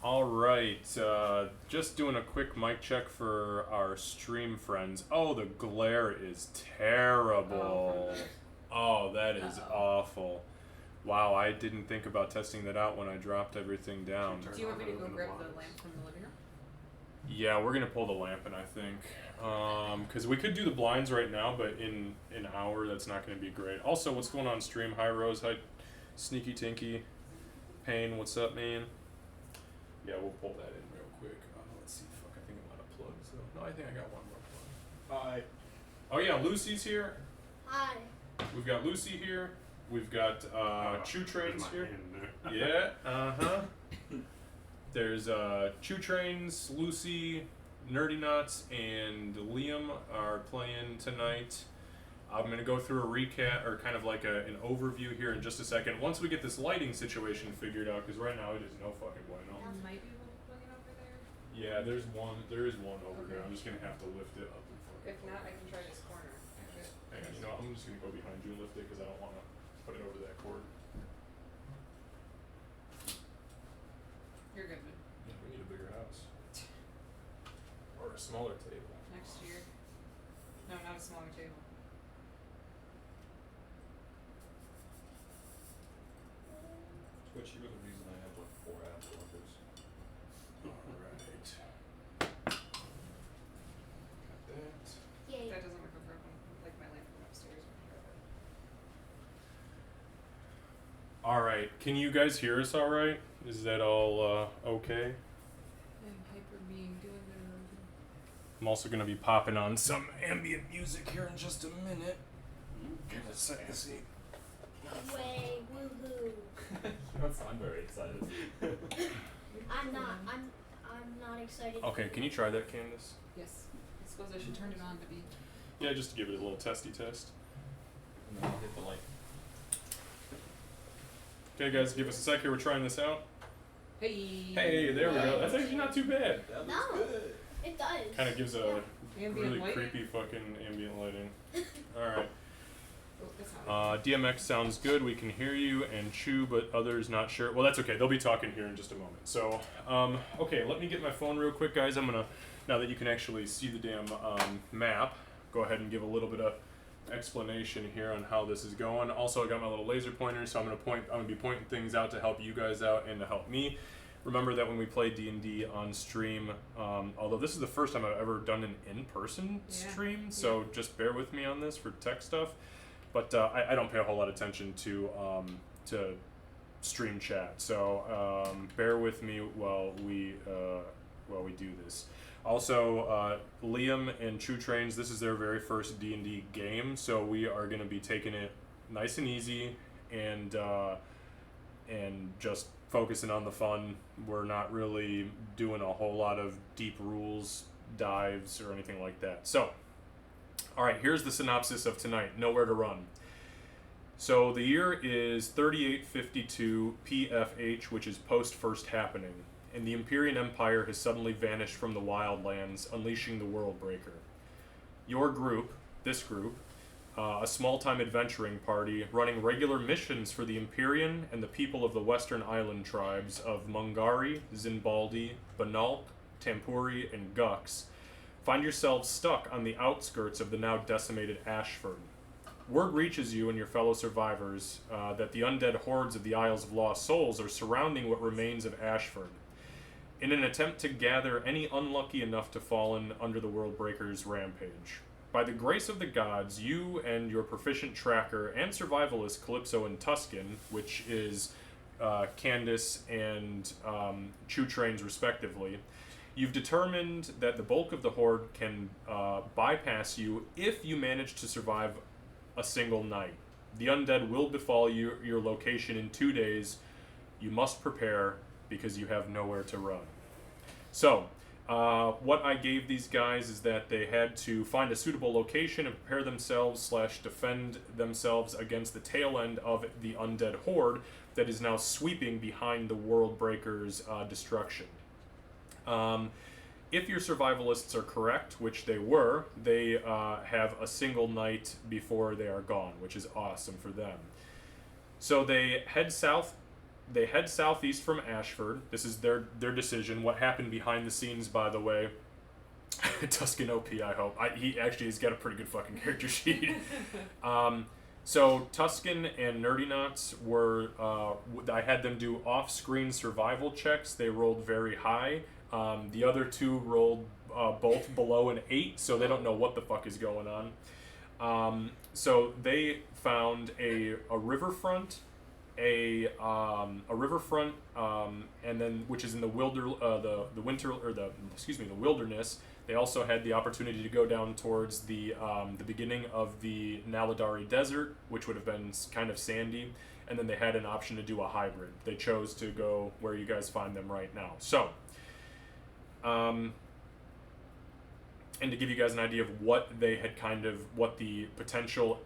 All right, just doing a quick mic check for our stream friends. Oh, the glare is terrible. Oh, that is awful. Wow, I didn't think about testing that out when I dropped everything down. Do you want me to go grab the lamp from the living room? Yeah, we're gonna pull the lamp in, I think, because we could do the blinds right now, but in an hour that's not gonna be great. Also, what's going on stream? Hi Rose, hi Sneaky Tinky, Payne, what's up, man? Yeah, we'll pull that in real quick. Let's see, fuck, I think I'm out of plugs though. No, I think I got one more plug. Hi. Oh yeah, Lucy's here. Hi. We've got Lucy here. We've got Chew Trains here. Yeah, There's Chew Trains, Lucy, Nerdy Nuts, and Liam are playing tonight. I'm going to go through a recap, or kind of like an overview here in just a second. Once we get this lighting situation figured out, because right now it is no fucking bueno. Might be able to plug it over there. Yeah, there is one over there. I'm just going to have to lift it up. If not, I can try this corner. Hang on, you know, I'm just going to go behind you and lift it because I don't want to put it over that cord. You're good, man. Yeah, we need a bigger house. Or a smaller table. Next year. No, not a smaller table. Which you're the reason I have like 4 app workers. Alright. Got that. Yay. That doesn't work over like my lamp from upstairs. Alright, can you guys hear us alright? Is that all okay? I'm hyper being doing I'm also going to be popping on some ambient music here in just a minute. Give it a second. See. Way, woohoo. You don't sound very excited. I'm not excited. Okay, can you try that, Candace? Yes. I suppose I should turn it on to be. Yeah, just to give it a little testy test. And then I'll hit the like. Okay, guys, give us a sec here. We're trying this out. Hey. Hey, there we go. That's actually not too bad. That No. looks good. It does. Kind of gives a Ambient really lighting? creepy fucking ambient lighting. Alright. Oh, that's not DMX sounds good. We can hear you and Chew, but others not sure. Well, that's okay. They'll be talking here in just a moment. So, okay, let me get my phone real quick, guys. I'm gonna, now that you can actually see the damn map, go ahead and give a little bit of explanation here on how this is going. Also, I got my little laser pointer, so I'm gonna be pointing things out to help you guys out and to help me. Remember that when we play D&D on stream, although this is the first time I've ever done an in-person stream, so just bear with me on this for tech stuff. But I don't pay a whole lot of attention to stream chat, so bear with me while we do this. Also, Liam and Chew Trains, this is their very first D&D game, so we are going to be taking it nice and easy and just focusing on the fun. We're not really doing a whole lot of deep rules dives or anything like that. So, all right, here's the synopsis of tonight, Nowhere to Run. So the year is 3852 PFH, which is post-First Happening, and the Empyrean Empire has suddenly vanished from the Wildlands, unleashing the Worldbreaker. Your group, this group, a small-time adventuring party running regular missions for the Empyrean and the people of the Western Island tribes of Mungari, Zinbaldi, Banalk, Tampuri, and Gux, find yourselves stuck on the outskirts of the now decimated Ashford. Word reaches you and your fellow survivors that the undead hordes of the Isles of Lost Souls are surrounding what remains of Ashford. In an attempt to gather any unlucky enough to fall under the Worldbreaker's rampage. By the grace of the gods, you and your proficient tracker and survivalist Calypso and Tuscan, which is Candace and Chew Trains respectively, you've determined that the bulk of the horde can bypass you if you manage to survive a single night. The undead will befall you your location in 2 days. You must prepare because you have nowhere to run. So, what I gave these guys is that they had to find a suitable location and prepare themselves / defend themselves against the tail end of the undead horde that is now sweeping behind the Worldbreaker's destruction. If your survivalists are correct, which they were, they have a single night before they are gone, which is awesome for them. So they head south they head southeast from Ashford. This is their decision. What happened behind the scenes, by the way. Tuscan OP, I hope. He actually has got a pretty good fucking character sheet. So Tuscan and Nerdy Knots were, I had them do off-screen survival checks. They rolled very high. The other two rolled both below an 8, so they don't know what the fuck is going on. So they found a riverfront, a riverfront, and then which is in the wilderness. They also had the opportunity to go down towards the beginning of the Naladari Desert, which would have been kind of sandy, and then they had an option to do a hybrid. They chose to go where you guys find them right now. So, and to give you guys an idea of what they had what the potential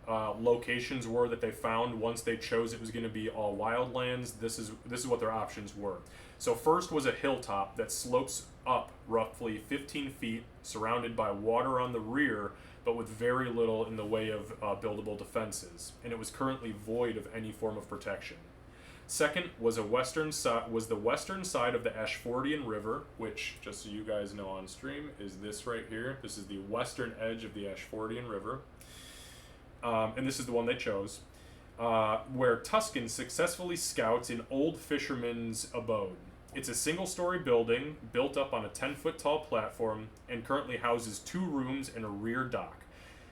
locations were that they found once they chose it was going to be all wildlands, this is what their options were. So first was a hilltop that slopes up roughly 15 feet, surrounded by water on the rear, but with very little in the way of buildable defenses, and it was currently void of any form of protection. Second was the western side of the Ashfordian River, which, just so you guys know on stream, is this right here. This is the western edge of the Ashfordian River, and this is the one they chose, where Tuscan successfully scouts an old fisherman's abode. It's a single-story building built up on a 10-foot tall platform and currently houses 2 rooms and a rear dock.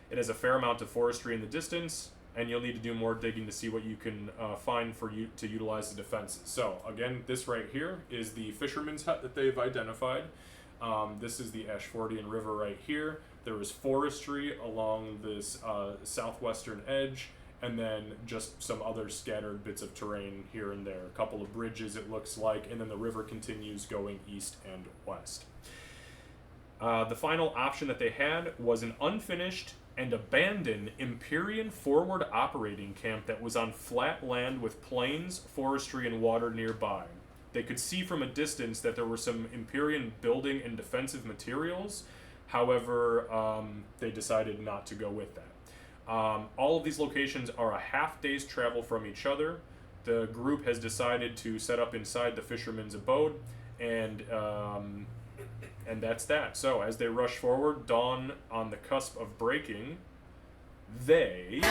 It has a fair amount of forestry in the distance, and you'll need to do more digging to see what you can find for you to utilize the defenses. So, again, this right here is the fisherman's hut that they've identified. This is the Ashfordian River right here. There is forestry along this southwestern edge, and then just some other scattered bits of terrain here and there. A couple of bridges, it looks like, and then the river continues going east and west. The final option that they had was an unfinished and abandoned Empyrean forward operating camp that was on flat land with plains, forestry, and water nearby. They could see from a distance that there were some Empyrean building and defensive materials. However, they decided not to go with that. All of these locations are a half day's travel from each other. The group has decided to set up inside the fisherman's abode, and that's that. So as they rush forward, dawn on the cusp of breaking, they...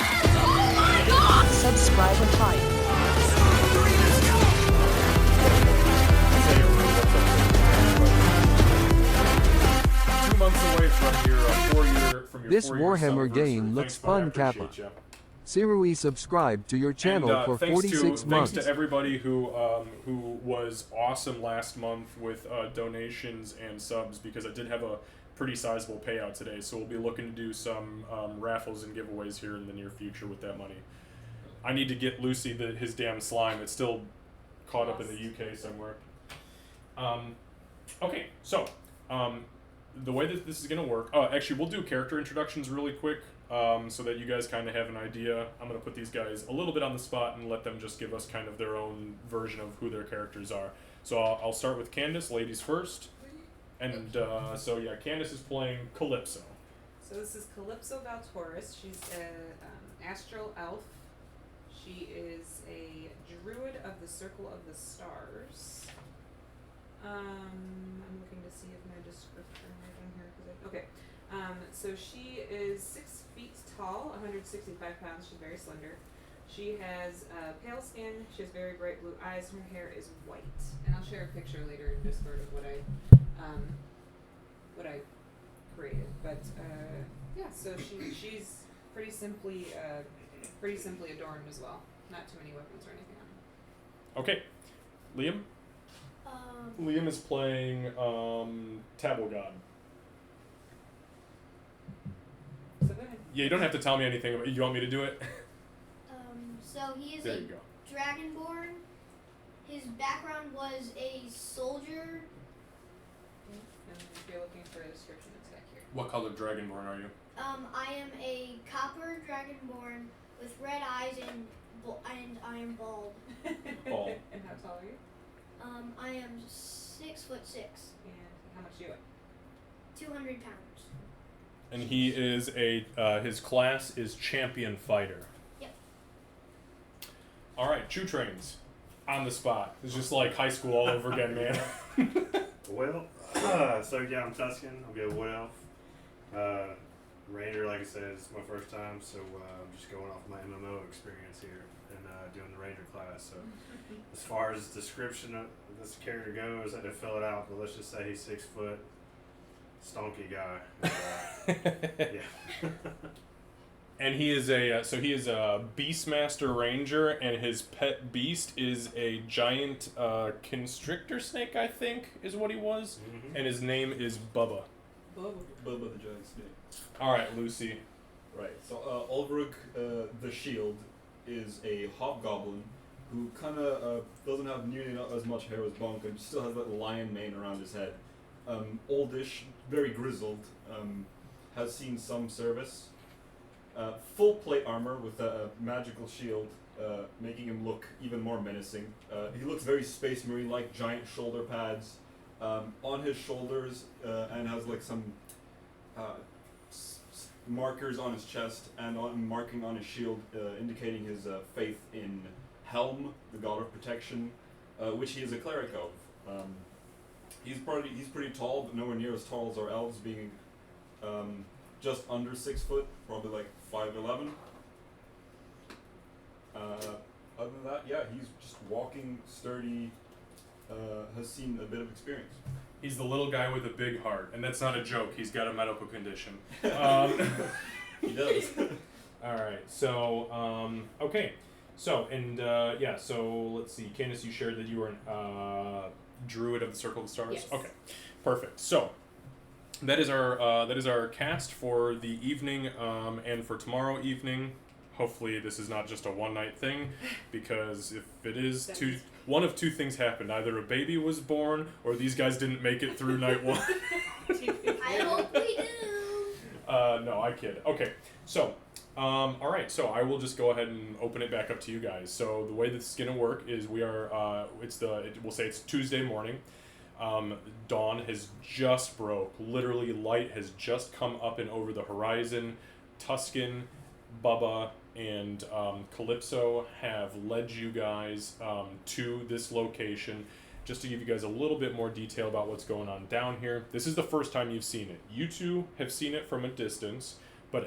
Subscribe and like. 2 months away from your 4-year This 4-year Warhammer subversary. game looks Thanks, bud. I fun, Kappa. appreciate ya. Sirui subscribed to your channel And, for thanks 46 months. Thanks to everybody who was awesome last month with donations and subs, because I did have a pretty sizable payout today. So we'll be looking to do some raffles and giveaways here in the near future with that money. I need to get Lucy his damn slime. It's still caught up in the UK somewhere. Okay, so the way that this is going to work... actually, we'll do character introductions really quick so that you guys kind of have an idea. I'm going to put these guys a little bit on the spot and let them just give us kind of their own version of who their characters are. So I'll start with Candace, ladies first. And so, yeah, Candace is playing Calypso. So this is Calypso Valtoris. She's an astral elf. She is a druid of the Circle of the Stars. I'm looking to see if my description right on here. Okay. So she is 6 feet tall, 165 pounds. She's very slender. She has pale skin. She has very bright blue eyes. Her hair is white. And I'll share a picture later in Discord of what I created. But yeah, so she's pretty simply adorned as well. Not too many weapons or anything on her. Okay. Liam? Liam is playing Tabelgod. So go ahead. Yeah, you don't have to tell me anything about it. You want me to do it? So he is There a you go. dragonborn. His background was a soldier. And if you're looking for a description, it's back here. What color dragonborn are you? I am a copper dragonborn with red eyes and I am bald. Bald. And how tall are you? I am 6'6", And how much do you weigh? 200 pounds. And he is his class is champion fighter. Yep. Alright, Chew Trains. On the spot. It's just like high school all over again, man. Well, so yeah, I'm Tuscan. I'll be a wood elf. Ranger, like I said, it's my first time, so I'm just going off my MMO experience here and doing the Ranger class. So as far as description of this character goes, I had to fill it out, but let's just say he's 6 foot, stonky guy. Yeah. And he is he is a Beastmaster Ranger, and his pet beast is a giant constrictor snake, I think, is what he was. Mhm. And his name is Bubba. Bubba. Bubba the Giant Snake. All right, Lucy. Right. So Ulvrug the Shield is a hobgoblin who kind of doesn't have nearly not as much hair as Bonk and still has that lion mane around his head. Oldish, very grizzled, has seen some service. Full plate armor with a magical shield, making him look even more menacing. He looks very Space Marine-like, giant shoulder pads on his shoulders, and has like some markers on his chest and marking on his shield, indicating his faith in Helm, the god of protection, which he is a cleric of. He's pretty tall, but nowhere near as tall as our elves, being just under 6 foot, probably like 5'11". Other than that, yeah, he's just walking, sturdy, has seen a bit of experience. He's the little guy with a big heart, and that's not a joke. He's got a medical condition. He does. All right. So, okay. So, and yeah. So let's see. Candace, you shared that you were a druid of the Circle of the Stars. Yes. Okay. Perfect. So that is our cast for the evening, and for tomorrow evening. Hopefully, this is not just a one-night thing, because if it is, one of two things happened: either a baby was born, or these guys didn't make it through night one. I hope we do. No, I kid. Okay, so, all right. So I will just go ahead and open it back up to you guys. So the way this is gonna work is we are. We'll say it's Tuesday morning. Dawn has just broke. Literally, light has just come up and over the horizon. Tuscan, Bubba, and Calypso have led you guys to this location. Just to give you guys a little bit more detail about what's going on down here. This is the first time you've seen it. You two have seen it from a distance, but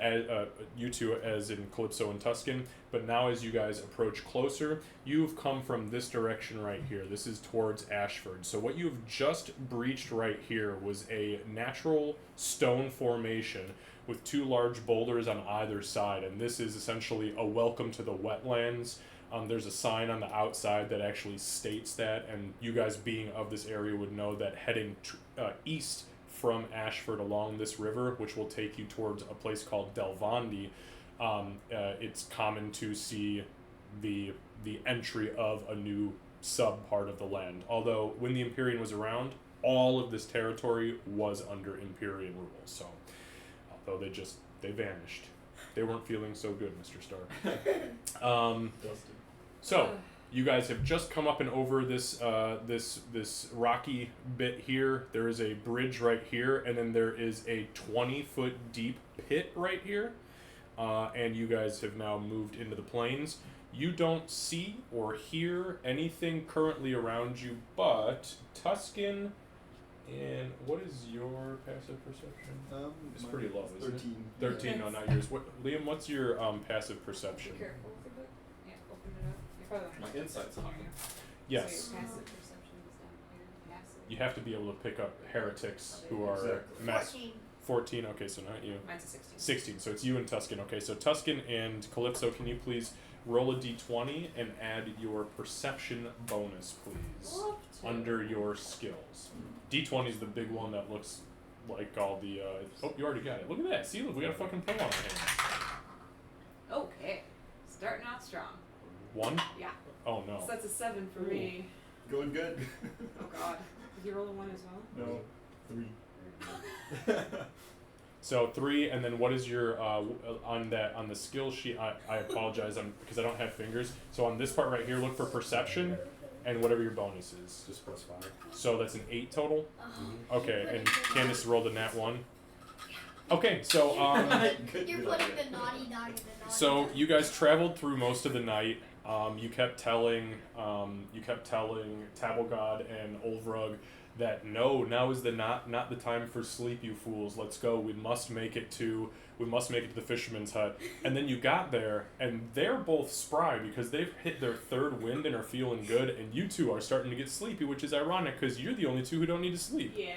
you two as in Calypso and Tuscan. But now as you guys approach closer, you've come from this direction right here. This is towards Ashford. So what you've just breached right here was a natural stone formation with two large boulders on either side, and this is essentially a welcome to the wetlands. There's a sign on the outside that actually states that, and you guys being of this area would know that heading east from Ashford along this river, which will take you towards a place called Delvandi, it's common to see the entry of a new sub part of the land. Although when the Empyrean was around, all of this territory was under Empyrean rule. So, although they vanished, they weren't feeling so good, Mr. Stark. So you guys have just come up and over this this rocky bit here. There is a bridge right here, and then there is a 20-foot deep pit right here. And you guys have now moved into the plains. You don't see or hear anything currently around you, but Tuscan, and what is your passive perception? It's pretty low, isn't 13. it? 13, no, not yours. Liam, what's your passive perception? Be careful with the book. Yeah, open it up. You're probably My insight's high. Yes. So your passive perception is down here. Passive. You have to be able to pick up heretics who are Exactly. mass 14. 14. Okay, so not you. Mine's a 16. 16. So it's you and Tuscan. Okay, so Tuscan and Calypso, can you please roll a d20 and add your perception bonus, please, Love to. under your skills. D20 is the big one that looks like all the. Oh, you already got it. Look at that. See, look, we got a fucking pro on our hands. Okay. Starting out strong. 1? Yeah. Oh no. So that's a 7 for me. Going good. Oh god. Did you roll a 1 as well? No. 3. So 3, and then what is your on the skill sheet? I apologize, because I don't have fingers. So on this part right here, look for perception, and whatever your bonus is. Just +5. So that's an 8 total. Oh. Okay, and Candace rolled a nat 1. Okay, so You're putting the naughty dog in the naughty so dog. you guys traveled through most of the night. You kept telling Tabblegod and Olvrug that no, now is not the time for sleep, you fools. Let's go. We must make it to the fisherman's hut. And then you got there, and they're both spry because they've hit their third wind and are feeling good. And you two are starting to get sleepy, which is ironic because you're the only two who don't need to sleep. Yeah.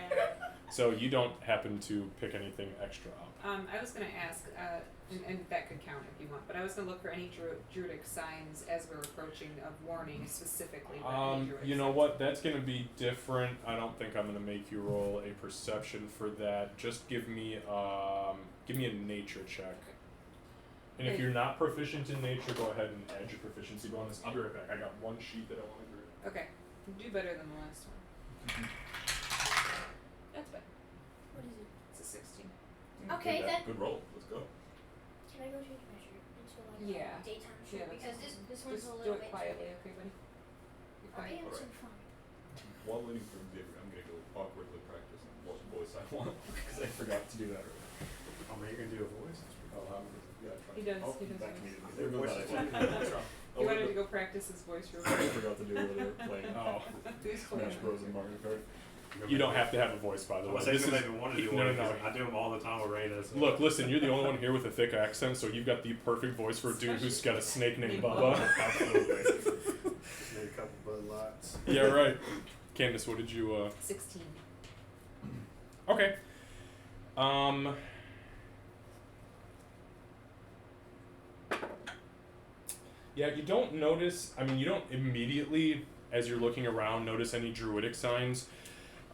So you don't happen to pick anything extra up. I was going to ask, and that could count if you want, but I was going to look for any druidic signs as we're approaching of warning specifically. You know what? That's going to be different. I don't think I'm going to make you roll a perception for that. Just give me a nature check. And if you're not proficient in nature, go ahead and add your proficiency bonus. I'll be right back. I got one sheet that I want to do. Okay. Do better than the last one. That's better. What is it? It's a 16. Okay, Good, then. Good roll. Let's go. Can I go change my shirt into like Yeah. a daytime shirt? Yeah, Because this one's Just a do little it bit quietly, okay, buddy? Be Okay, quiet. I'm so Alright. fun. While waiting for Xavier, I'm gonna go awkwardly practice on what voice I want because I forgot to do that earlier. Oh man, you're gonna do a voice? Yeah, try. He does. Oh, He does. back to voice. me. There goes that. He wanted to go practice his voice real I quick. forgot to do earlier playing Oh, Who's playing? Smash Bros. and Mario Kart. you don't have to have a voice, by the way. I This is maybe want to do no, one. no, no. 'Cause I do them all the time with Raina. So. Look, listen. You're the only one here with a thick accent, so you've got the perfect voice for a dude who's got a snake named Bubba. Absolutely. Just need a couple Bud Lights. Yeah, right. Candace, what did you? 16. Okay. Yeah, you don't notice. I mean, you don't immediately, as you're looking around, notice any druidic signs.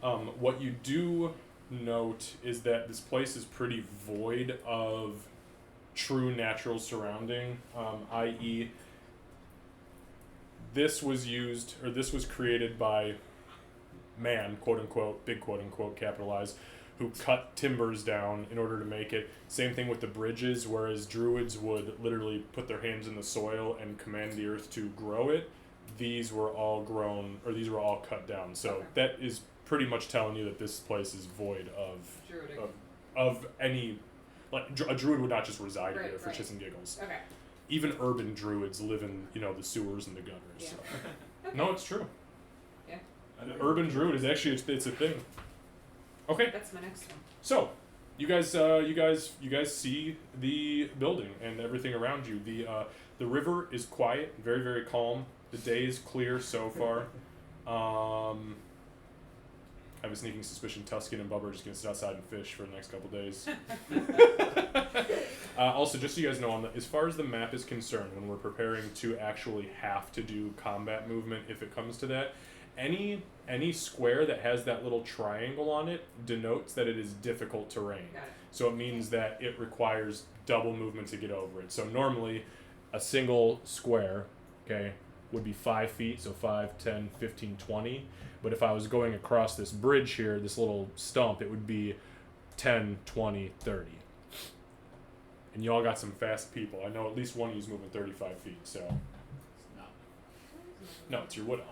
What you do note is that this place is pretty void of true natural surrounding, i.e., this was created by man, quote unquote, big quote unquote, capitalized, who cut timbers down in order to make it. Same thing with the bridges, whereas druids would literally put their hands in the soil and command the earth to grow it. These were all cut down. So Okay. that is pretty much telling you that this place is void of Druidic. of any, like a druid would not just reside Right, here for right. shits and giggles. Okay. Even urban druids live in the sewers and the gutters. Yeah. So. Okay. No, it's true. I know. Urban druid is actually it's a thing. Okay. That's my next one. So, you guys see the building and everything around you. The river is quiet, very very calm. The day is clear so far. I have a sneaking suspicion Tuscan and Bubba are just gonna sit outside and fish for the next couple days. Also, just so you guys know, as far as the map is concerned, when we're preparing to actually have to do combat movement, if it comes to that, any square that has that little triangle on it denotes that it is difficult terrain. Got it. So it means that it requires double movement to get over it. So normally, a single square, okay, would be 5 feet, so 5, 10, 15, 20. But if I was going across this bridge here, this little stump, it would be 10, 20, 30. And you all got some fast people. I know at least one of you's moving 35 feet, so. No, it's your wood elf.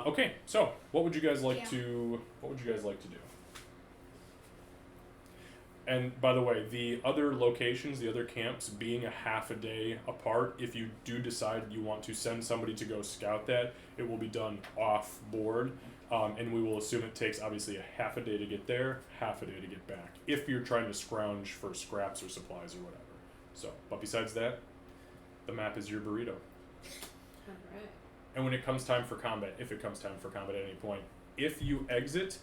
Okay, so what would you guys like to do? And by the way, the other locations, the other camps being a half a day apart, if you do decide you want to send somebody to go scout that, it will be done off board. And we will assume it takes obviously a half a day to get there, half a day to get back, if you're trying to scrounge for scraps or supplies or whatever. So, but besides that, the map is your burrito. Alright. And when it comes time for combat, if it comes time for combat at any point, if you exit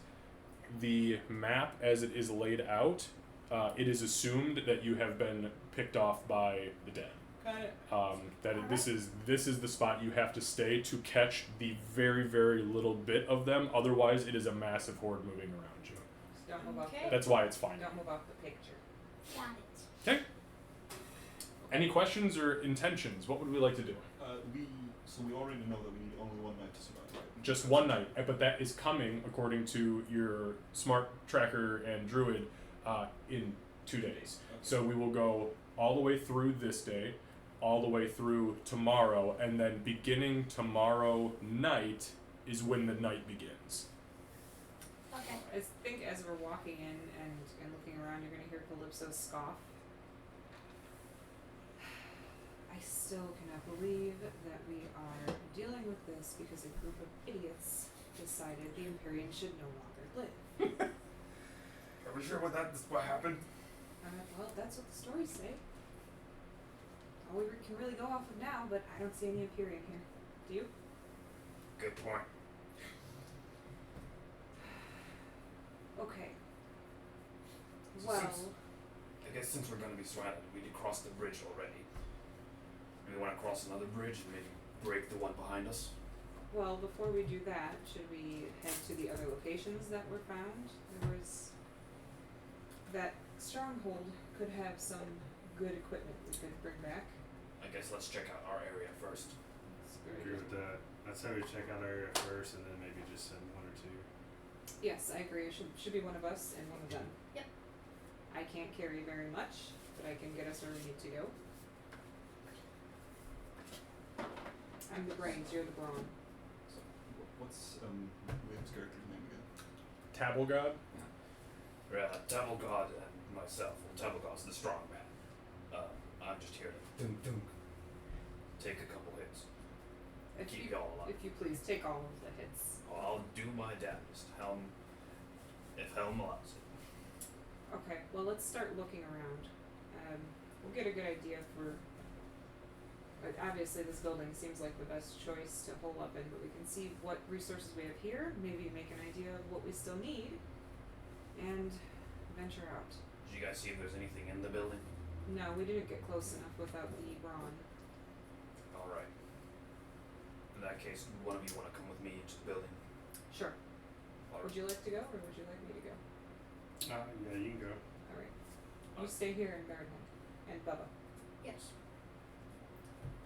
the map as it is laid out, it is assumed that you have been picked off by the dead. Got it. This is the spot you have to stay to catch the very, very little bit of them. Otherwise, it is a massive horde moving around you. Just don't move off Okay. the That's why it's fine. Don't move off the picture. Got it. Okay. Any questions or intentions? What would we like to do? We already know that we need only one night to survive, right? Just one night, but that is coming according to your smart tracker and druid in 2 days. So we will go all the way through this day, all the way through tomorrow, and then beginning tomorrow night is when the night begins. Okay. I think as we're walking in and looking around, you're going to hear Calypso scoff. I still cannot believe that we are dealing with this because a group of idiots decided the Empyrean should no longer live. Are we sure that's what happened? Well, that's what the stories say. All we can really go off of now, but I don't see any Empyrean here. Do you? Good point. Okay. So Well, I guess since we're gonna be surrounded, we did cross the bridge already. We want to cross another bridge and maybe break the one behind us. well, before we do that, should we head to the other locations that were found? There was that stronghold could have some good equipment we could bring back. I guess let's check out our area first. It's I very agree with that. I'd say we check out our area first and then maybe just send one or two. Yes, I agree. It should be one of us and one of them. Yep. I can't carry very much, but I can get us where we need to go. I'm the brains, you're the brawn. So, what's William's character's name again? Tabblegod? Devil God and myself. Well, Devil God's the strong man. I'm just here to dunk dunk. Take a couple hits. If Keep you, y'all alive. if you please, take all of the hits. I'll do my damnedest. If Helm allows it. Okay, well, let's start looking around. We'll get a good idea for. But obviously, this building seems like the best choice to hole up in, but we can see what resources we have here, maybe make an idea of what we still need, and venture out. Did you guys see if there's anything in the building? No, we didn't get close enough without the brawn. Alright. In that case, one of you want to come with me to the building? Sure. Or- Would you like to go, or would you like me to go? Yeah, you can go. Alright. You stay here and guard him. And Bubba. Yes.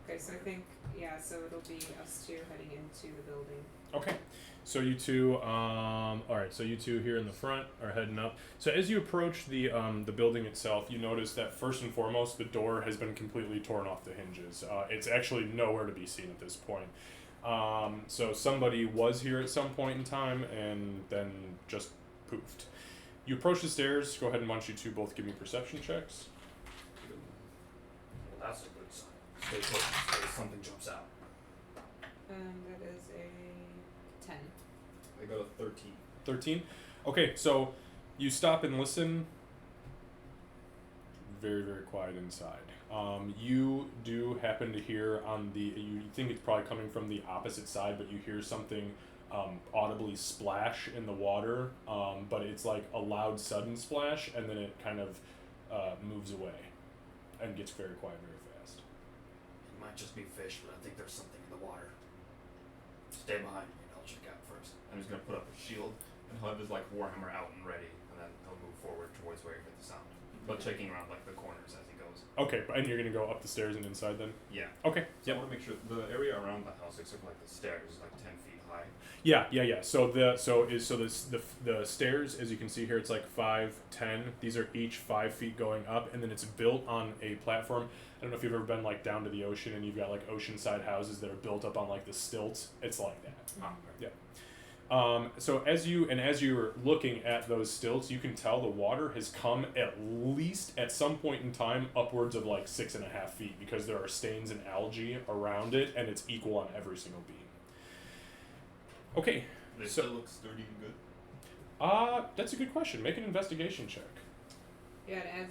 Okay, so I think, yeah, so it'll be us two heading into the building. Okay, so you two, all right. So you two here in the front are heading up. So as you approach the building itself, you notice that first and foremost, the door has been completely torn off the hinges. It's actually nowhere to be seen at this point. So somebody was here at some point in time and then just poofed. You approach the stairs. Go ahead and want you two both give me perception checks. Well, that's a good sign. Stay close in case something jumps out. That is a 10. I got a 13. 13. Okay, so you stop and listen. Very, very quiet inside. You do happen to hear on the, you think it's probably coming from the opposite side, but you hear something audibly splash in the water, but it's like a loud sudden splash, and then it kind of moves away and gets very quiet very fast. It might just be fish, but I think there's something in the water. Stay behind me and I'll check out first. I'm just gonna put up a shield and he'll have his like warhammer out and ready, and then he'll move forward towards where he heard the sound. But checking around like the corners as he goes. Okay, and you're gonna go up the stairs and inside then? Yeah. Okay. So I want to make sure the area around the house looks like the stairs is like 10 feet high. Yeah. So the stairs, as you can see here, it's like 5, 10. These are each 5 feet going up, and then it's built on a platform. I don't know if you've ever been like down to the ocean and you've got like oceanside houses that are built up on like the stilts. It's like that. Yeah. So as you're looking at those stilts, you can tell the water has come at least at some point in time upwards of like 6.5 feet, because there are stains and algae around it, and it's equal on every single beam. Okay. They So- still look sturdy and good. That's a good question. Make an investigation check. Yeah, and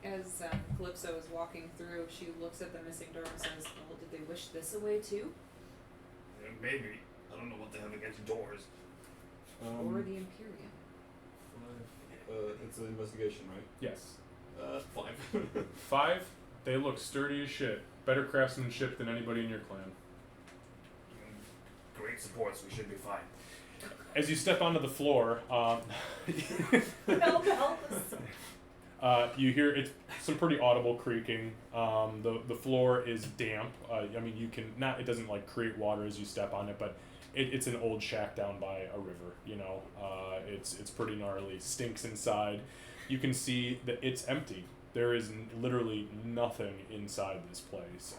as Calypso is walking through, she looks at the missing door and says, well, did they wish this away too? Maybe. I don't know what they have against doors. Or the Empyrean? It's an investigation, right? Yes. 5. 5. They look sturdy as shit. Better craftsmanship than anybody in your clan. Great supports, we should be fine. As you step onto the floor, Help us. you hear it's some pretty audible creaking. The floor is damp. I mean, you can not. It doesn't like create water as you step on it, but it's an old shack down by a river. You know, it's pretty gnarly. Stinks inside. You can see that it's empty. There is literally nothing inside this place.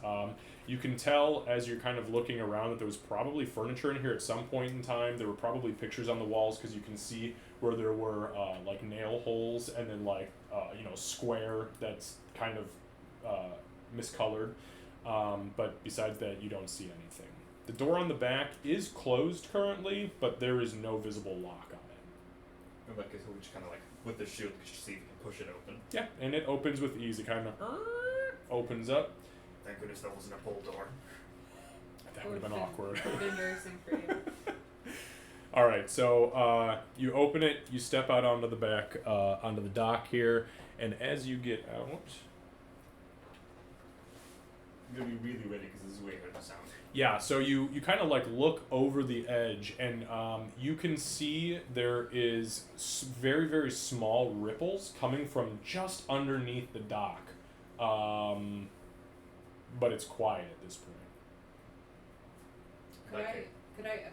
You can tell as you're kind of looking around that there was probably furniture in here at some point in time. There were probably pictures on the walls, because you can see where there were like nail holes and then like square that's kind of miscolored. But besides that, you don't see anything. The door on the back is closed currently, but there is no visible lock on it. In that case, we'll just kind of like with the shield, just see if we can push it open. Yeah, and it opens with ease. It kind of opens up. Thank goodness that wasn't a pull door. That would have been awkward. That would have been embarrassing for you. All right, so you open it, you step out onto the back, onto the dock here, and as you get out, I'm gonna be really ready because this is way harder to sound. yeah, so you kind of like look over the edge, and you can see there is very, very small ripples coming from just underneath the dock, but it's quiet at this point. Could I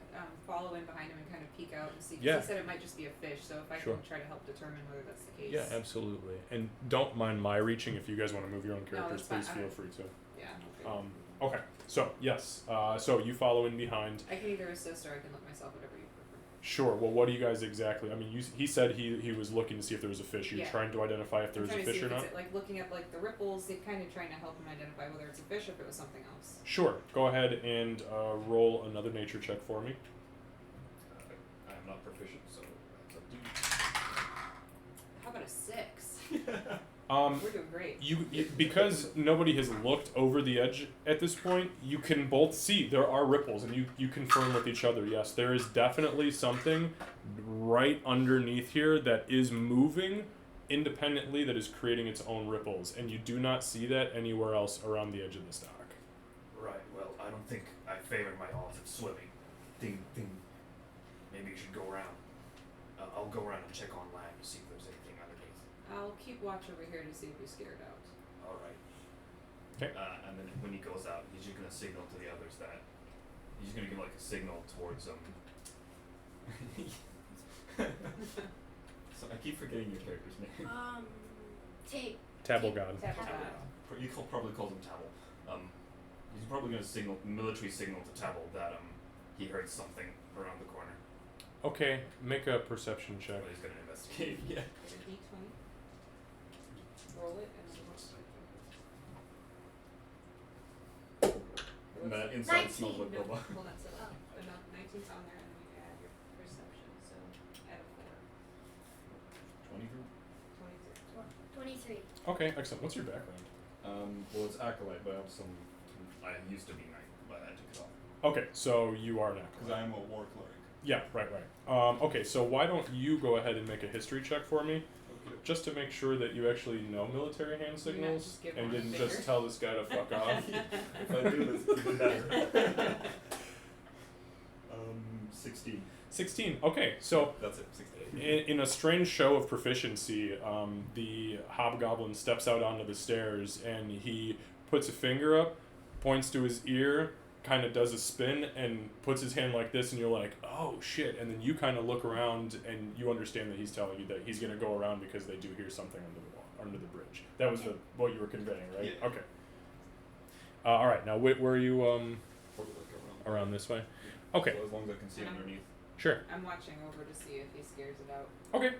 follow in behind him and kind of peek out and see? 'Cause Yeah. he said it might just be a fish, so if I Sure. can try to help determine whether that's the case. Yeah, absolutely. And don't mind my reaching. If you guys want to move your own characters, that's please fine. feel free to. Yeah. Okay. Okay, so yes, so you follow in behind. I can either assist or I can look myself, whatever you prefer. Sure. Well, what do you guys exactly? I mean, he said he was looking to see if there was a fish. You're Yeah. trying to identify if there I'm was a trying to fish see or if not. it's like looking at like the ripples, kind of trying to help him identify whether it's a fish or if it was something else. Sure. Go ahead and roll another nature check for me. I am not proficient, so that's up to you. How about a 6? Um, We're doing great. you because nobody has looked over the edge at this point. You can both see there are ripples, and you confirm with each other. Yes, there is definitely something right underneath here that is moving independently, that is creating its own ripples, and you do not see that anywhere else around the edge of this dock. Right, well, I don't think I favor my odds of swimming. Ding, ding. Maybe you should go around. I'll go around and check on land to see if there's anything underneath. I'll keep watch over here to see if he's scared out. Alright. 'Kay. And then when he goes out, he's just gonna signal to the others that he's gonna give like a signal towards So I keep forgetting your character's name. Tape. Tabble God. Tap Tap on on. that. He probably calls him Tabble. He's probably gonna military signal to Tabble that he heard something around the corner. Okay, make a perception check. But he's gonna investigate. Yeah. It's a D20. Roll it and And that inside smells 19. like no, boba. hold on, so enough. 19's on there, and then you add your perception, so add a 4. 23. 23. 23. Okay, excellent. What's your background? Well, it's acolyte, but I have some I used to be knight, but I took it off. Okay, so you are an because acolyte. I am a war cleric. Yeah, right. Okay, so why don't you go ahead and make a history check for me, Okay. just to make sure that you actually know military hand signals just give and one a didn't finger. just tell this guy to fuck off. If I do this, even better. 16. 16. Okay, so That's it. 16. in a strange show of proficiency, the hobgoblin steps out onto the stairs and he puts a finger up, points to his ear, kind of does a spin, and puts his hand like this, and you're like, oh shit, and then you kind of look around and you understand that he's telling you that he's going to go around because they do hear something under the wall, under the bridge. That was what you were conveying, right? Yeah. Okay. All right, now where are you Probably like around this way? Yeah. Okay, So as long as I can see And I'm- underneath. sure. I'm watching over to see if he scares it out. Okay.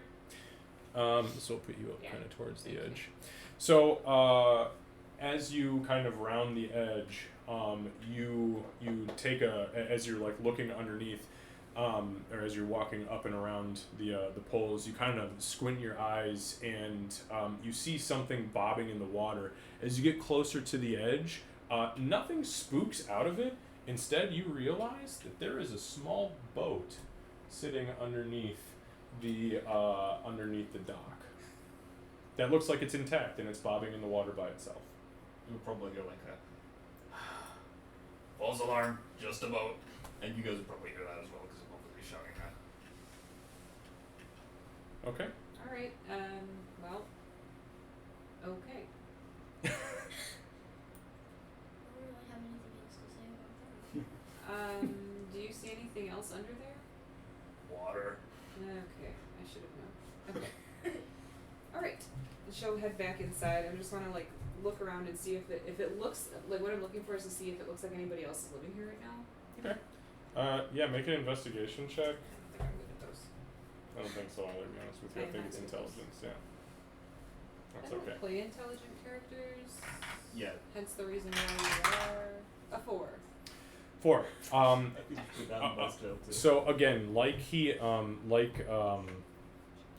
So we'll put you up Yeah. kind of towards the Thank you. edge. So as you kind of round the edge, you take as you're like looking underneath, or as you're walking up and around the poles, you kind of squint your eyes and you see something bobbing in the water. As you get closer to the edge, nothing spooks out of it. Instead, you realize that there is a small boat sitting underneath the dock. That looks like it's intact and it's bobbing in the water by itself. We'll probably go like that. False alarm, just a boat. And you guys will probably hear that as well because I'm probably shouting that. Okay. All right. Well. Okay. I don't really have anything else to say about that. Do you see anything else under there? Water. Okay, I should have known. Okay. All right. She'll head back inside. I just want to like look around and see if it looks like what I'm looking for is to see if it looks like anybody else is living here right now. Yeah, make an investigation check. I don't think I'm good at those. I don't think so either, to be honest with you. I I'm think not it's good at those. intelligence, yeah. I That's don't okay. play intelligent characters. Yeah. Hence the reason why you're 4. I think you put that in bus jail too. So again, like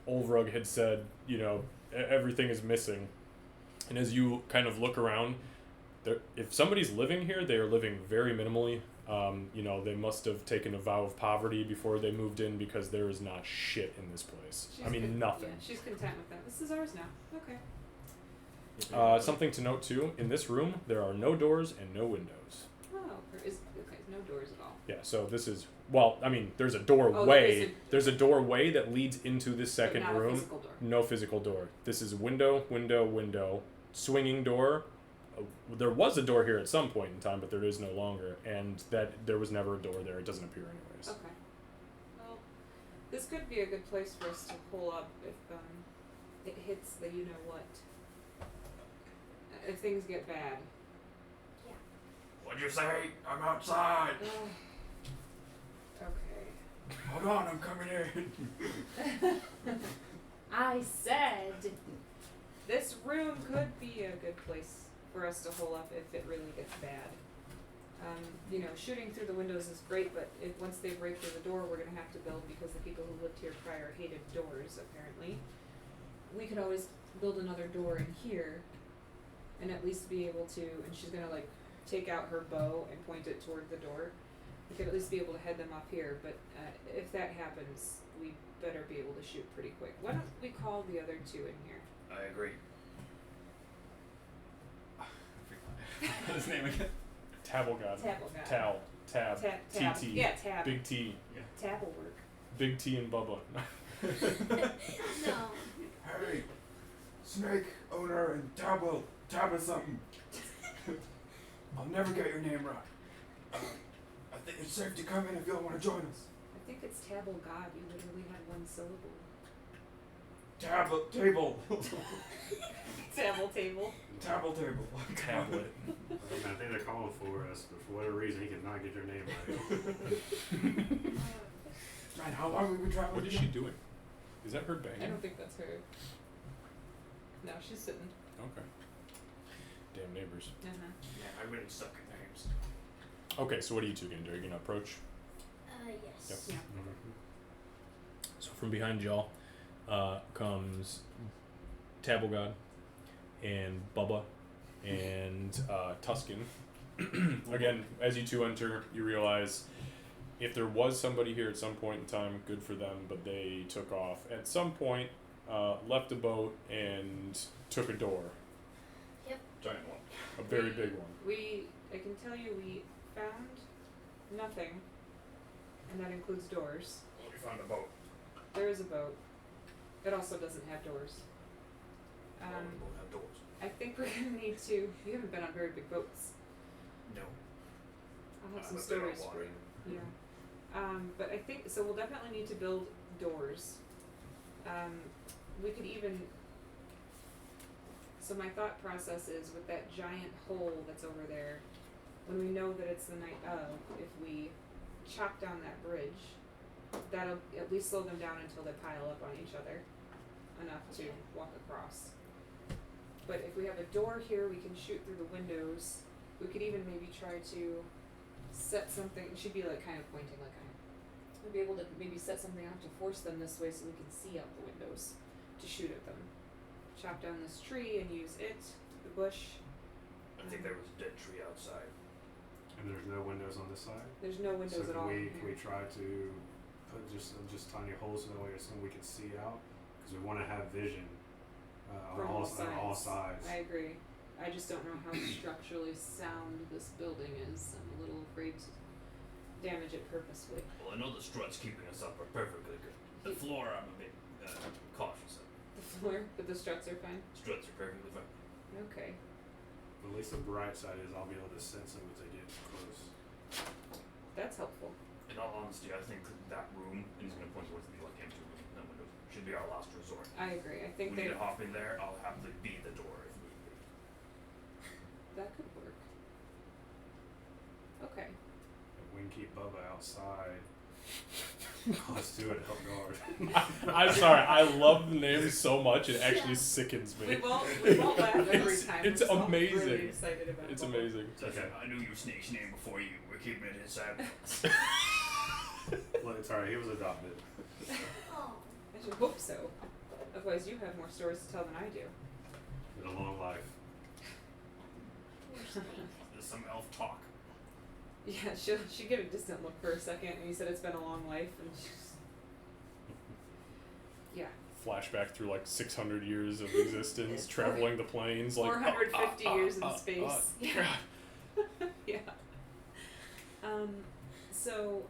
Ulvrug had said, everything is missing, and as you kind of look around, if somebody's living here, they are living very minimally. They must have taken a vow of poverty before they moved in because there is not shit in this place. Nothing. Yeah, she's content with that. This is ours now. Okay. Something to note too: in this room, there are no doors and no windows. Oh, there is no doors at all. Yeah, so this is there's a doorway. there is There's a doorway that leads into this But second not a room. physical door. No physical door. This is window, swinging door. There was a door here at some point in time, but there is no longer, and that there was never a door there. It doesn't appear anyways. Okay. Well, this could be a good place for us to pull up if it hits the what. If things get bad. What'd you say? I'm outside. Okay. Hold on, I'm coming in. I said this room could be a good place for us to hole up if it really gets bad. Shooting through the windows is great, but if once they break through the door, we're gonna have to build because the people who lived here prior hated doors. Apparently, we could always build another door in here, and at least be able to. And she's gonna take out her bow and point it toward the door. We could at least be able to head them off here, but if that happens, we better be able to shoot pretty quick. Why don't we call the other two in here? I agree. What's his name again? Tabblegod. Tabblegod. Tab. Tab. TT. Yeah, tab. Big T. Tab will work. Big T and Bubba. No. Hey, snake owner and Tab is something. I'll never get your name right. I think it's safe to come in if you don't want to join us. I think it's Tabblegod. You literally had one syllable. Table. Tabble table. Table. Tablet. I think they're calling for us, but for whatever reason, he cannot get their name right. Man, how long have we been traveling? What is she doing? Is that her I banging? don't think that's her. No, she's sitting. Okay. Damn neighbors. Uh-huh. Man, I really suck at names. Okay, so what are you two gonna do? Are you gonna approach? Yes. Yeah. So from behind y'all comes Tabblegod and Bubba and Tuscan. Again, as you two enter, you realize if there was somebody here at some point in time, good for them, but they took off. At some point, left a boat and took a door. Giant one. A very big one. I can tell you we found nothing, and that includes doors. Well, we found a boat. There is a boat. It also doesn't have doors. Well, we both have doors. I think we're gonna need to. You haven't been on very big boats. No. I'll have some But they're on stories for water. you. Yeah. But I think so. We'll definitely need to build doors. We could even. So my thought process is with that giant hole that's over there, when we know that it's the night of, if we chop down that bridge, that'll at least slow them down until they pile up on each other enough to walk across. But if we have a door here, we can shoot through the windows. We could even maybe try to set something. She'd be kind of pointing we'd be able to maybe set something out to force them this way so we can see out the windows to shoot at them. Chop down this tree and use it, the bush. I think there was a dead tree outside. And there's no windows on this side. There's no windows So at all in can we here. try to put just tiny holes so that way we can see out? Because we want to have vision on From all all sides. I agree. I just don't know how structurally sound this building is. I'm a little afraid to damage it purposefully. Well, I know the struts keeping us up are perfectly good. The floor, I'm a bit cautious of. The floor, but the struts are fine. Struts are perfectly fine. Okay. At least the bright side is I'll be able to sense them as they get close. That's helpful. In all honesty, I think that room, and he's going to point towards the empty room, no windows, should be our last resort. I agree. I think We they need to hop in there, I'll happily be the door if need be. that could work. Okay. We can keep Bubba outside Let's do it. Help guard. I'm sorry, I love the name so much it actually sickens We me. won't laugh every time. It's We're still amazing. Really excited about It's it. amazing. Okay. I knew your snake's name before you. We're keeping it inside. Well, it's alright. He was adopted. Oh. I should hope so. Otherwise, you have more stories to tell than I do. In a long life. Poor snake. There's some elf talk. Yeah, she gave a distant look for a second, and you said it's been a long life, and she's... Yeah. Flashback through like 600 years of existence, traveling the plains, like 450 years in space. Yeah. Yeah. So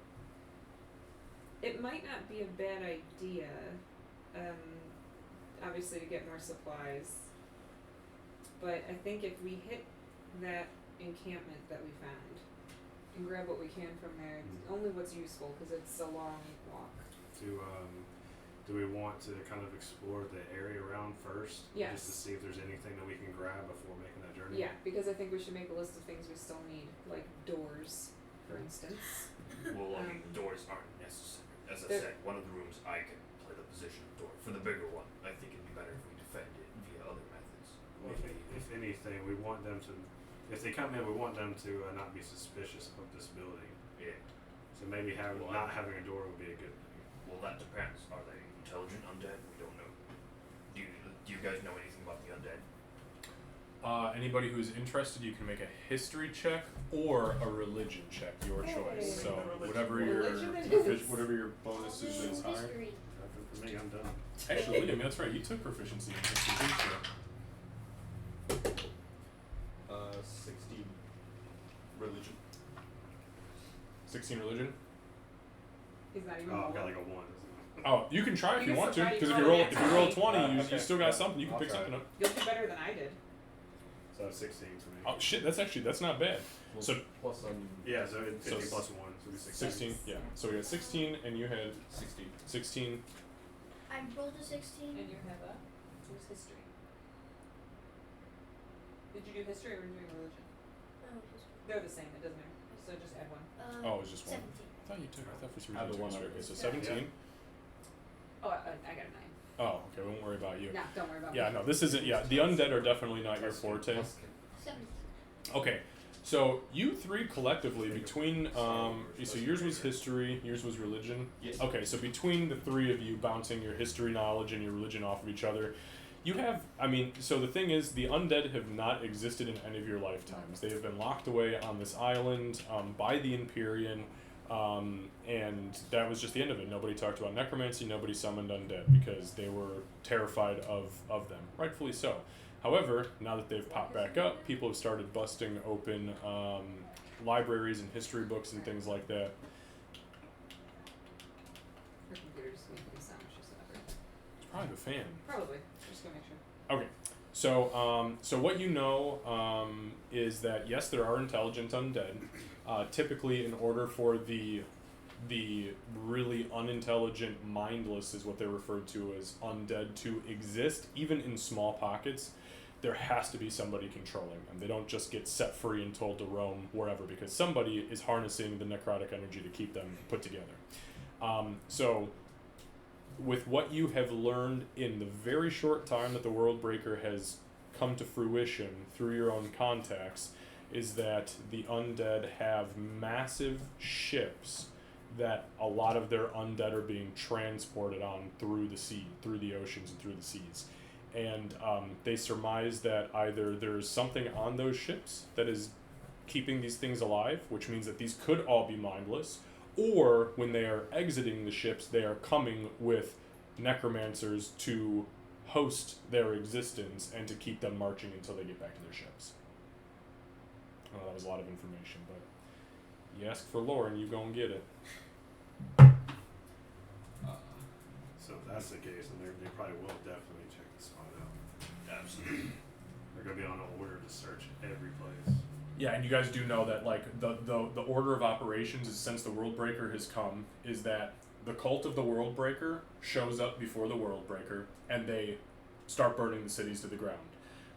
it might not be a bad idea, obviously to get more supplies. But I think if we hit that encampment that we found and grab what we can from there, only what's useful because it's a long walk. Do we want to kind of explore the area around first? Yes. Just to see if there's anything that we can grab before making that journey? Yeah, because I think we should make a list of things we still need, like doors, for instance. Well, I mean, doors aren't necessary. As I They're- said, one of the rooms I can play the position of door. For the bigger one, I think it'd be better if we defend it via other methods. Well, if anything, we want them to, if they come in, we want them to not be suspicious of this building. Yeah. So maybe Well, not having a door would be a good thing. Well, that depends. Are they intelligent undead? We don't know. Do you guys know anything about the undead? Anybody who's interested, you can make a history check or a religion check, your choice. So whatever your Religion it is. whatever your bonuses I'll do is higher. history. Nothing for me, I'm done. Actually, William, that's right. You took proficiency in history, didn't you? 16 religion. 16 religion. He's not even Oh, I've rolled. got like a 1. Oh, you can try if You you can want to, surprise- because if roll you roll an if you roll actual 20, you okay. still got Yeah, something. You can I'll pick try. something up. You'll do better than I did. So 16 for me. Oh shit, that's not bad. Well, So plus Yeah, so it's 50 So plus 1, so it'd be 16. 16, yeah. So we got 16, and you had 16. 16. I rolled a 16. And you have a what's history? Did you do history or were you doing religion? Oh, history. They're the same. It doesn't matter. So just add one. Oh, it was just one. 17. I thought you took. I thought for some I have reason a you took one history. Okay, so already. 17. Oh, I got a 9. Oh, okay. We won't worry about you. No, don't worry about Yeah, me. no, this isn't. Yeah, the undead are definitely not your Plus- forte. plus- 17. Okay, so you three collectively between so yours was history, yours was religion. Yes. Okay, so between the three of you bouncing your history knowledge and your religion off of each other, you have. I mean, so the thing is, the undead have not existed in any of your lifetimes. They have been locked away on this island by the Empyrean. And that was just the end of it. Nobody talked about necromancy, nobody summoned undead because they were terrified of them, rightfully so. However, now that they've popped back up, people have started busting open libraries and history books and things like that. Her computer's making sound. She's whatever. It's probably the fan. Probably. Just gonna make sure. Okay, so what you know is that yes, there are intelligent undead. Typically, in order for the really unintelligent, mindless is what they're referred to as undead to exist, even in small pockets, there has to be somebody controlling them. They don't just get set free and told to roam wherever because somebody is harnessing the necrotic energy to keep them put together. So with what you have learned in the very short time that the World Breaker has come to fruition through your own contacts, is that the undead have massive ships that a lot of their undead are being transported on through the sea, through the oceans and through the seas. And they surmise that either there's something on those ships that is keeping these things alive, which means that these could all be mindless, or when they are exiting the ships, they are coming with necromancers to host their existence and to keep them marching until they get back to their ships. I know that was a lot of information, but you ask for lore and you go and get it. So if that's the case, then they probably will definitely check the spot out. Absolutely. They're going to be on an order to search every place. Yeah, and you guys do know that like the order of operations is since the World Breaker has come is that the cult of the World Breaker shows up before the World Breaker and they start burning the cities to the ground.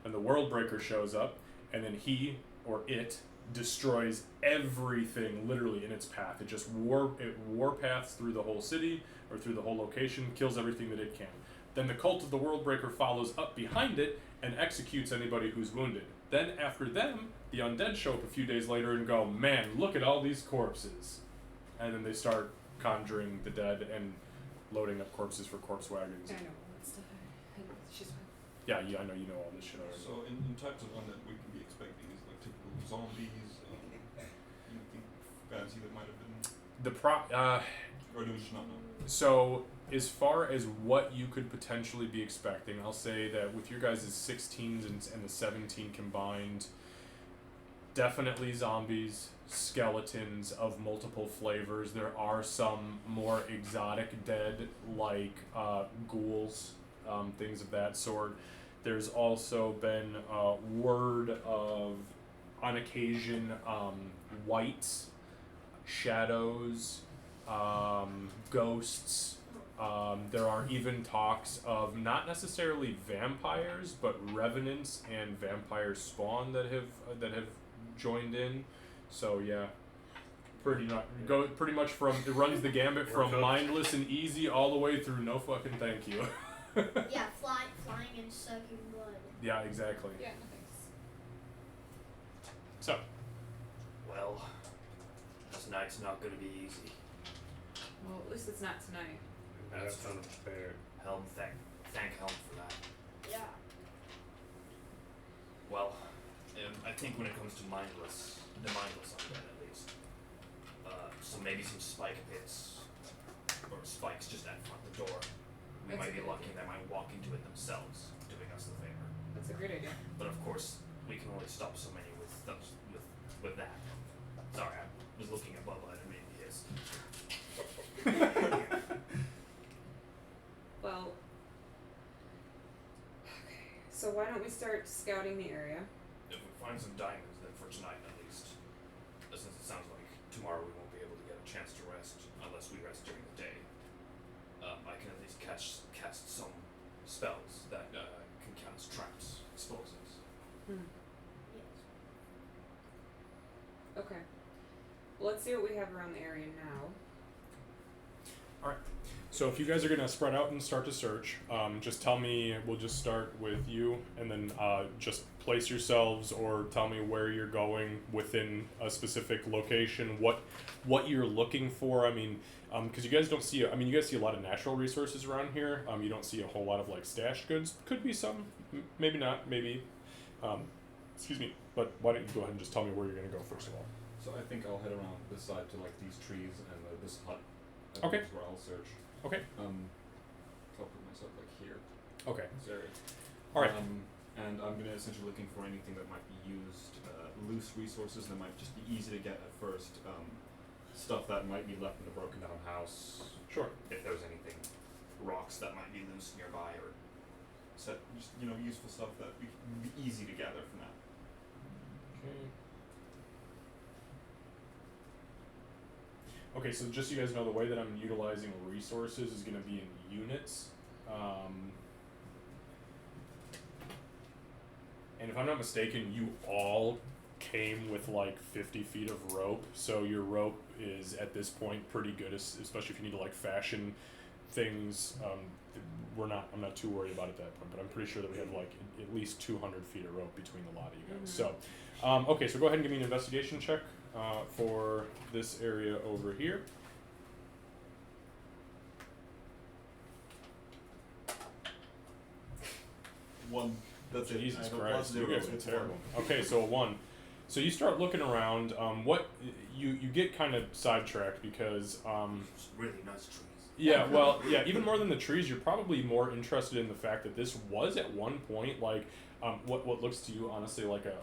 And the World Breaker shows up and then he or it destroys everything literally in its path. It just warpaths through the whole city or through the whole location, kills everything that it can. Then the cult of the Worldbreaker follows up behind it and executes anybody who's wounded. Then after them, the undead show up a few days later and go, man, look at all these corpses. And then they start conjuring the dead and loading up corpses for corpse wagons. I know all that stuff. She's fine. Yeah, I know you know all this shit already. So in types of undead we can be expecting is like typical zombies. Anything fancy that might have been, or do we just not know? So as far as what you could potentially be expecting, I'll say that with your guys' 16s and the 17 combined, definitely zombies, skeletons of multiple flavors. There are some more exotic dead like ghouls, things of that sort. There's also been word of, on occasion, wights, shadows, ghosts. There are even talks of not necessarily vampires, but revenants and vampire spawn that have joined in. So yeah, pretty much from it runs the gambit from mindless and easy all the way through no fucking thank you. Yeah, flying and sucking blood. Yeah, exactly. Yeah, no thanks. So Well, this night's not gonna be easy. Well, at least it's not tonight. I have time to prepare. Helm, thank Helm for that. Yeah. Well, I think when it comes to the mindless undead at least, so maybe some spike pits, or spikes just at front the door. We That's might a be good lucky idea. they might walk into it themselves, doing us the favor. That's a great idea. But of course, we can only stop so many with that. Sorry, I was looking at Bubba and it made me hiss. Well, okay. So why don't we start scouting the area? If we find some diamonds, then for tonight at least. Since it sounds like tomorrow we won't be able to get a chance to rest unless we rest during the day. I can at least cast some spells that can cast traps, explosives. Yes. Okay. Well, let's see what we have around the area now. So if you guys are gonna spread out and start to search, just tell me. We'll just start with you, and then just place yourselves, or tell me where you're going within a specific location. What you're looking for. I mean, because you guys don't see. I mean, you guys see a lot of natural resources around here. You don't see a whole lot of like stashed goods. Could be some, maybe not. Maybe. Excuse me. But why don't you go ahead and just tell me where you're gonna go first of all. So I think I'll head around this side to like these trees and this hut. I Okay. think is where I'll search. Okay. So I'll put myself like here. Okay. This area. All right. And I'm gonna essentially looking for anything that might be used, loose resources that might just be easy to get at first. Stuff that might be left in a broken down house. Sure. If there's anything, rocks that might be loose nearby, or Just useful stuff that would be easy to gather from that. Okay. Okay, so just so you guys know, the way that I'm utilizing resources is going to be in units. And if I'm not mistaken, you all came with like 50 feet of rope, so your rope is at this point pretty good, especially if you need to like fashion things. I'm not too worried about it at that point, but I'm pretty sure that we have like at least 200 feet of rope between the lot of you guys. So, okay, so go ahead and give me an investigation check for this area over here. One. That's it. I Jesus have a Christ, +0, you guys are it's terrible. one. Okay, so a 1. So you start looking around. What you get kind of sidetracked because just really nice trees. yeah, well, yeah, even more than the trees, you're probably more interested in the fact that this was at one point like what looks to you honestly like a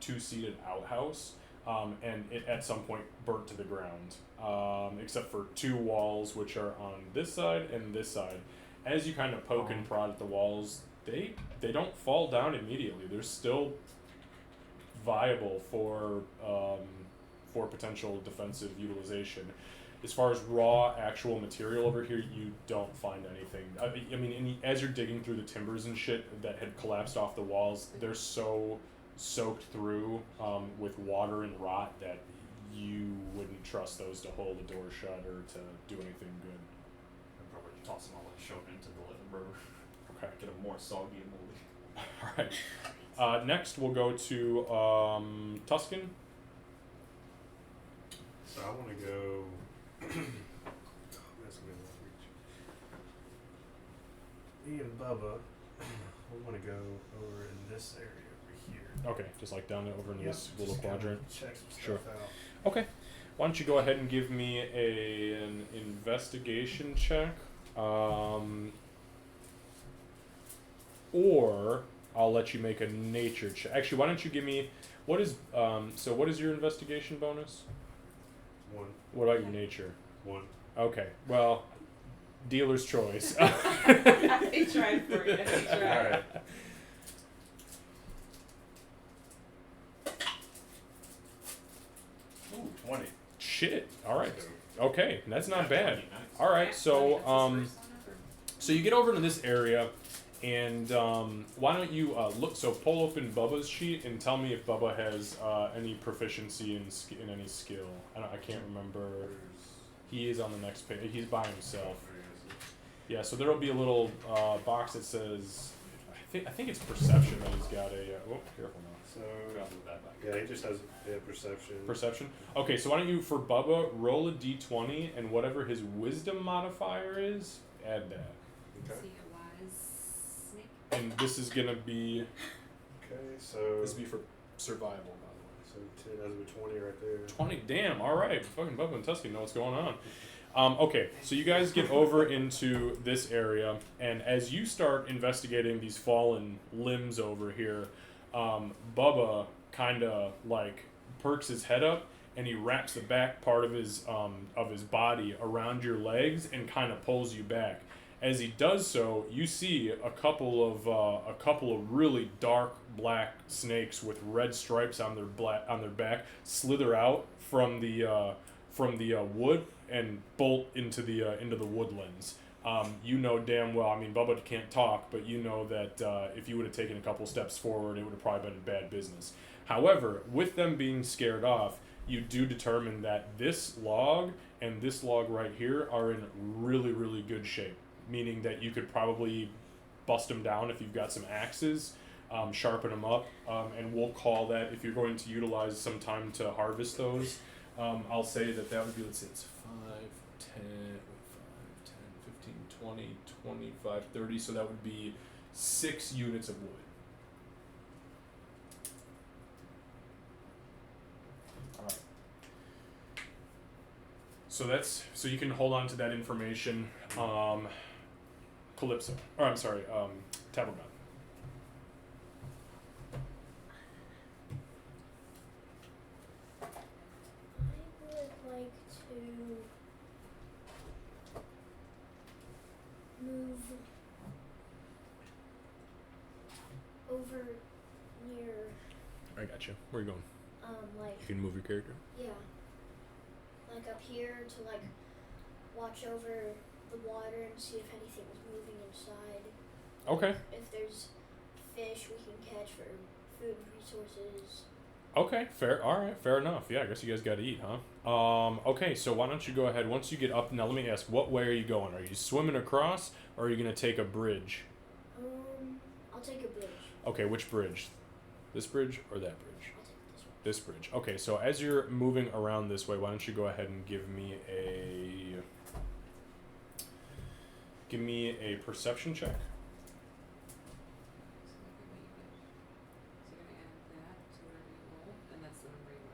2-seated outhouse, and it at some point burnt to the ground, except for 2 walls which are on this side and this side. As you kind of poke and prod at the walls, they don't fall down immediately. They're still viable for potential defensive utilization. As far as raw actual material over here, you don't find anything. I mean, as you're digging through the timbers and shit that had collapsed off the walls, they're so soaked through with water and rot that you wouldn't trust those to hold a door shut or to do anything good. I'd probably toss them all and shove it into the living room. Okay. Get them more soggy and moldy. All right. Next, we'll go to Tuscan. So I want to go. That's gonna be a long reach. Me and Bubba, we want to go over in this area over here. Okay, just like down over in this Yep, little just kinda quadrant. Check some Sure. stuff out. Okay. Why don't you go ahead and give me an investigation check, or I'll let you make a nature check. Actually, why don't you give me what is your investigation bonus? One. What about your nature? One. Okay. Well, dealer's choice. He tried for you. He tried. All right. Ooh, 20. Shit. All right. Okay, that's not Yeah, bad. 20, nice. All right. That's So his first one ever. So you get over into this area, and why don't you look? So pull open Bubba's sheet and tell me if Bubba has any proficiency in any skill. I can't remember. He is on the next page. He's by himself. Yeah. So there'll be a little box that says, I think it's perception that he's got a. Oh, careful now. So I'll move that back. yeah, he just has perception. Perception. Okay. So why don't you, for Bubba, roll a d20 and whatever his wisdom modifier is, add that. Okay. See a wise snake. And this is gonna be. Okay. So This will be for survival, by the way. so 10, that's a 20 right there. 20, damn, alright. Fucking Bubba and Tuscan know what's going on. Okay, so you guys get over into this area, and as you start investigating these fallen limbs over here, Bubba kind of like perks his head up, and he wraps the back part of his body around your legs and kind of pulls you back. As he does so, you see a couple of really dark black snakes with red stripes on their back slither out from the wood and bolt into the woodlands. You know damn well. I mean, Bubba can't talk, but you know that if you would have taken a couple steps forward, it would have probably been bad business. However, with them being scared off, you do determine that this log and this log right here are in really, really good shape. Meaning that you could probably bust them down if you've got some axes, sharpen them up, and we'll call that, if you're going to utilize some time to harvest those, I'll say that would be, let's see, it's 5, 10, 15, 20, 25, 30, so that would be 6 units of wood. Alright. So you can hold on to that information. Calypso. Or I'm sorry, Taberman. I would like to move over near, I got you. Where are you going? like, You can move your character. yeah, like up here to like watch over the water and see if anything is moving inside. Okay. If there's fish we can catch for food resources. Okay, fair. All right, fair enough. Yeah, I guess you guys got to eat, huh? Okay, so why don't you go ahead once you get up? Now let me ask, what way are you going? Are you swimming across, or are you gonna take a bridge? I'll take a bridge. Okay, which bridge? This bridge or that bridge? I'll take this one. This bridge. Okay, so as you're moving around this way, why don't you go ahead and give me a perception check. So you're gonna add that to whatever you roll, and that's the number you want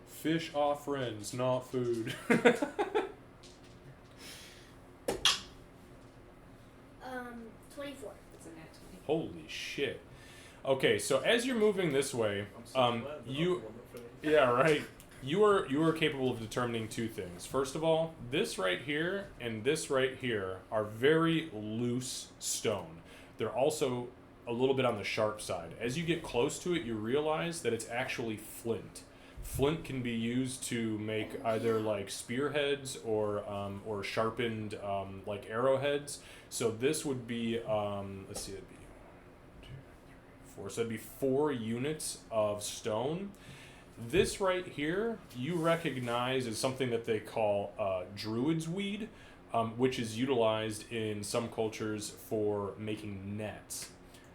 to Fish are friends, not food. 24. It's a nat 20. Holy shit. Okay, so as you're moving this way, I'm so glad that you I'm the one that finished. yeah, right. You are capable of determining two things. First of all, this right here and this right here are very loose stone. They're also a little bit on the sharp side. As you get close to it, you realize that it's actually flint. Flint can be used to make either like spearheads or sharpened like arrowheads. So this would be let's see, it'd be 1, 2, 4. So that'd be 4 units of stone. This right here, you recognize as something that they call druid's weed, which is utilized in some cultures for making nets.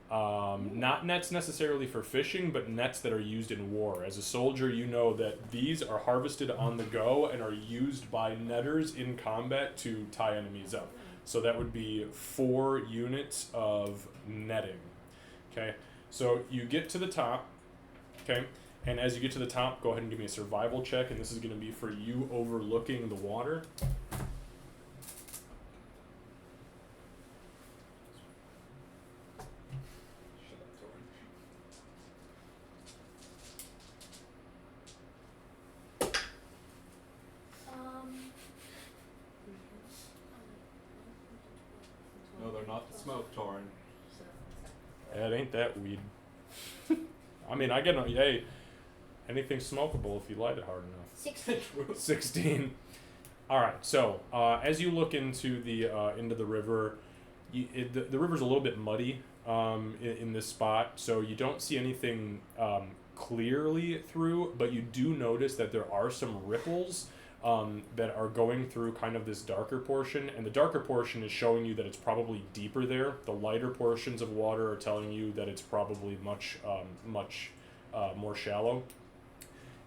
Not nets necessarily for fishing, but nets that are used in war. As a soldier, you know that these are harvested on the go and are used by netters in combat to tie enemies up. So that would be 4 units of netting. Okay, so you get to the top, okay, and as you get to the top, go ahead and give me a survival check, and this is going to be for you overlooking the water. No, they're not the smoke, Torin. It ain't that weed. I mean, I get no. Hey, anything's smokable if you light it hard enough. 16. 16. All right. So as you look into the river, the river's a little bit muddy in this spot, so you don't see anything clearly through, but you do notice that there are some ripples that are going through kind of this darker portion, and the darker portion is showing you that it's probably deeper there. The lighter portions of water are telling you that it's probably much more shallow.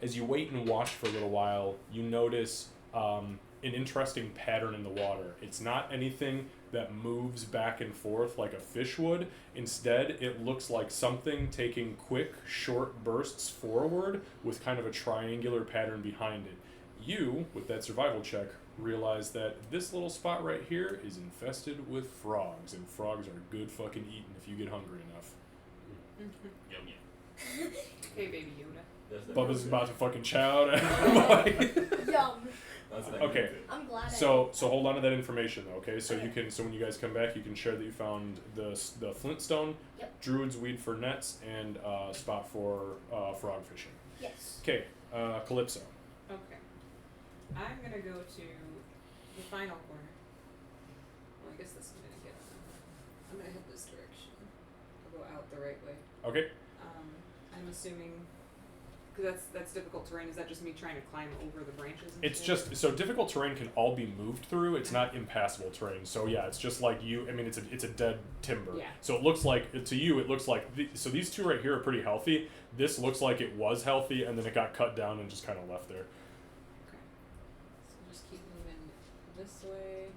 As you wait and watch for a little while, you notice an interesting pattern in the water. It's not anything that moves back and forth like a fish would. Instead, it looks like something taking quick, short bursts forward with kind of a triangular pattern behind it. You, with that survival check, realize that this little spot right here is infested with frogs, and frogs are good fucking eating if you get hungry enough. Yum yum. Okay, baby Yoda. Yes, they Bubba's are. about to fucking chow down. Yum. That's that Okay. good. I'm glad So hold on to that information though, okay? So when you guys come back, you can share that you found the flintstone, Yep. druid's weed for nets, and spot for frog fishing. Yes. Okay, Calypso. Okay. I'm gonna go to the final corner. Well, I guess this is gonna get. I'm gonna head this direction. I'll go out the right way. Okay. I'm assuming, because that's difficult terrain. Is that just me trying to climb over the branches? And It's shit? just so difficult terrain can all be moved through. It's not impassable terrain. So yeah, it's just like you. I mean, it's a dead timber. Yeah. So it looks like to you, it looks like so these two right here are pretty healthy. This looks like it was healthy, and then it got cut down and just kind of left there. Okay. So just keep moving this way.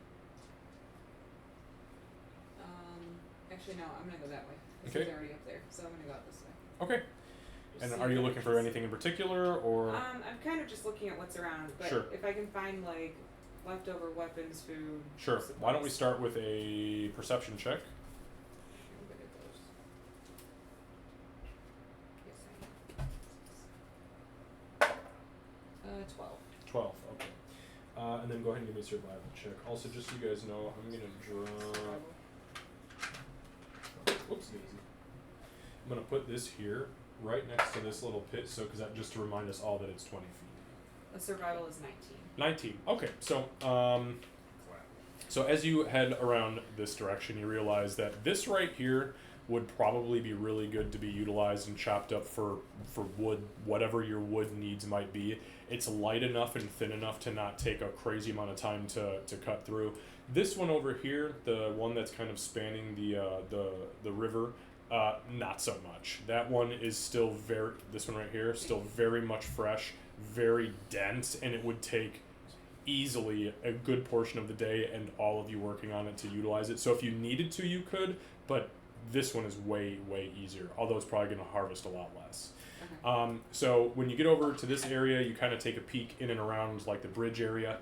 Actually, no. I'm gonna go that way. This Okay. is already up there, so I'm gonna go out this way. Okay. Just And see are if you I looking can for see- anything in particular, or? I'm kind of just looking at what's around, but Sure. if I can find like leftover weapons, food. Sure. Why don't we supplies. start with a perception check? I'm good at those. Yes, I am. 12. 12. Okay. And then go ahead and give me a survival check. Also, just so you guys know, I'm gonna draw. Whoops, daisy. I'm gonna put this here, right next to this little pit, so because that just to remind us all that it's 20 feet. A survival is 19. 19. Okay. So as you head around this direction, you realize that this right here would probably be really good to be utilized and chopped up for wood, whatever your wood needs might be. It's light enough and thin enough to not take a crazy amount of time to cut through. This one over here, the one that's kind of spanning the river, not so much. That one is still this one right here, still very much fresh, very dense, and it would take easily a good portion of the day and all of you working on it to utilize it. So if you needed to, you could, but this one is way, way easier, although it's probably going to harvest a lot less. Okay. So when you get over to this area, you kind of take a peek in and around like the bridge area.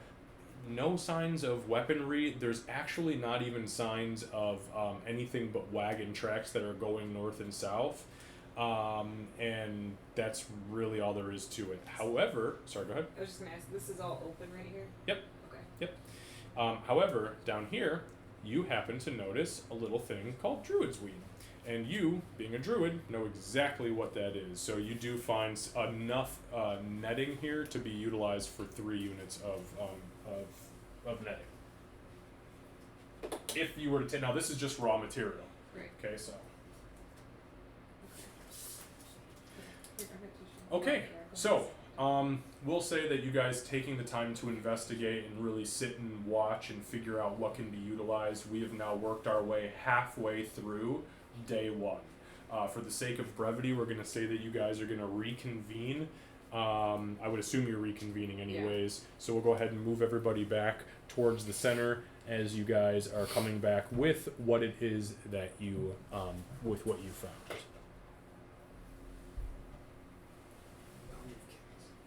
No signs of weaponry. There's actually not even signs of anything but wagon tracks that are going north and south. And that's really all there is to it. However, sorry, go ahead. I was just going to ask, this is all open right here? Yep. Okay. However, down here, you happen to notice a little thing called druid's weed. And you, being a druid, know exactly what that is. So you do find enough netting here to be utilized for 3 units of netting. If you were to now this is just raw material. Right. Okay, so. Okay. Okay, so we'll say that you guys taking the time to investigate and really sit and watch and figure out what can be utilized. We have now worked our way halfway through day one. For the sake of brevity, we're going to say that you guys are going to reconvene. I would assume you're reconvening anyways. So we'll go ahead and move everybody back towards the center as you guys are coming back with what it is that you, with what you found.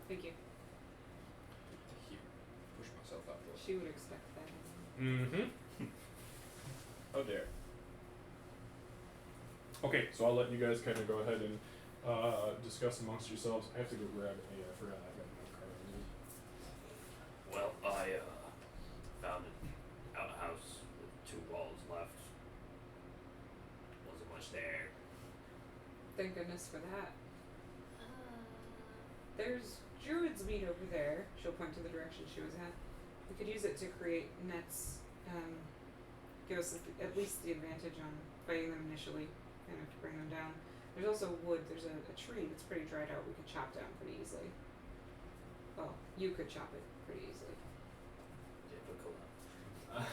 Thank you. Here, push myself out the way. She would expect that. Mm-hmm. Oh dear. Okay, so I'll let you guys kind of go ahead and discuss amongst yourselves. I have to go grab a, I forgot I got no card. Well, I found an outhouse with 2 walls left. Wasn't much there. Thank goodness for that. There's Druid's meat over there. She'll point to the direction she was at. We could use it to create nets. Give us at least the advantage on fighting them initially, kind of to bring them down. There's also wood. There's a tree that's pretty dried out. We could chop down pretty easily. Well, you could chop it pretty easily. Difficult.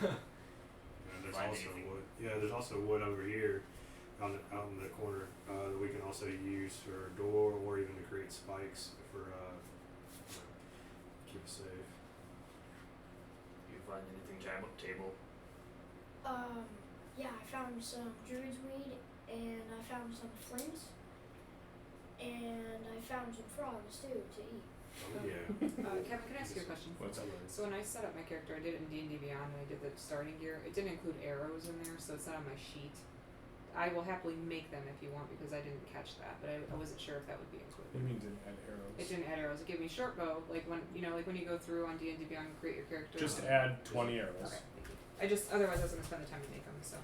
And there's Find also anything. wood. Yeah, there's also wood over here, out in the corner that we can also use for a door or even to create spikes for keep it safe. You find anything table? Yeah, I found some druid's weed, and I found some flint, and I found some frogs too to eat. Oh yeah. Kevin, can I ask you a question? What's up? So when I set up my character, I did it in D&D Beyond, and I did the starting gear. It didn't include arrows in there, so it's not on my sheet. I will happily make them if you want, because I didn't catch that, but I wasn't sure if that would be included. What do you mean didn't add arrows? It didn't add arrows. It gave me short bow, like when you go through on D&D Beyond and create your character. Just add 20 arrows. Okay, thank you. Otherwise I was gonna spend the time to make them, so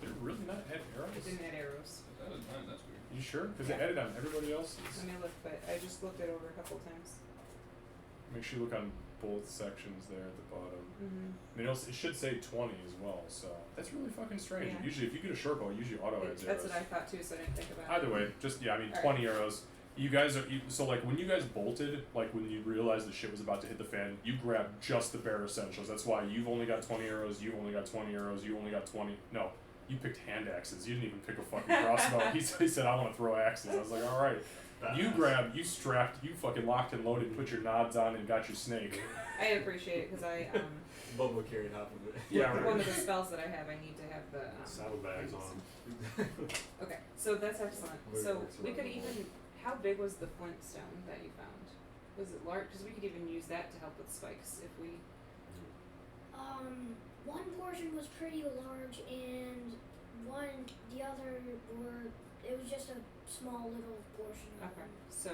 Did it really not add arrows? it didn't add arrows. That is mine, that's weird. You sure? Because Yeah. it added on everybody else's. Let me look, but I just looked it over a couple times. Make sure you look on both sections there at the bottom. Mm-hmm. I mean, it should say 20 as well, so that's really fucking strange. Yeah. Usually, if you get a short bow, it usually auto adds That's arrows. what I thought too, so I didn't think about it. Either way, just I mean, Alright. 20 arrows. You guys are so like when you guys bolted, like when you realized the shit was about to hit the fan, you grabbed just the bare essentials. That's why you've only got 20 arrows. You've only got 20 arrows. You only got 20. No, you picked hand axes. You didn't even pick a fucking crossbow. he said I want to throw axes. I was like, all right. You grabbed, you strapped, you fucking locked and loaded, put your nods on, and got your snake. I appreciate it because I Bubba carried half of it. Yeah, right. one of the spells that I have, I need to have the Saddlebags on. Okay, so that's excellent. Where So works we well. could even. How big was the flint stone that you found? Was it large? Because we could even use that to help with spikes if we. One portion was pretty large, and the other it was just a small little portion of Okay, them. so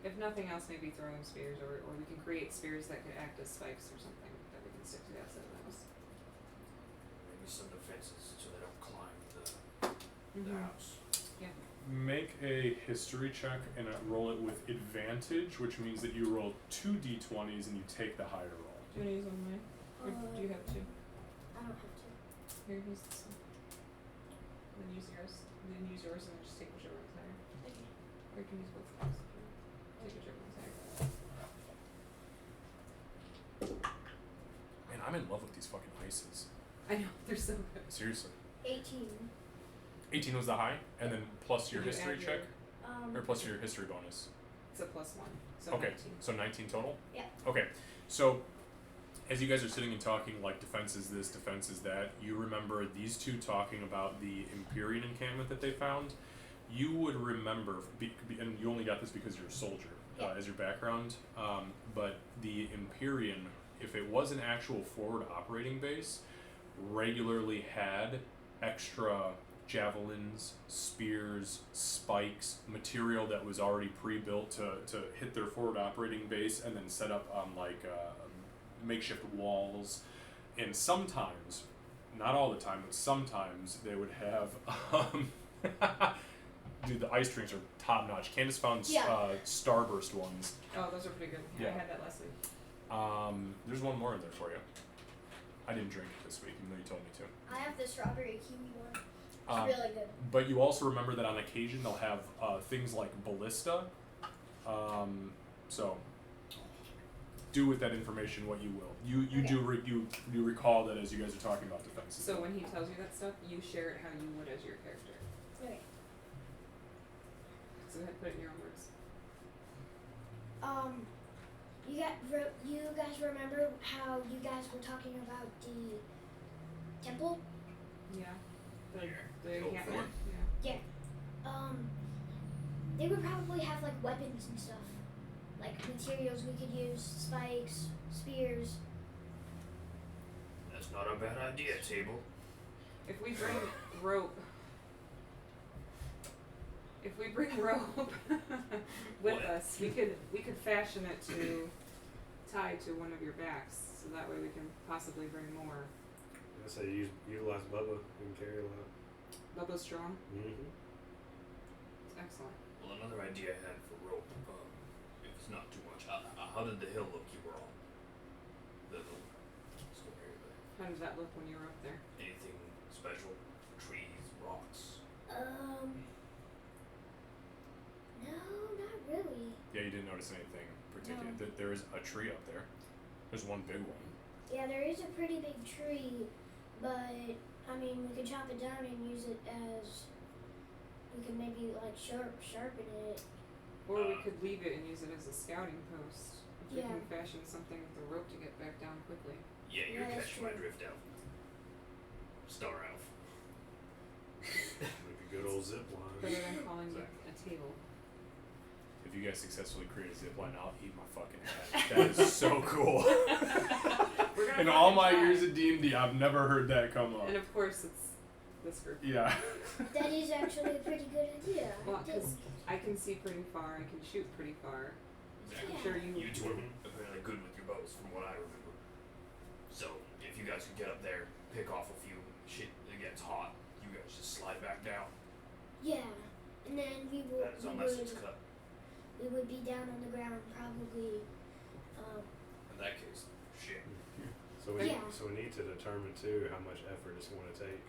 if nothing else, maybe throwing spears, or we can create spears that could act as spikes or something that we can stick to the outside of the house. Maybe some defenses so they don't climb the Mm-hmm. house. Make a history check and roll it with advantage, which means that you roll 2 d20s and you take the higher roll. Do you want to use one of mine? Or do you have two? I don't have to. Here, use this one. Then use yours. Then use yours, and then just take whichever one's higher. Okay. Or you can use both of those if you want. Take whichever one's higher. Man, I'm in love with these fucking ices. I know, they're so good. Seriously. 18. 18 was the high, and then plus your Did you history add check, your- or plus your history bonus. It's a +1, so Okay, 19. so 19 total? Yeah. Okay, so as you guys are sitting and talking, like, defense is this, defense is that, you remember these two talking about the Empyrean encampment that they found. You would remember, and you only got this because you're a soldier as your background, but the Empyrean, if it was an actual forward operating base, regularly had extra javelins, spears, spikes, material that was already pre-built to hit their forward operating base and then set up on makeshift walls. And sometimes, not all the time, but sometimes they would have dude, the ice drinks are top notch. Candace found Starburst ones. Oh, those are pretty good. Yeah, Yeah. I had that last week. There's one more in there for you. I didn't drink it this week, even though you told me to. I have the strawberry kiwi one. It's Um, really good. But you also remember that on occasion they'll have things like ballista, So do with that information what you will. You Okay. you recall that as you guys are talking about defenses. So when he tells you that stuff, you share it how you would as your character. Okay. So go ahead, put it in your own words. You guys remember how you guys were talking about the temple? Yeah. The The old encampment. fort. Yeah. They would probably have like weapons and stuff, like materials we could use, spikes, spears. That's not a bad idea, Table. If we bring rope with What? us, we could fashion it to tie to one of your backs, so that way we can possibly bring more. I say utilize Bubba. We can carry a lot. Bubba's strong. Mm-hmm. It's excellent. Well, another idea I had for rope, if it's not too much, how did the hill look you were on? The story there. How did that look when you were up there? Anything special? Trees, rocks? No, not really. Yeah, you didn't notice anything particular. No. There is a tree up there. There's one big one. Yeah, there is a pretty big tree, but I mean, we could chop it down and use it as. We could maybe like sharpen it. Or we could leave it and use it as a scouting post. If we Yeah. can fashion something with a rope to get back down quickly. Yeah, you're Yeah, that's catching my true. drift, Elf. Star Elf. Like a good old zip line. Better than calling it Exactly. a table. If you guys successfully create a zip line, I'll eat my fucking hat. That is so cool. We're gonna In all fucking my try. years of D&D, I've never heard that come up. And of course, it's this group. Yeah. That is actually a pretty good idea. Well, because I can see pretty far, I can shoot pretty far. Exactly. I'm sure you. You two are apparently good with your bows, from what I remember. So, if you guys could get up there, pick off a few, shit that gets hot, you guys just slide back down. Yeah, and then we would That is unless it's cut. we would be down on the ground probably. In that case, shit. So Yeah. so we need to determine too how much effort it's going to take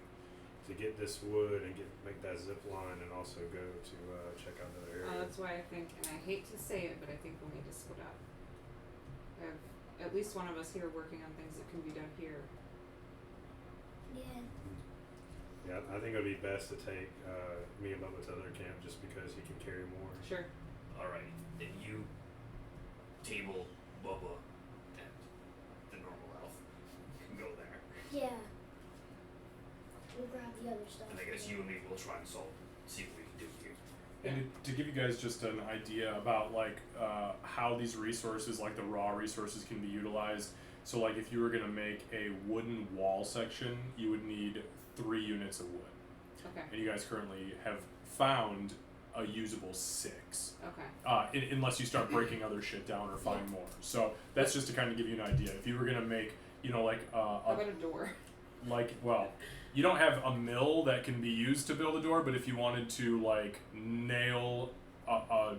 to get this wood and make that zip line, and also go to check out another area. That's why I think, and I hate to say it, but I think we'll need to split up. I have at least one of us here working on things that can be done here. Yeah. Yeah, I think it would be best to take me and Bubba to their camp just because he can carry more. Sure. Alright, then you, Table, Bubba, and the normal elf can go there. Yeah. We'll grab the other stuff. And I guess you and me will try and see what we can do here. And to give you guys just an idea about like how these resources, like the raw resources, can be utilized. So like if you were gonna make a wooden wall section, you would need 3 units of wood, Okay. and you guys currently have found a usable 6. Okay. Unless you start breaking other shit down or find more. So that's just to kind of give you an idea. If you were gonna make, like How about a door? you don't have a mill that can be used to build a door, but if you wanted to like nail a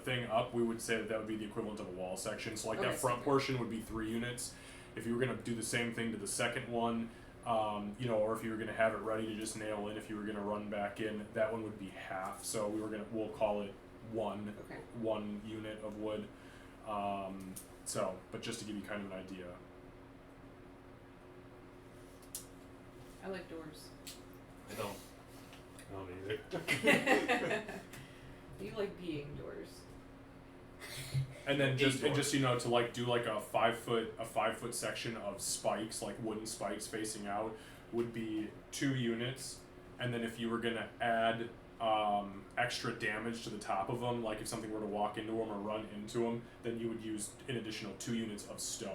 thing up, we would say that would be the equivalent of a wall section. So like Okay, that front so- portion would be 3 units. If you were gonna do the same thing to the second one, or if you were gonna have it ready to just nail in, if you were gonna run back in, that one would be half. So we'll call it one unit of wood. But just to give you kind of an idea. I like doors. I don't. I don't either. You like being doors. And then just Indoor. to like do like a 5 foot section of spikes, like wooden spikes facing out, would be 2 units. And then if you were gonna add extra damage to the top of them, like if something were to walk into them or run into them, then you would use an additional 2 units of stone,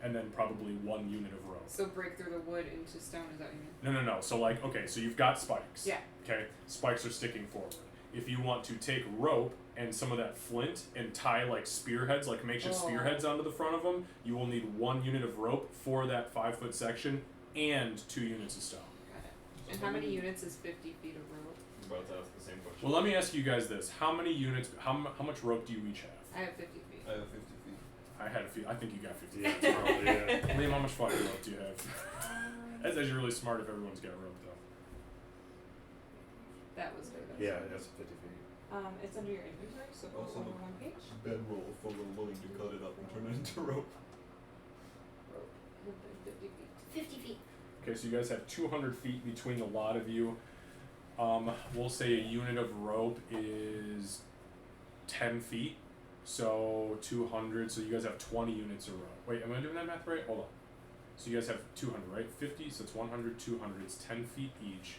and then probably 1 unit of rope. So break through the wood into stone, is that what you mean? No. So like, okay, so you've got spikes. Yeah. Okay, spikes are sticking forward. If you want to take rope and some of that flint and tie like spearheads, like makeshift Oh. spearheads onto the front of them, you will need 1 unit of rope for that 5 foot section and 2 units of stone. Got it. And how many units is 50 feet of rope? I'm about to ask the same question. Well, let me ask you guys this: how many units? How much rope do you each have? I have 50 feet. I have 50 feet. I had a few. I think you got 50. Yeah, it's probably, yeah. Liam, how much fucking rope do you have? Um, That's actually really smart if everyone's got rope though. That was good. Yeah, that's 50 feet. It's under your inventory, so Also, bedroll for we're willing to cut it up and turn it into rope. Rope. 50 feet. 50 feet. Okay, so you guys have 200 feet between the lot of you. We'll say a unit of rope is 10 feet. So 200, so you guys have 20 units of rope. Wait, am I doing that math right? Hold on. So you guys have 200, right? 50, so it's 100, 200. It's 10 feet each.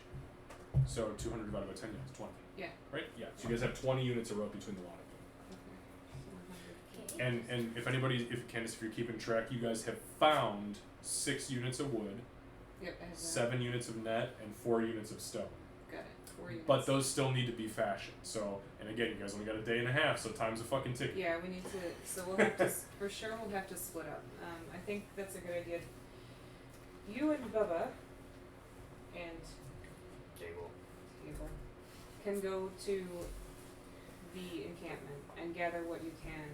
So 200 divided by 10, yeah, it's 20. Yeah. Right? Yeah. So you guys have 20 units of rope between the lot of you. Okay. So 100 feet. Okay. And if anybody, Candace, if you're keeping track, you guys have found 6 units of wood, Yep, I have that. 7 units of net, and 4 units of stone. Got it. 4 units. But those still need to be fashioned. So, and again, you guys only got a day and a half, so time's a fucking ticket. Yeah, we need to. So we'll have to. For sure, we'll have to split up. I think that's a good idea. You and Bubba and Table. Tabor can go to the encampment and gather what you can.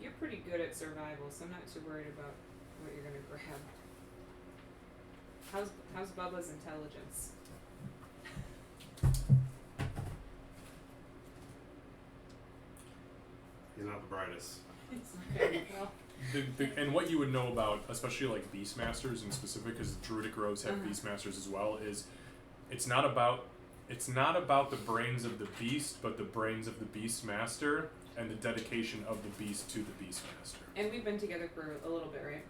You're pretty good at survival, so I'm not too worried about what you're gonna grab. How's Bubba's intelligence? He's not the brightest. Okay, well, And what you would know about, especially like Beastmasters in specific, because Druidic rogues have Uh-huh. Beastmasters as well, is it's not about the brains of the beast, but the brains of the Beastmaster and the dedication of the beast to the Beastmaster. and we've been together for a little bit, right?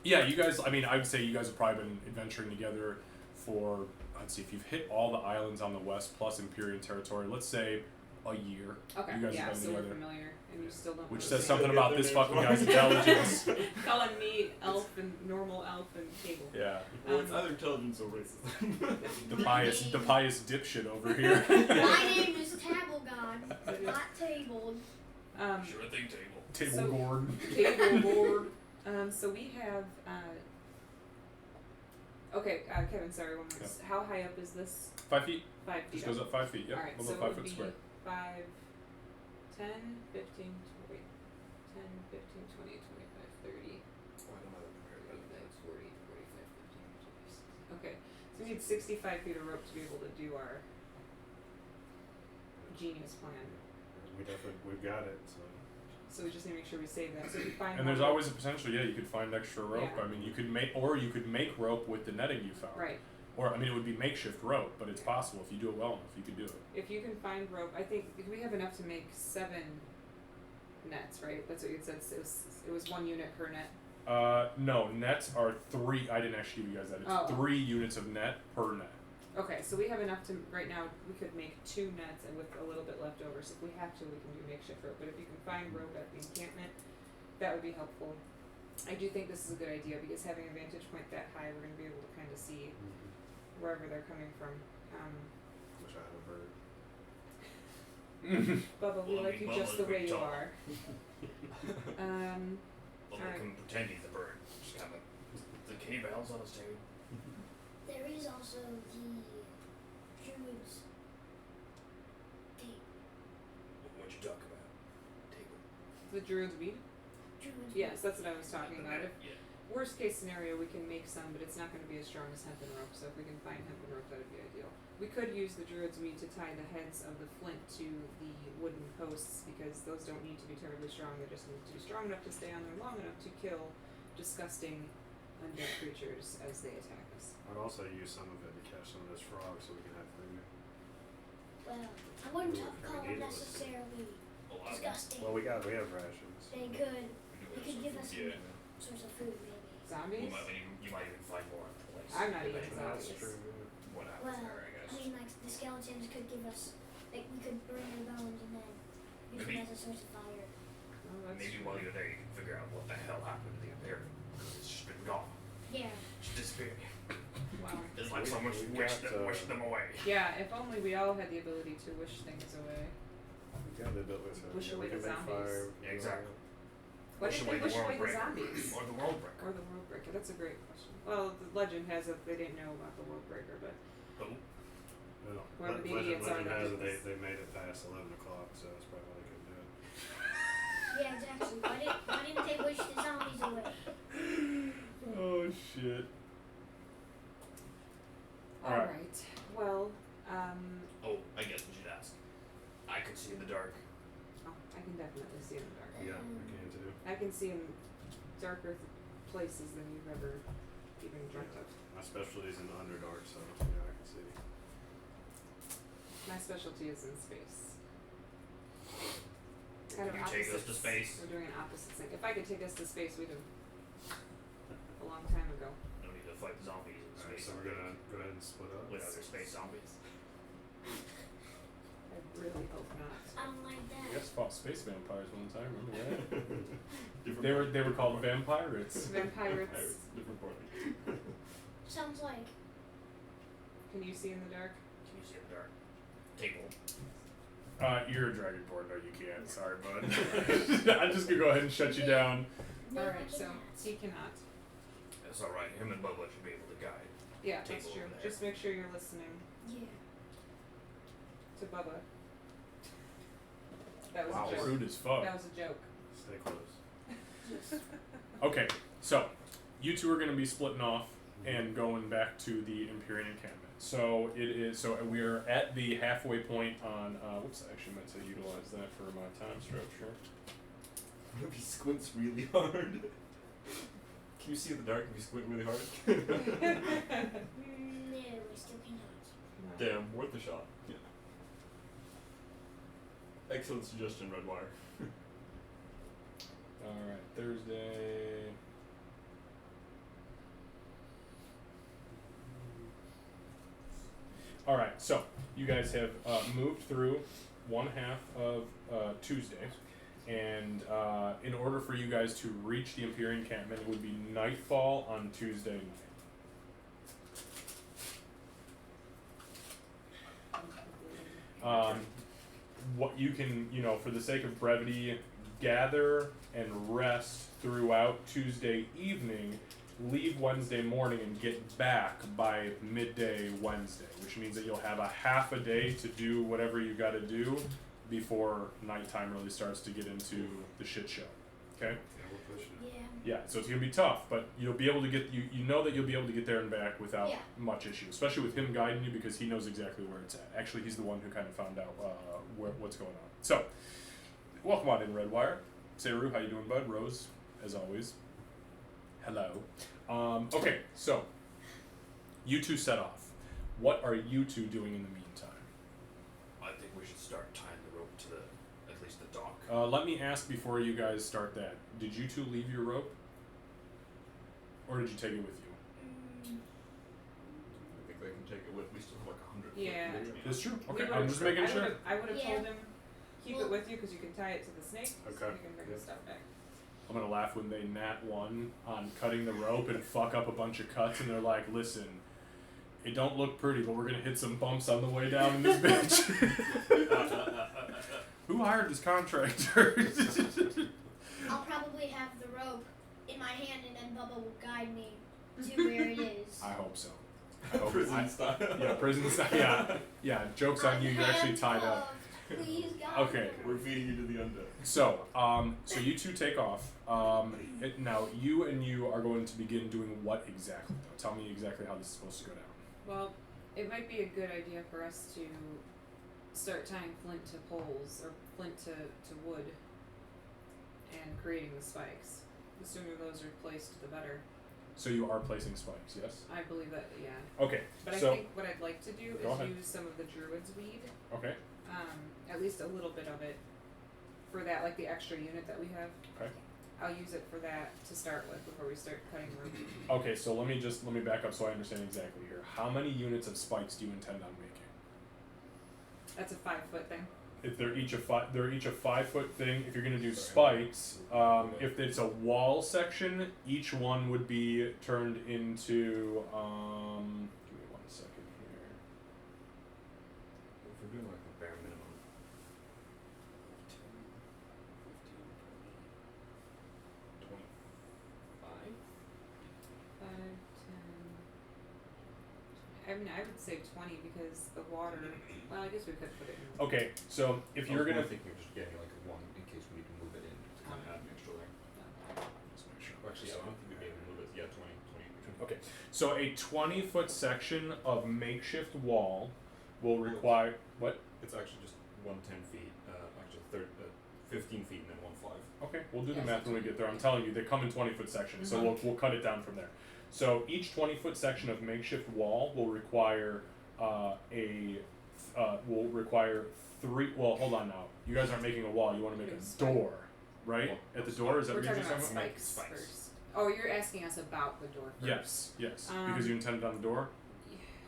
Yeah, you guys. I mean, I would say you guys have probably been adventuring together for. Let's see, if you've hit all the islands on the west plus Empyrean territory, let's say a year. Okay, You guys yeah, have been so we're together. familiar, and you still don't. Which know says the something name. about this fucking guy's intelligence. Calling me elf and normal elf and cable. Yeah. Well, it's either intelligence or racism. The pious dipshit over here. My name is Tabblegod, not Tabled. Sure thing, table. Table So- gourd. Table board. So we have. Okay, Kevin. Sorry, one more. Yeah. How high up is this? 5 feet. 5 feet. Just goes up 5 feet. Yep. All right, About so 5 it would foot be square. 5, 10, 15, wait, 10, 15, 20, 25, 30, 35, 40, 45, 50, 56. Okay, so we need 65 feet of rope to be able to do our genius plan. We've got it. So we just need to make sure we save that. So if you find And there's more- always a potential. Yeah, you could find extra rope. Yeah. I mean, you could make rope with the netting you found. right. Or I mean, it would be makeshift rope, but it's possible if you do it well enough, you could do it. If you can find rope, I think we have enough to make 7 nets, right? That's what you said. It was 1 unit per net. No, nets are 3. I didn't actually give you guys that. It's Oh. 3 units of net per net. Okay, so we have enough to right now. We could make 2 nets, and with a little bit left over. So if we have to, we can do makeshift rope. But if you can find rope at the encampment, that would be helpful. I do think this is a good idea because having a vantage point that high, we're going to be able to kind of see wherever they're coming from. Wish I had a bird. Bubba, we Well, I like mean, you just Bubba's the way pretty you tall. are. Well, Alright. we can pretend he's a bird. Just kind of the cave owls on his tail. There is also the Druid's tape. What'd you talk about? Table. The druid's weed. Druid's Yes, that's what I was talking about. If Yeah. worst case scenario, we can make some, but it's not going to be as strong as hempen rope. So if we can find hempen rope, that would be ideal. We could use the druid's weed to tie the heads of the flint to the wooden posts because those don't need to be terribly strong. They just need to be strong enough to stay on there long enough to kill disgusting undead creatures as they attack us. I'd also use some of it to catch some of those frogs so we can have food. Well, I wouldn't Ooh, call kinda them needless. necessarily A lot of disgusting. Well, we have rations. They could we do could have give some us food, some source of food, maybe. Zombies? You might even find more in place. I'm not eating depending on zombies. That's true. What happens Well, there, I guess. I mean, like the skeletons could give us, like we could burn their bones and then use Maybe- them as a source of fire. Oh, that's Maybe true. while you're there, you can figure out what the hell happened to the Imperium. Because it's just been gone. Yeah. Just disappeared. Wow. It's like We- someone's we wished got, them away. Yeah, if only we all had the ability to wish things away. We got the ability to Wish yeah, away we can the make zombies. fire. Yeah, exactly. Why Wish did away they the wish world away the breaker. zombies? Or the world breaker. Or the world breaker? That's a great question. Well, the legend has it they didn't know about the world breaker, but Oh, No, Whoever the legend idiots are has that it did this. they made it past 11 o'clock, so that's probably why they couldn't do it. Yeah, exactly. Why didn't they wish the zombies away? Oh shit. all right. Well, oh, I guess we should ask. I could dark? Oh, I can definitely see in the dark. Yeah, I can too. I can see in darker places than you've ever even dreamt of. My specialty is in Underdark, so yeah, I can see. My specialty is in space. Can you take us to opposites. space? We're doing an opposite thing. If I could take us to space, we'd have a long time ago. No need to fight zombies in Alright, space. so we're gonna go ahead and split up. Without their space zombies. I really hope not. I don't like I that. guess fought space vampires one time. Remember that? Different they were called vampirates. Vampirates. Different party. Sounds like Can you see in the dark? Can you see in the dark? Table. You're a dragonborn. No, you can't. Sorry, bud. I'm just gonna go ahead and shut you down. no, I Alright, so cannot. he cannot. That's alright. Him and Bubba should be able to guide. Yeah, that's Table true. over there. Just make sure you're listening Yeah. to Bubba. That was Wow, a joke. rude as fuck. That was a joke. Stay close. Okay, so you two are going to be splitting off and going back to the Empyrean encampment. So it is. So we are at the halfway point on. Whoops, I actually meant to utilize that for my time structure. What if he squints really hard? Can you see in the dark if you squint really hard? No, we still cannot. Damn, worth a shot. Yeah. Excellent suggestion, Redwire. All right, Thursday. All right, so you guys have moved through one half of Tuesday, and in order for you guys to reach the Empyrean encampment, it would be nightfall on Tuesday night. What you can, for the sake of brevity, gather and rest throughout Tuesday evening, leave Wednesday morning and get back by midday Wednesday, which means that you'll have a half a day to do whatever you gotta do before nighttime really starts to get into the shit show. Okay? Yeah, we're pushing it. Yeah. Yeah, so it's gonna be tough, but you'll be able to get you know that you'll be able to get there and back without Yeah. much issue, especially with him guiding you because he knows exactly where it's at. Actually, he's the one who kind of found out what's going on. So, welcome on in, Redwire. Seru, how you doing, bud? Rose, as always. Hello. Okay, so you two set off. What are you two doing in the meantime? I think we should start tying the rope to at least the dock. Let me ask before you guys start that. Did you two leave your rope? Or did you take it with you? I think they can take it with. We still have like 100. Yeah. It's true. We Okay, would've- I'm just making sure. I would have Yeah. told him, keep it Well- with you because you can tie it to the snake. So Okay. you can bring the Yep. stuff back. I'm gonna laugh when they nat one on cutting the rope and fuck up a bunch of cuts, and they're like, "Listen, it don't look pretty, but we're gonna hit some bumps on the way down in this bitch." Who hired this contractor? I'll probably have the rope in my hand and then Bubba will guide me to where it is. I hope so. I hope Prison style. Yeah, prison style. Yeah. Jokes on you. You're actually tied up. Please, God. Okay. We're feeding you to the undead. So, so you two take off. Now you are going to begin doing what exactly? Though? Tell me exactly how this is supposed to go down. Well, it might be a good idea for us to start tying flint to poles or flint to wood and creating the spikes. The sooner those are placed, the better. So you are placing spikes, yes? I believe that, yeah. Okay. But so I think what I'd like to do Go is ahead. use some of the druid's weed, okay. at least a little bit of it, for that, like the extra unit that we have. Okay. I'll use it for that to start with before we start cutting rope. Okay, so let me back up so I understand exactly here. How many units of spikes do you intend on making? That's a 5-foot thing. If they're each a 5-foot thing, if you're gonna do Sorry. spikes, if it's a wall section, each one would be turned into give me 1 second here. If we're doing like the bare minimum. 25? 5, 10. I mean, I would say 20 because the water. Well, I guess we could put it in. Okay, so if you're gonna I think we're just getting like one in case we need to move it in to kind of add an extra layer. just make sure. Actually, yeah, I don't think we'd be able to move it. Yeah, 20. Okay, so a 20-foot section of makeshift wall will require what? It's actually just 110 feet. 15 feet and then 1 fly. Okay, we'll do the Yeah, math when we get there. I'm telling you, they come in 20-foot sections, so Mhm. we'll cut it down from there. So each 20-foot section of makeshift wall will require will require 3. Well, hold on now. You guys aren't making a wall. You want to make a door, right? Well, At the door, is that We're what you're talking just about talking about? spikes, Spikes. first. Oh, you're asking us about the door first. Yes, yes. Because you intended on the door.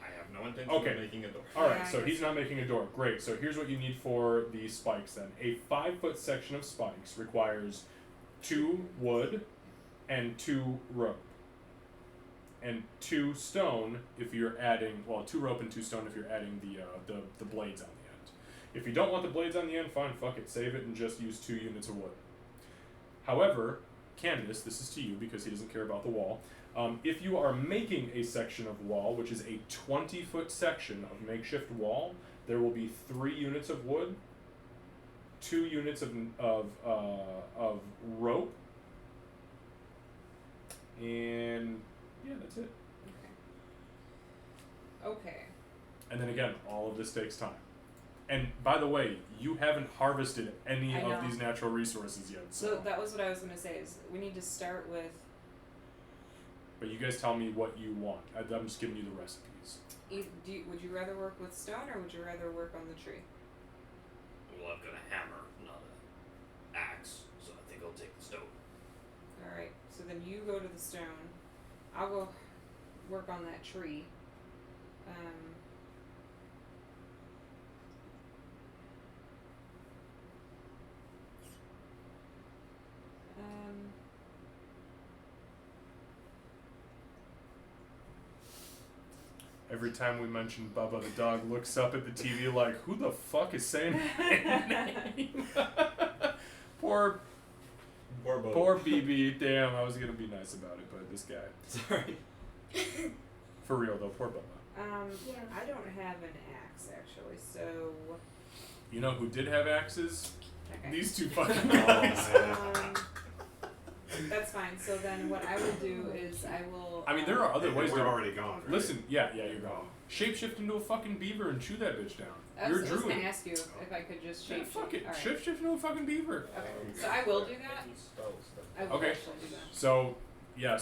I have no intention Okay. of making a door. All right, Yeah, I so he's guess. not making a door. Great. So here's what you need for the spikes then. A 5-foot section of spikes requires 2 wood and 2 rope. And 2 stone if you're adding 2 rope and 2 stone if you're adding the blades on the end. If you don't want the blades on the end, fine, fuck it, save it and just use 2 units of wood. However, Candace, this is to you because he doesn't care about the wall. If you are making a section of wall, which is a 20-foot section of makeshift wall, there will be 3 units of wood, 2 units of rope, and yeah, that's it. Okay. And then again, all of this takes time. And by the way, you haven't harvested any I of know. these natural resources yet. So that was what I was gonna say. Is we need to start with. But you guys tell me what you want. I'm just giving you the recipes. Would you rather work with stone or would you rather work on the tree? Well, I've got a hammer, not an axe, so I think I'll take the stone. All right. So then you go to the stone. I'll go work on that tree. Every time we mention Bubba, the dog looks up at the TV like, who the fuck is saying my name? Poor BB. Damn, I was gonna be nice about it, but this guy. Sorry. For real though, poor Bubba. Yeah. I don't have an axe actually, so You know who did have axes? okay. These 2 fucking Oh, guys. man. That's fine. So then what I will do is I will. I mean, there are other ways We're to already gone, right? listen. Yeah, you're gone. Shapeshift into a fucking beaver and chew that bitch down. I You're was a gonna druid. ask you if I could just Yeah, shape. fuck it. All right. Shift into a fucking beaver. Okay. So I will do that. I will Okay. actually do that. So, yeah,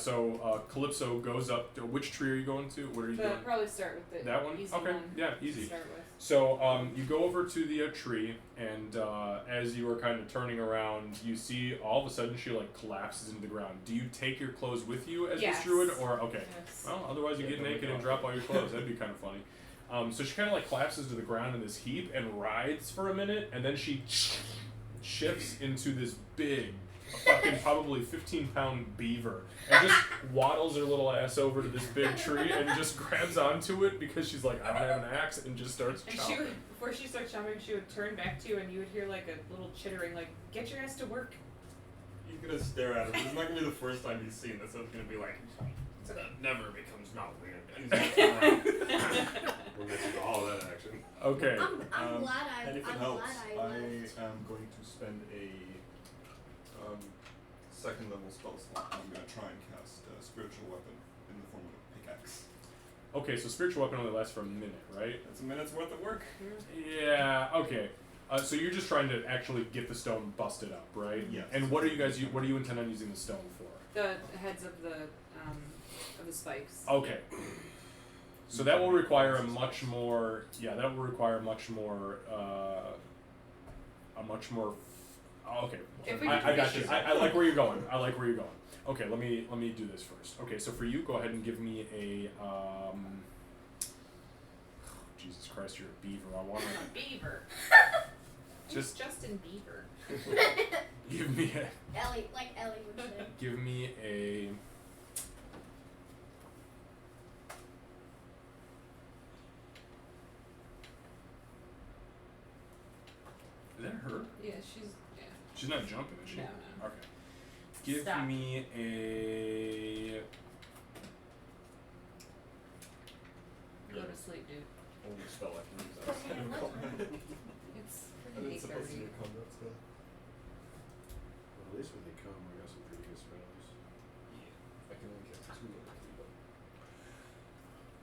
Calypso goes up to, which tree are you going to? What are you But doing? probably start with the That one? easy Okay, one yeah, to easy. start with. So, you go over to the tree, and as you are kind of turning around, you see all of a sudden she like collapses into the ground. Do you take your clothes with you as Yes. this druid, or okay? Yes. Well, otherwise you get naked and drop all your clothes. That'd be kind of funny. So she kind of like collapses to the ground in this heap and rides for a minute, and then she shifts into this big, fucking probably 15-pound beaver, and just waddles her little ass over to this big tree and just grabs onto it because she's like, I don't have an axe, and just starts And she chopping. would, before she starts chopping, she would turn back to you, and you would hear like a little chittering, like, "Get your ass to work." He's gonna stare at him. This is not gonna be the first time he's seen this. So it's gonna be like, So that never becomes not weird. And he's gonna turn around. We're missing all that action. Okay. I'm glad And if it I'm helps, glad I left. am going to spend a second level spell slot. I'm going to try and cast a spiritual weapon in the form of a pickaxe. Okay, so spiritual weapon only lasts for a minute, right? That's a minute's worth of work. Yeah. Okay. So you're just trying to actually get the stone busted up, right? Yes. And what are you guys? What do you intend on using the stone for? The heads of the spikes. Okay. So that will require a much more. Yeah, that will require much more. A much more. Okay. If we I got could you. I like where you're going. I like where you're going. Okay, let me do this first. Okay, so for you, go ahead and give me a. Jesus Christ, you're a beaver. I want to. Beaver. Just- Who's Justin Beaver. Give me a. Ellie, like Ellie would say. Give me a. Is that her? Yeah, she's. Yeah. She's not jumping, is she? No, no. Okay. Give Stop. me a. Go to sleep, dude. only spell I can use Put outside me in of a combat. It's And pretty it's supposed to be 8:30. a combat spell. Well, at least when they come, we got some pretty good spells. I can only get 2 of them.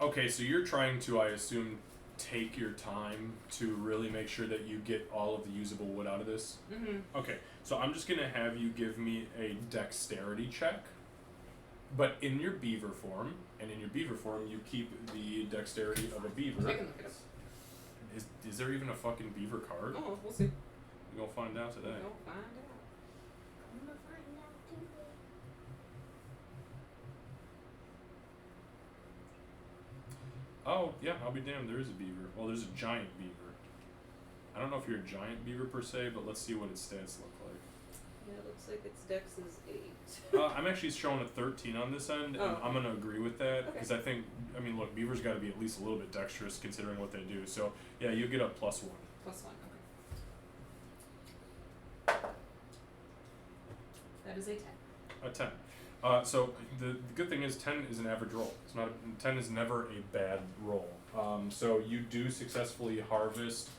Okay, so you're trying to, I assume, take your time to really make sure that you get all of the usable wood out of this? Mm-hmm. Okay, so I'm just gonna have you give me a dexterity check, but in your beaver form, and in your beaver form, you keep the dexterity of a beaver. I can look it up. Is there even a fucking beaver card? Oh, we'll see. We're gonna find out today. We'll find out. I'm gonna find out too. Oh, yeah, I'll be damned, there is a beaver. Well, there's a giant beaver. I don't know if you're a giant beaver per se, but let's see what its stats look like. Yeah, it looks like its dex is 8. I'm actually showing a 13 on this end, and Oh. I'm going to agree with that, Okay. because I mean, look, beavers got to be at least a little bit dexterous considering what they do. So, yeah, you get a +1. +1, okay. That is a 10. A 10. So the good thing is 10 is an average roll. It's not 10 is never a bad roll. So you do successfully harvest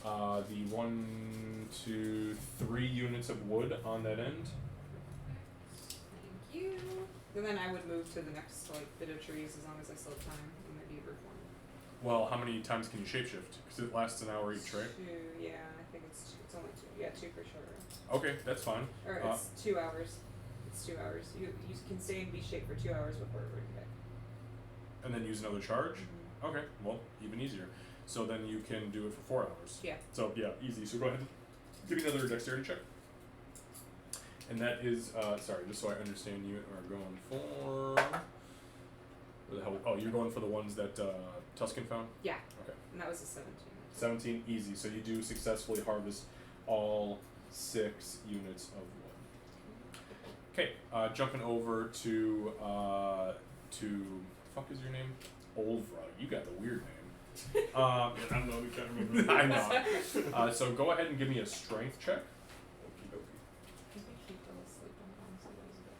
the 1, 2, 3 units of wood on that end. Thank you. And then I would move to the next bit of trees as long as I still have time in my beaver form. Well, how many times can you shapeshift? Because it lasts an hour each, right? 2, yeah, I think it's 2. It's only 2. Yeah, 2 for sure. Okay, that's fine. Or it's 2 hours. It's 2 hours. You can stay in beast shape for 2 hours before it brings back. And then use another charge? Mm-hmm. Okay, well, even easier. So then you can do it for 4 hours. Yeah. So, yeah, easy. So go ahead. Give me another dexterity check. And that is, sorry, just so I understand, you are going for... Where the hell? Oh, you're going for the ones that Tuscan found? Yeah. Okay. And that was a 17. 17, easy. So you do successfully harvest all 6 units of wood. Okay, jumping over to fuck is your name? Olvra. You got the weird name. I don't know, we can't remember. I know. So go ahead and give me a strength check. Okie dokie. I think he fell asleep on the so that was good.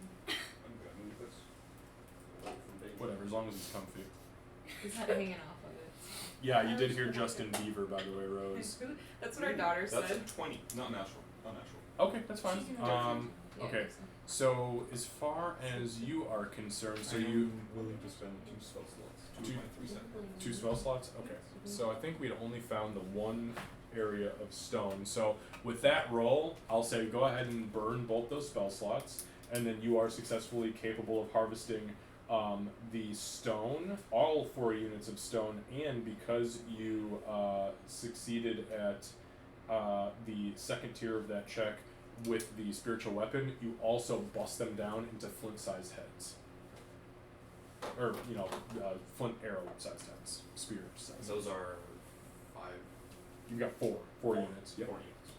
I'm gonna move this. Away from Dave. Whatever, as long as it's comfy. He's not hanging off of it. Yeah, you did hear Justin Bieber, by the way, Rose. That's what our daughter That's said. a 20. Not natural. Not natural. Okay, that's fine. She's gonna judge you. Okay. So as far as you are concerned, so you willing to spend 2 spell slots. 2 of my 3 seconds. 2 spell slots? Okay. So I think we'd only found the one area of stone. So with that roll, I'll say go ahead and burn both those spell slots, and then you are successfully capable of harvesting the stone, all 4 units of stone, and because you succeeded at the second tier of that check with the spiritual weapon, you also bust them down into flint-sized heads. Or, flint arrow-sized heads. Spear-sized. Those are 5. You've got 4 units. Yep. 4 units.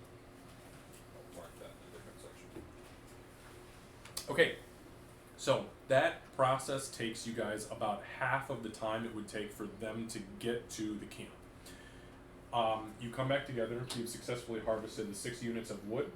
I'll mark that in a different section. Okay, so that process takes you guys about half of the time it would take for them to get to the camp. You come back together, you've successfully harvested the 6 units of wood,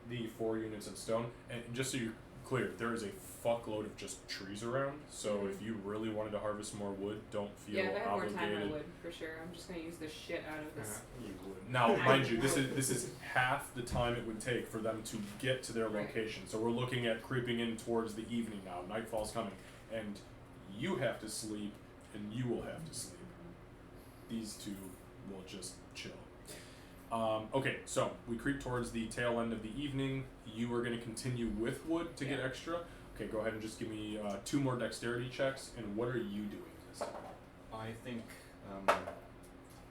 the 4 units of stone, and just so you're clear, there is a fuckload of just trees around, so if you really wanted to harvest more wood, don't feel Yeah, if I had more time, I obligated. would for sure. I'm just gonna use the shit out of this. You would. Now, mind you, this is half the time it would take for them to get to their Right. location. So we're looking at creeping in towards the evening now. Nightfall's coming, and you have to sleep, and you will have to sleep. These two will just chill. Okay, so we creep towards the tail end of the evening. You are going to continue with wood to get Yeah. extra. Okay, go ahead and just give me 2 more dexterity checks. And what are you doing this time? I think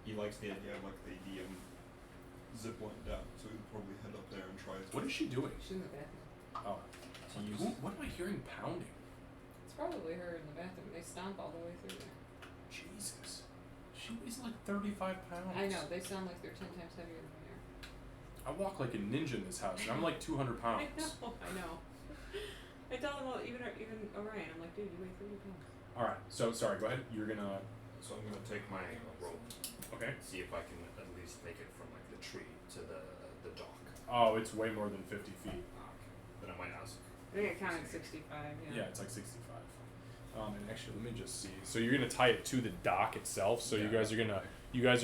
he likes the idea of the zip line down, so he'll probably head up there and try to. What is she doing? She's in the bathroom. Oh, what am I hearing pounding? It's probably her in the bathroom. They stomp all the way through there. Jesus. She weighs like 35 pounds. I know. They sound like they're 10 times heavier than we are. I walk like a ninja in this house, and I'm like 200 pounds. I know. I tell them all, even Orion, I'm like, dude, you weigh 30 pounds. Alright, so sorry, go ahead. You're gonna. So I'm gonna take my rope, Okay. see if I can at least make it from the tree to the dock. Oh, it's way more than 50 feet. Then I might ask. I think I counted 65, Yeah, it's like 65. And actually, let me just see. So you're gonna tie it to the dock itself. So you Yeah. guys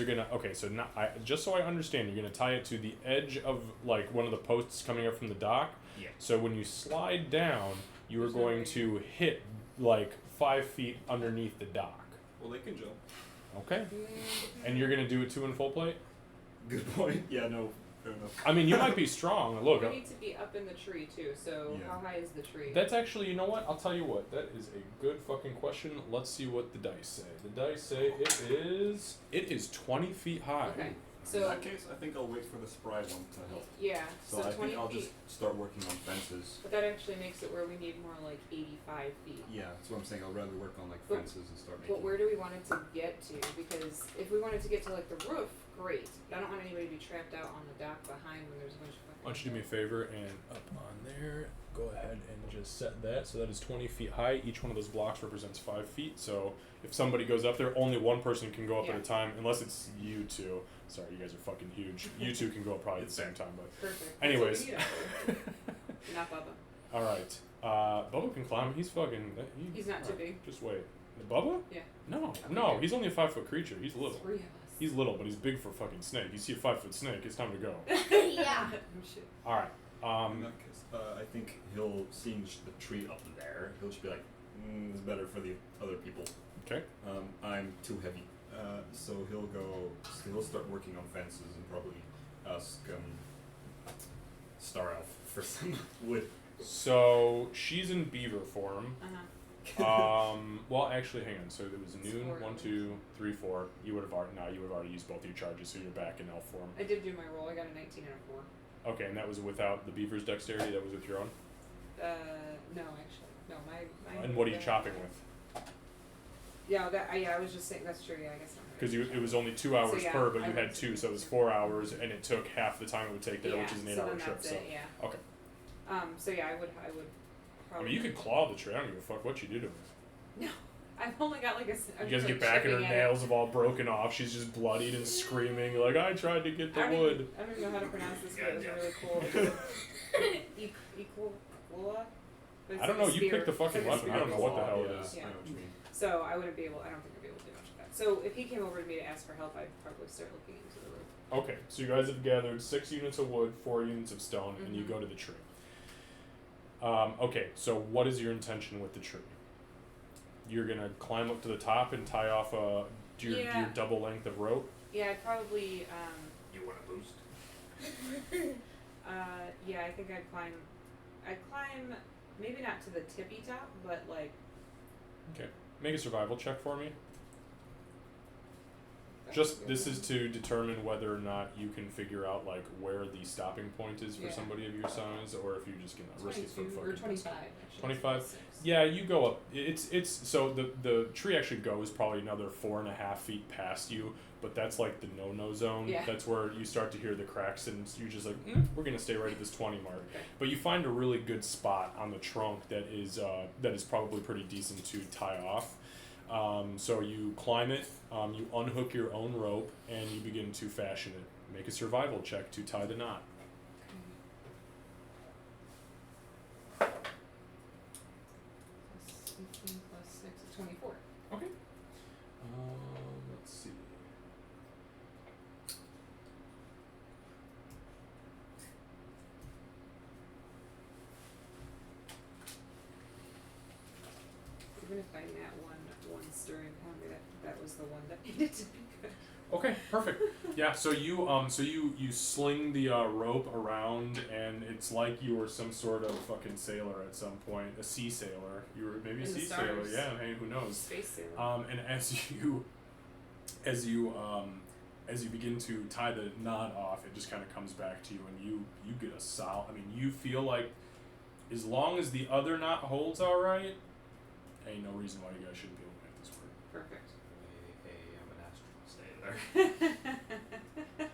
are gonna. Okay, so not. Just so I understand, you're gonna tie it to the edge of one of the posts coming up from the dock. Yeah. So when you slide down, you are There's no going way. to hit 5 feet underneath the dock. Well, they can jump. Okay. And you're gonna do it 2 in full plate? Good point. Yeah, no, fair enough. I mean, you might be strong. Look, We need to be up in the tree too. So Yeah. how high is the tree? that's actually, you know what? I'll tell you what. That is a good fucking question. Let's see what the dice say. The dice say it is 20 feet high. Okay. In So that case, I think I'll wait for the spry one to help. yeah. So I 20 think I'll feet. just start working on fences. But that actually makes it where we need more like 85 feet. Yeah, that's what I'm saying. I'll rather work on like But- fences and start making. But where do we want it to get to? Because if we wanted to get to like the roof, great. But I don't want anybody to be trapped out on the dock behind when there's a bunch of. Why don't you do me a favor and up on there, go ahead and just set that. So that is 20 feet high. Each one of those blocks represents 5 feet. So if somebody goes up there, only one person can go up at Yeah. a time, unless it's you two. Sorry, you guys are fucking huge. You two can go up probably at the same time, but. Perfect. Anyways. That's what we need up there. Not Bubba. Alright. Bubba can climb. He's fucking. He's not too big. Just wait. Bubba? Yeah. No, Okay, no, good. he's only a 5-foot creature. He's little. 3 of us. He's little, but he's big for a fucking snake. You see a 5-foot snake, it's time to go. Yeah. Oh, shit. Alright. In that case, I think he'll seeing the tree up there. He'll just be like, "It's better for the other people." Okay. I'm too heavy. So he'll start working on fences and probably ask Star Elf for some wood. So she's in beaver form. Uh-huh. Well, actually, hang on. So it was noon. Four. 1, 2, 3, 4. You would have already used both your charges, so you're back in elf form. I did do my roll. I got a 19 and a 4. Okay, and that was without the beaver's dexterity. That was with your own. No, actually. No, my And what are you chopping with? Yeah, I was just saying that's true. Yeah, I guess I'm right. Because it was only 2 hours yeah, per, but I you had would- 2, so it was 4 hours, and it took half the time it would take there, yeah, which is an so 8-hour then trip. that's So it, yeah. okay. So yeah, I would I probably. mean, you could claw the tree. I don't give a fuck what you do to it. No, I've only got like a. I'm You guys just, get like, back and her chipping at nails have all broken off. She's just bloodied and screaming like, I tried to get the I don't wood. Even, I don't even know how to pronounce this, but it was Yeah. really cool. Equala? I don't know, you picked the fucking weapon. I don't know what the hell it Yeah, is. Yeah. I know what you mean. So I wouldn't be able. I don't think I'd be able to do much of that. So if he came over to me to ask for help, I'd probably start looking into the roof. Okay, so you guys have gathered 6 units of wood, 4 units of stone, and you Mhm. go to the tree. Okay, so what is your intention with the tree? You're gonna climb up to the top and tie off your Yeah. double length of rope. Yeah, I'd probably. You want a boost? Yeah, I think I'd climb. Maybe not to the tippy top, but like. Okay, make a survival check for me. that's Just a good this one. is to determine whether or not you can figure out like where the stopping point is for Yeah. somebody of your size, or if you're just gonna risk it for 22 fucking. or 25. Actually. 25? 26. Yeah, you go up. It's so the tree actually goes probably another 4.5 feet past you, but that's like the no zone. Yeah. That's where you start to hear the cracks, and you're just like, we're gonna stay right at this 20 mark. Okay. But you find a really good spot on the trunk that is probably pretty decent to tie off. So you climb it, you unhook your own rope, and you begin to fashion it. Make a survival check to tie the knot. Plus 18 plus 6 is 24. Okay. Let's see. Even if I nat one once during combat, that was the one that needed to be good. Okay, perfect. Yeah, so you sling the rope around, and it's like you were some sort of fucking sailor at some point, a sea sailor. You were maybe a In the sea sailor, stars. yeah. Hey, who knows? Space sailor. And as you begin to tie the knot off, it just kind of comes back to you, and you get a solid. I mean, you feel like as long as the other knot holds all right, ain't no reason why you guys shouldn't be able to make this work. Perfect. I'm an astral. Stay there.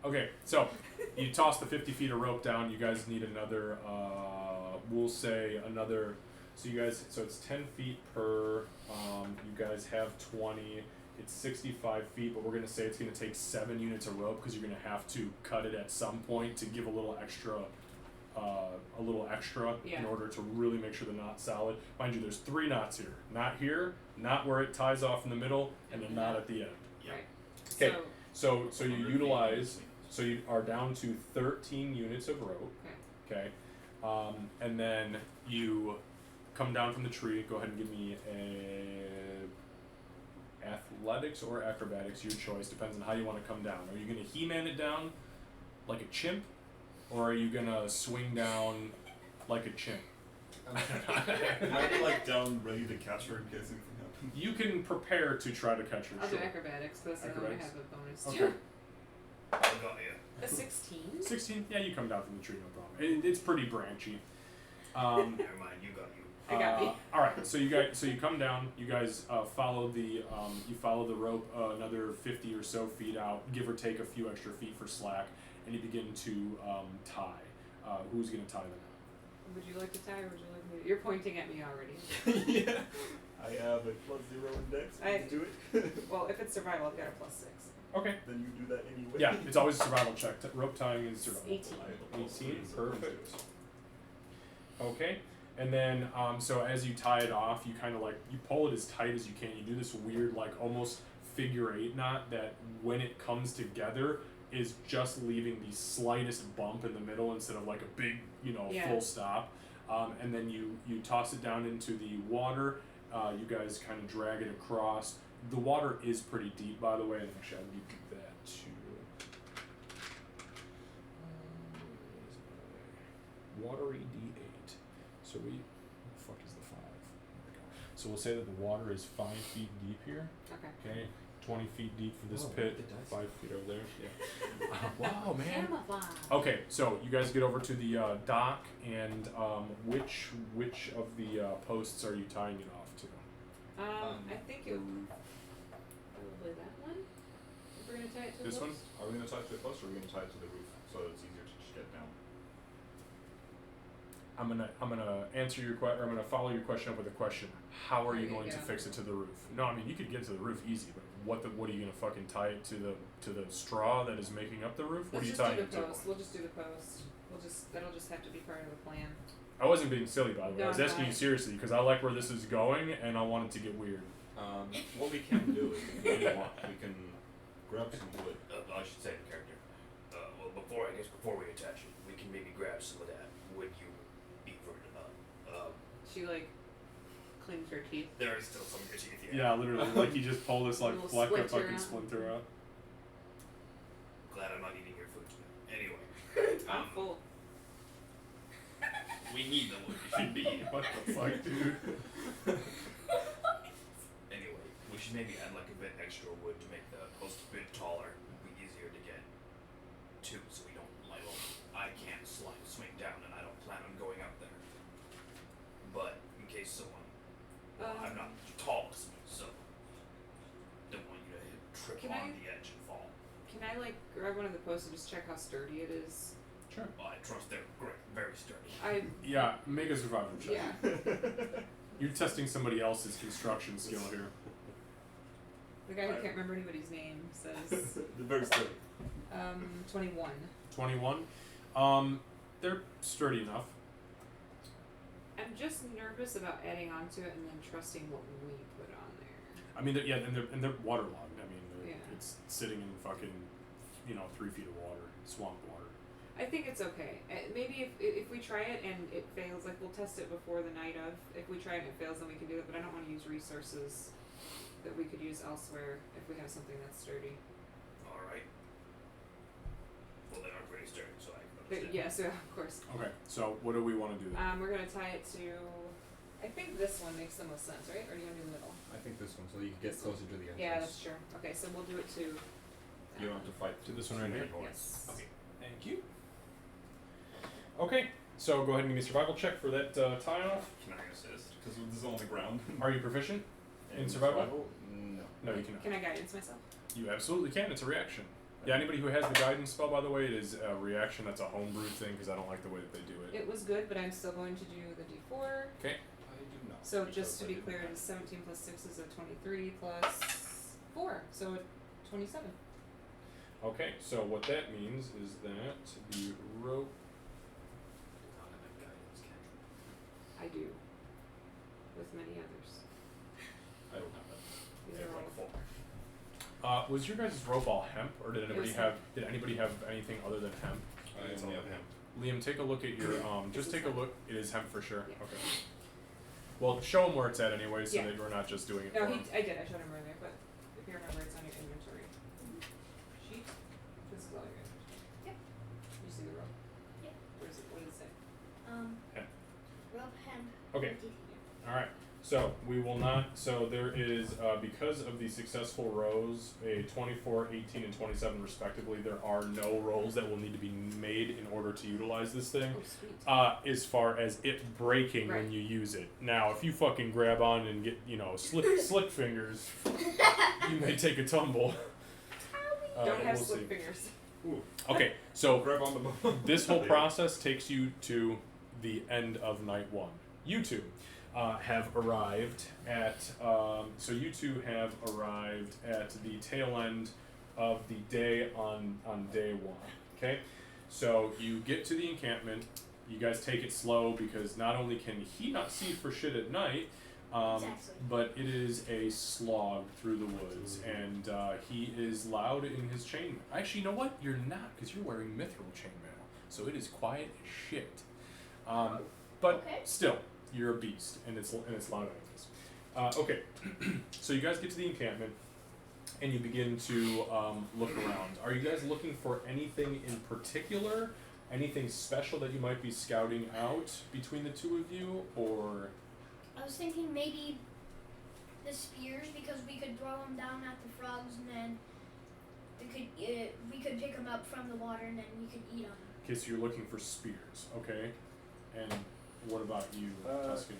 Okay, so you toss the 50 feet of rope down. You guys need another. We'll say another. So you guys. So it's 10 feet per. You guys have 20. It's 65 feet, but we're gonna say it's gonna take 7 units of rope because you're gonna have to cut it at some point to give a little extra. Yeah. In order to really make sure the knot's solid. Mind you, there's 3 knots here. Not here, not where it ties off in the middle, and a knot at the end. Right. Okay. So, So you utilize. So you are down to 13 units of rope. Okay. And then you come down from the tree. Go ahead and give me athletics or acrobatics, your choice. Depends on how you want to come down. Are you going to He-Man it down like a chimp, or are you going to swing down like a chimp? Am I like down ready to catch her in case anything happens? You can prepare to try to catch her. I'll do sure. acrobatics, but that's the one I Acrobatics. have a bonus Okay. to. I got you. A 16? 16? Yeah, you come down from the tree, no problem. It's pretty branchy. Never mind, you got you. I got me. All right, so you come down. You guys follow the rope another 50 or so feet out, give or take a few extra feet for slack, and you begin to tie. Who's gonna tie the knot? Would you like to tie or would you like me to? You're pointing at me already. Yeah. I have a +0 index. I- Do it. Well, if it's survival, I've got a +6. Okay. Then you do that anyway. Yeah, it's always a survival check. Rope tying is survival. 18. 18, perfect. Okay, and then so as you tie it off, you kind of like you pull it as tight as you can. You do this weird like almost figure 8 knot that when it comes together is just leaving the slightest bump in the middle instead of like a big Yeah. full stop. And then you toss it down into the water. You guys kind of drag it across. The water is pretty deep, by the way, and actually I'll give you that too. Watery D8. So the fuck is the 5? There we go. So we'll say that the water is 5 feet deep here. Okay. Okay, 20 feet deep for this Oh, pit, the dice. 5 feet over there. Yeah. Wow, man. Camouflage. Okay, so you guys get over to the dock, and which of the posts are you tying it off to? I think it probably that one. If we're gonna tie it to This the one? post. Are we gonna tie it to the post or are we gonna tie it to the roof so that it's easier to just get down? I'm gonna answer your I'm gonna follow your question up with a question. How are you Okay, going to yeah. fix it to the roof? No, I mean you could get to the roof easy, but what are you gonna fucking tie it to the straw that is making up the roof? What Let's are you just tying do it the to? post. We'll just do the post. That'll just have to be part of the plan. I wasn't being silly, by the way. I was No, asking no. you seriously because I like where this is going and I want it to get weird. What we can do is we can grab some wood. I should say the character. Well, before we attach it, we can maybe grab some of that wood you beat for it. She like cleans her teeth. There is still some of your teeth here. Yeah, literally. Like you just pull this like Little fleck of splinter fucking out. splinter out. Glad I'm not eating your food. Anyway, I'm full. we need the wood. You should be eating. What the fuck, dude? Anyway, we should maybe add like a bit extra wood to make the post a bit taller. It'd be easier to get to, so we don't like. Well, I can't swing down, and I don't plan on going up there. But in case someone, I'm not the tallest, so don't want you to trip Can on I- the edge and fall. Can I like grab one of the posts and just check how sturdy it is? Sure. Well, I trust they're great, very sturdy. Yeah, make a survival check. Yeah. You're testing somebody else's construction skill here. The guy who can't remember anybody's name says The very sturdy. 21. 21. They're sturdy enough. I'm just nervous about adding onto it and then trusting what we put on there. I mean, and they're waterlogged. I mean, Yeah. it's sitting in fucking, 3 feet of water, swamp water. I think it's okay. Maybe if we try it and it fails, like we'll test it before the night of. If we try it and it fails, then we can do it. But I don't want to use resources that we could use elsewhere if we have something that's sturdy. All right. Well, they are pretty sturdy, so I can But understand. yeah, so of course. Okay, so what do we want to do then? We're gonna tie it to. I think this one makes the most sense, right? Or do you want to do the middle? I think this one, so you can get closer to the entrance. Yeah, that's true. Okay, so we'll do it to. You don't have to fight. To this one right here? Yes. Okay, thank you. Okay, so go ahead and give me a survival check for that tie off. Can I assist? Because this is on the ground. Are you proficient? In And survival? No. No, you cannot. Can I guidance myself? You absolutely can. It's a reaction. Yeah, anybody who has the guidance spell, by the way, it is a reaction. That's a homebrew thing because I don't like the way that they do it. It was good, but I'm still going to do the D4. Okay. I do not. So because just to I be didn't clear, have it is 17 plus 6 is a 23 plus 4, so 27. Okay, so what that means is that the rope. Not have a guidance cantrip. I do. With many others. I don't have that. These They are have like all. 4. Was your guys' rope all hemp, or did anybody was have? Did anybody have anything other than hemp? I It's only all have him. Liam, take a look at your. Just is take a hemp. look. It is hemp for sure. Yeah. Okay. Well, show him where it's at anyway, so Yeah. that we're not just doing it No, for him. I did. I showed him earlier, but here, remember it's on your inventory sheet. This is all your inventory. Yep. You see the rope? Yep. Where's it? What does it say? Hem. Rope hem. Okay. All right. So we will not. So there is because of the successful rolls, a 24, 18, and 27 respectively. There are no rolls that will need to be made in order to utilize this thing. Oh, sweet. As far as it breaking when Right. you use it. Now, if you fucking grab on and get slick fingers, you may take a tumble. Don't have we'll slip see. fingers. Okay, so Grab on the bone. this whole process takes you to the end of night one. You two have arrived at. So you two have arrived at the tail end of the day on day one. Okay, so you get to the encampment. You guys take it slow because not only can he not see for shit at night, Exactly. but it is a slog through the woods, and he is loud in his chainmail. Actually, you know what? You're not, because you're wearing mithril chainmail, so it is quiet as shit. But Okay. still, you're a beast, and it's loud anyways. Okay, so you guys get to the encampment, and you begin to look around. Are you guys looking for anything in particular? Anything special that you might be scouting out between the two of you, or? I was thinking maybe the spears, because we could throw them down at the frogs and then we could pick them up from the water and then we could eat them. Okay, so you're looking for spears, okay? And what about you, Tuscan?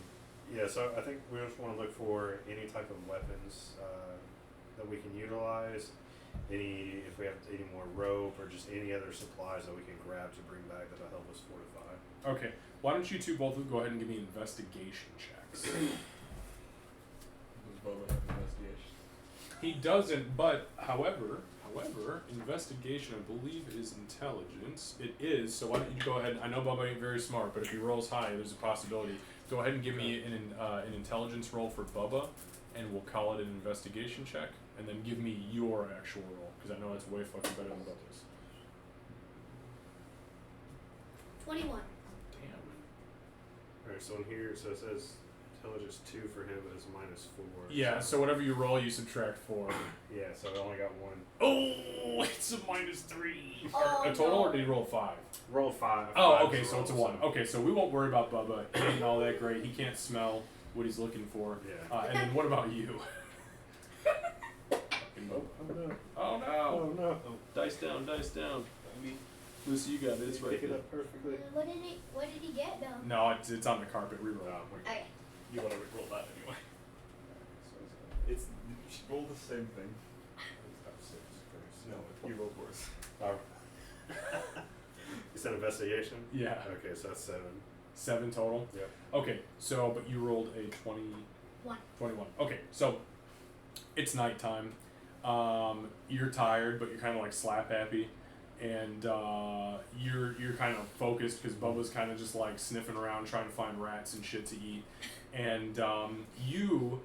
Yeah, so I think we just want to look for any type of weapons that we can utilize. If we have any more rope or just any other supplies that we can grab to bring back that'll help us fortify. Okay, why don't you two both go ahead and give me investigation checks? Does Bubba have investigation? He doesn't, but however, investigation I believe is intelligence. It is, so why don't you go ahead? I know Bubba ain't very smart, but if he rolls high, there's a possibility. Go ahead and give me an intelligence roll for Bubba, and we'll call it an investigation check, and then give me your actual roll, because I know it's way fucking better than Bubba's. 21. Damn. Alright, so in here, so it says intelligence 2 for him is -4. Yeah, so whatever you roll, you subtract 4. Yeah, so I only got 1. Oh, it's a -3. Oh, A total, no. or did he roll 5? Roll 5. Oh, Five okay, is so it's a roll, 1. Okay, so we won't worry about Bubba. He ain't all that great. He can't smell what he's looking for. Yeah. And then what about you? no. Oh no! Oh no. Dice down, dice down. Lucy, you got it. It's right Pick it there. up perfectly. What did he get though? No, it's on the carpet. Reroll. Okay. You want to reroll that anyway. It's roll the same thing. No, you rolled worse. You said investigation? Yeah. Okay, so that's 7. 7 total? Yep. Okay, so, but you rolled a 21. Okay, so it's nighttime. You're tired, but you're kind of like slap happy. And you're kind of focused because Bubba's kind of just like sniffing around trying to find rats and shit to eat. And you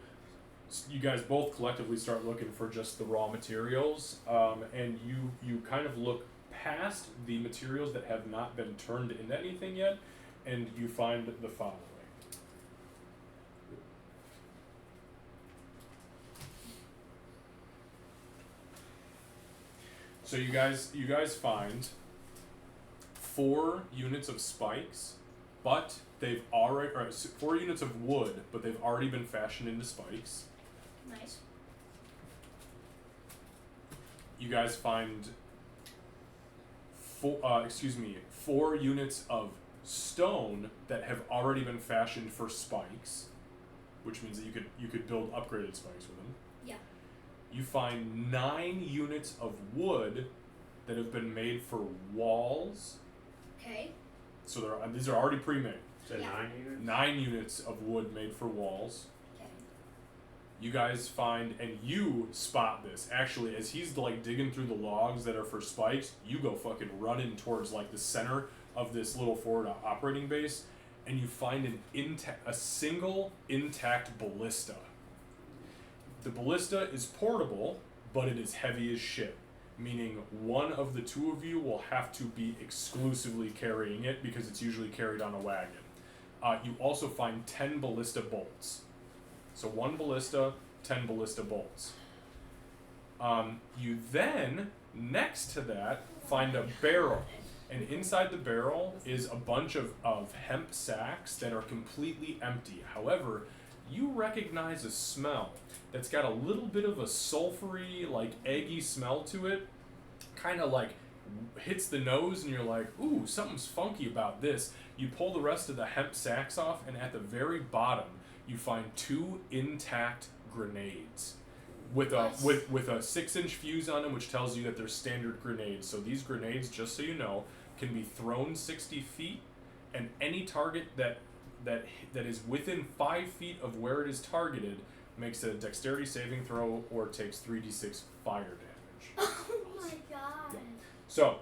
guys both collectively start looking for just the raw materials. And you kind of look past the materials that have not been turned into anything yet, and you find the following. So you guys find 4 units of spikes, but they've already 4 units of wood, but they've already been fashioned into spikes. Nice. You guys find 4 units of stone that have already been fashioned for spikes, which means that you could build upgraded spikes with them. Yeah. You find 9 units of wood that have been made for walls. Okay. So these are already pre-made. Is that Yeah. 9 units? 9 units of wood made for walls. Okay. You guys find, and you spot this actually as he's like digging through the logs that are for spikes. You go fucking running towards like the center of this little forward operating base, and you find a single intact ballista. The ballista is portable, but it is heavy as shit. Meaning one of the two of you will have to be exclusively carrying it because it's usually carried on a wagon. You also find 10 ballista bolts. So 1 ballista, 10 ballista bolts. You then, next to that, find a barrel. And inside the barrel is a bunch of hemp sacks that are completely empty. However, you recognize a smell that's got a little bit of a sulfury, like eggy smell to it. Kind of like hits the nose and you're like, ooh, something's funky about this. You pull the rest of the hemp sacks off, and at the very bottom you find 2 intact grenades with a with a 6-inch fuse on them, which tells you that they're standard grenades. So these grenades, just so you know, can be thrown 60 feet, and any target that is within 5 feet of where it is targeted makes a dexterity saving throw or takes 3d6 fire damage. Oh my god. So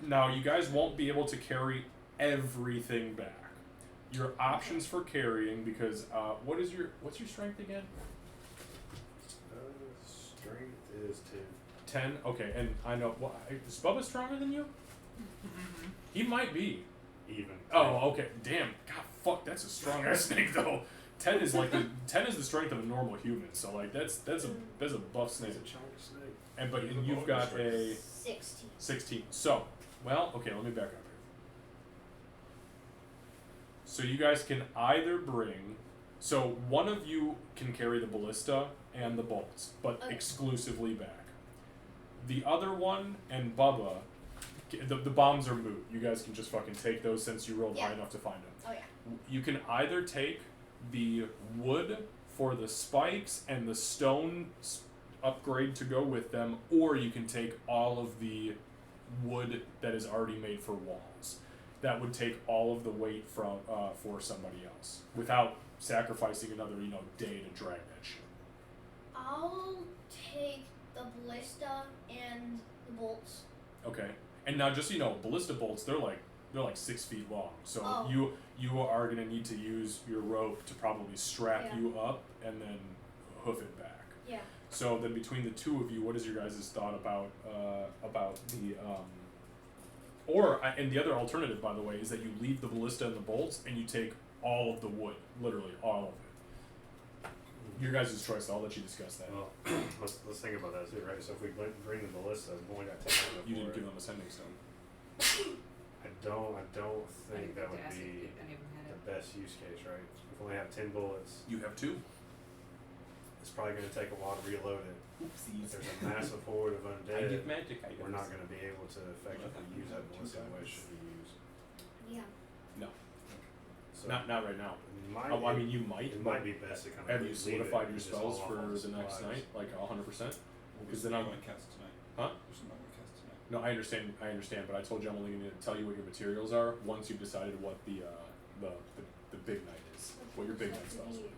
now you guys won't be able to carry everything back. Your options for carrying, because what's your strength again? Strength is 10. Okay, and I know. Well, is Bubba stronger than you? He might be. 10 even. Oh, okay. Damn. God, fuck. That's a strong ass snake though. 10 is like 10 is the strength of a normal human. So like that's a buff snake. It's a chunk of snake. And you've got a 16. 16. So, well, okay. Let me back up here. So you guys can either bring. So one of you can carry the ballista and the bolts, but Okay. exclusively back. The other one and Bubba, the bombs are moot. You guys can just fucking take those since you rolled high Yeah. enough to find them. Oh yeah. You can either take the wood for the spikes and the stone upgrade to go with them, or you can take all of the wood that is already made for walls. That would take all of the weight from for somebody else without sacrificing another day to drag that shit. I'll take the ballista and the bolts. Okay, and now just so you know, ballista bolts they're like 6 feet long, so Oh. you are gonna need to use your rope to probably strap Yeah. you up and then hoof it back. Yeah. So then between the two of you, what is your guys' thought about the and the other alternative, by the way, is that you leave the ballista and the bolts and you take all of the wood, literally all of it. Your guys' choice. I'll let you discuss that. Well, let's think about that too, right? So if we bring the ballista, we've only got 10 of them You for didn't it. give them a sending stone. I don't think that would be Any of them had the best use case, right? If we only have 10 bullets, You have 2. it's probably going to take a while to reload it. If Oopsies. there's a massive horde of I undead, give magic items. we're not going to be able to effectively use that ballista the way it should be used. Yeah. So Not right now. it might, I mean, you might. it but might be best to kind of have you leave it solidified and your just spells hold off for on the next supplies. night, like 100%? Because Because then then I'm I'm. going to cast tonight. Huh? There's not going to cast tonight. No, I understand, but I told you I'm only going to tell you what your materials are once you've decided what the big night is, what your big night spells are.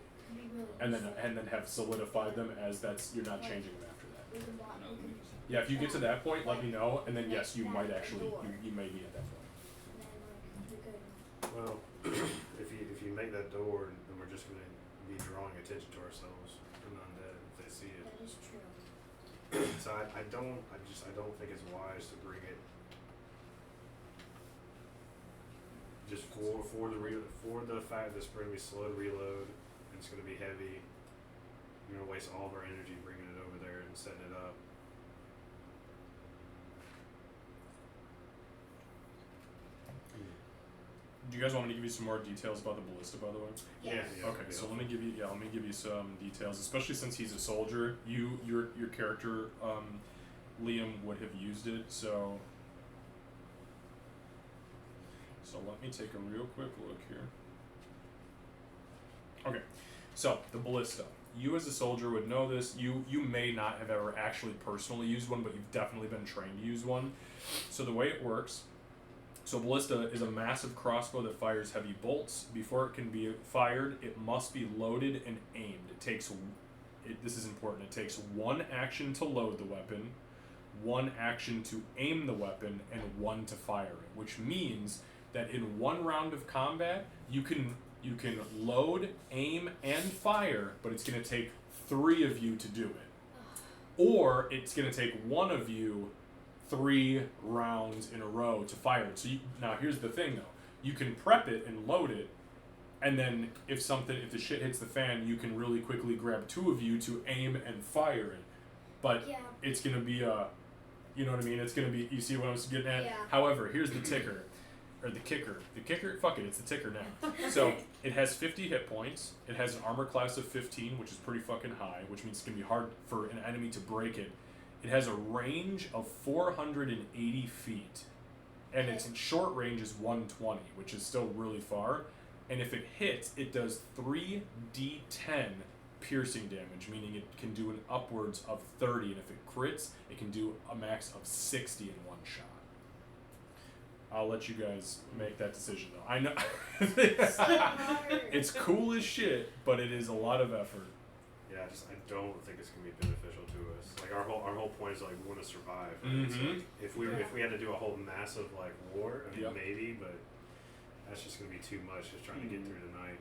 And then have solidified them as you're not changing them after that. No, let me just. Yeah, if you get to that point, let me know, and then yes, you might actually you may be at that point. Well, if you make that door, then we're just going to be drawing attention to ourselves and undead if they see it. That is true. So I don't think it's wise to bring it just for the fact that it's going to be slow to reload and it's going to be heavy. You're going to waste all of our energy bringing it over there and setting it up. Do you guys want me to give you some more details about the ballista, by the way? Yes. Okay, so let me give you some details, especially since he's a soldier. Your character, Liam, would have used it. So let me take a real quick look here. Okay, so the ballista. You as a soldier would know this. You may not have ever actually personally used one, but you've definitely been trained to use one. So the way it works. So ballista is a massive crossbow that fires heavy bolts. Before it can be fired, it must be loaded and aimed. This is important. It takes 1 action to load the weapon, 1 action to aim the weapon, and 1 to fire it. Which means that in 1 round of combat, you can load, aim, and fire, but it's going to take 3 of you to do it. Or it's going to take 1 of you 3 rounds in a row to fire it. So now here's the thing though. You can prep it and load it And then if the shit hits the fan, you can really quickly grab two of you to aim and fire it. But Yeah. it's gonna be you know what I mean? It's gonna be, you see what I was getting at? Yeah. However, here's the ticker. Or the kicker. The kicker, fuck it, it's the ticker now. So, it has 50 hit points. It has an armor class of 15, which is pretty fucking high, which means it's gonna be hard for an enemy to break it. It has a range of 480 feet. And its short range is 120, which is still really far. And if it hits, it does 3d10 piercing damage, meaning it can do an upwards of 30. And if it crits, it can do a max of 60 in one shot. I'll let you guys make that decision, though. I know it's cool as shit, but it is a lot of effort. Yeah, I don't think it's gonna be beneficial to us. Like our whole point is like we want to survive. Right? So Mhm. if we had to do a whole massive like war, I mean Yep. maybe, but that's just gonna be too much. Just trying to get through the night.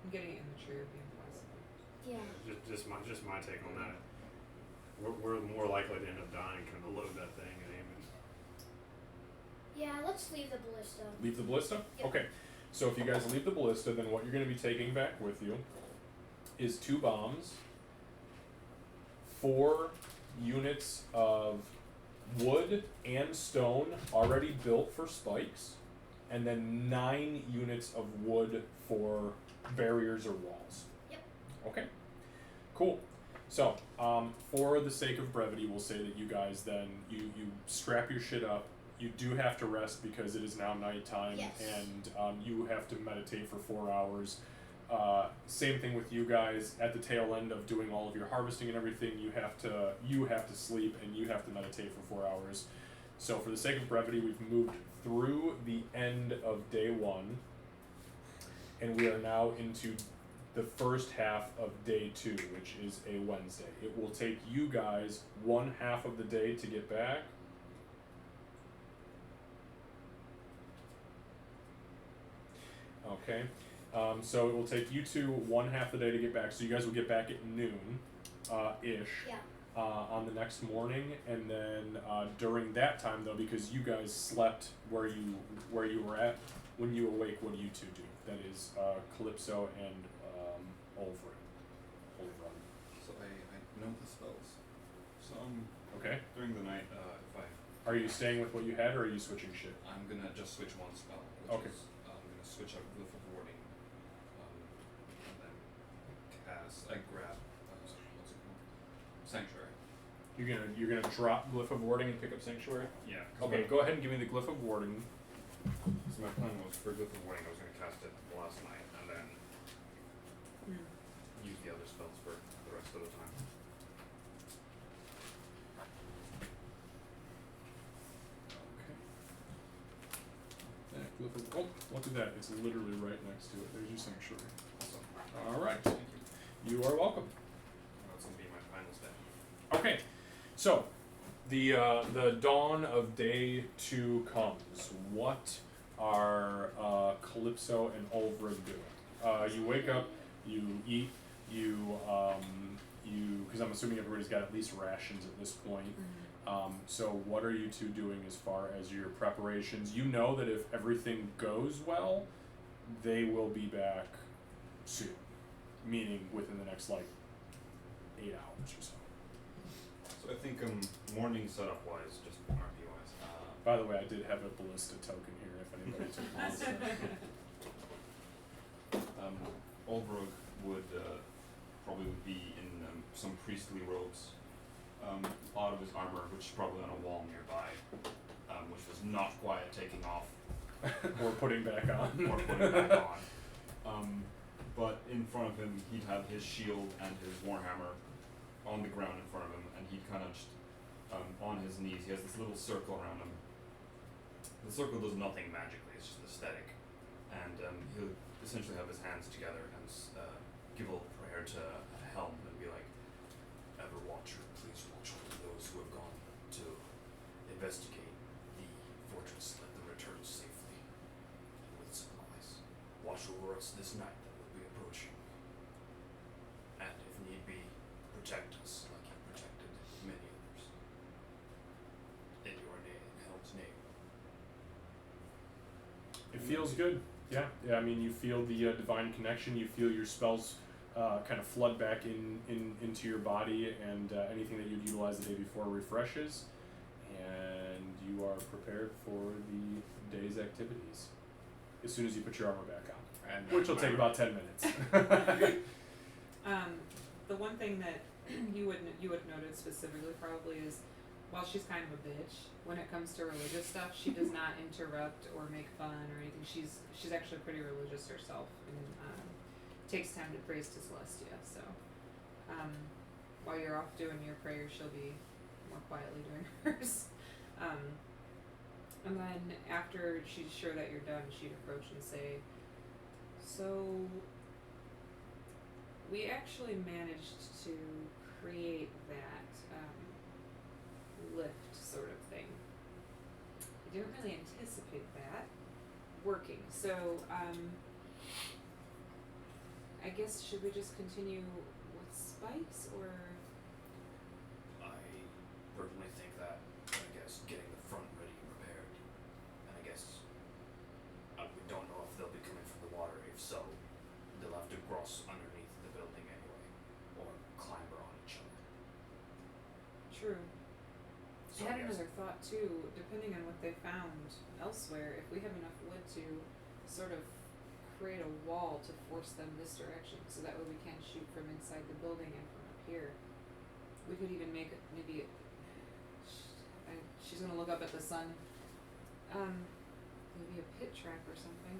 I'm getting it in the tree would be impossible. Yeah. Just my take on that. We're more likely to end up dying trying to load that thing and aim it. Yeah, let's leave the ballista. Leave the ballista? Yep. Okay. So if you guys leave the ballista, then what you're going to be taking back with you is 2 bombs, 4 units of wood and stone already built for spikes, and then 9 units of wood for barriers or walls. Yep. Okay. Cool. So, for the sake of brevity, we'll say that you guys then, you strap your shit up. You do have to rest because it is now nighttime, Yes. and you have to meditate for 4 hours. Same thing with you guys. At the tail end of doing all of your harvesting and everything, you have to sleep and you have to meditate for 4 hours. So for the sake of brevity, we've moved through the end of day 1, and we are now into the first half of day 2, which is a Wednesday. It will take you guys 1/2 of the day to get back. Okay, so it will take you two 1/2 the day to get back. So you guys will get back at noon, ish, Yeah. on the next morning, and then during that time though, because you guys slept where you were at, when you awake, what do you two do? That is Calypso and Ulfred. So I know the spells. So Okay. during the night, If I, Are you staying with what you had, or are you switching shit? I'm gonna just switch one spell, which Okay. is I'm gonna switch out Glyph of Warding, and then cast. I grab what's it called? Sanctuary. You're gonna drop Glyph of Warding and pick up Sanctuary. Yeah. Okay, go ahead and give me the Glyph of Warding. So my plan was for Glyph of Warding, I was gonna cast it last night and then use the other spells for the rest of the time. That Glyph of, don't do that. It's literally right next to it. There's your Sanctuary. Awesome. All right. Thank you. You are welcome. That's gonna be my final step. Okay, so the dawn of day 2 comes. What are Calypso and Ulfred doing? You wake up, you eat, because I'm assuming everybody's got at least rations at this point. So what are you two doing as far as your preparations? You know that if everything goes well, they will be back soon, meaning within the next 8 hours or so. So I think morning setup wise, just RP wise. By the way, I did have a ballista token here if anybody took one. Ulvrog would probably be in some priestly robes. Out of his armor, which is probably on a wall nearby, which was not quiet taking off Or putting back on. or putting back on. But in front of him, he'd have his shield and his warhammer on the ground in front of him, and he'd kind of just on his knees. He has this little circle around him. The circle does nothing magically; it's just aesthetic, and he'll essentially have his hands together and give a little prayer to Helm and be like, "Ever Watcher, please watch over those who have gone to investigate the fortress. Let them return safely and with supplies. Watch over us this night that will be approaching, and if need be, protect us like you protected many others. In your name, in Helm's name." It feels good. Yeah, I mean, you feel the divine connection. You feel your spells kind of flood back into your body, and anything that you'd utilized the day before refreshes, and you are prepared for the day's activities as soon as you put your armor back on, And which will take about 10 minutes. The one thing that you would notice specifically probably is, while she's kind of a bitch when it comes to religious stuff, she does not interrupt or make fun or anything. She's actually pretty religious herself, and takes time to praise to Celestia. So while you're off doing your prayers, she'll be more quietly doing hers. And then after she's sure that you're done, she'd approach and say, "So we actually managed to create that lift sort of thing. I didn't really anticipate that working. So I guess, should we just continue with spikes, or?" I personally think that, getting the front ready and prepared, and we don't know if they'll be coming from the water. If so, they'll have to cross underneath the building anyway, or clamber on each other. True. So I had guess another thought too, depending on what they found elsewhere, if we have enough wood to sort of create a wall to force them this direction, so that way we can't shoot from inside the building and from up here. We could even make maybe, she's gonna look up at the sun, maybe a pit trap or something.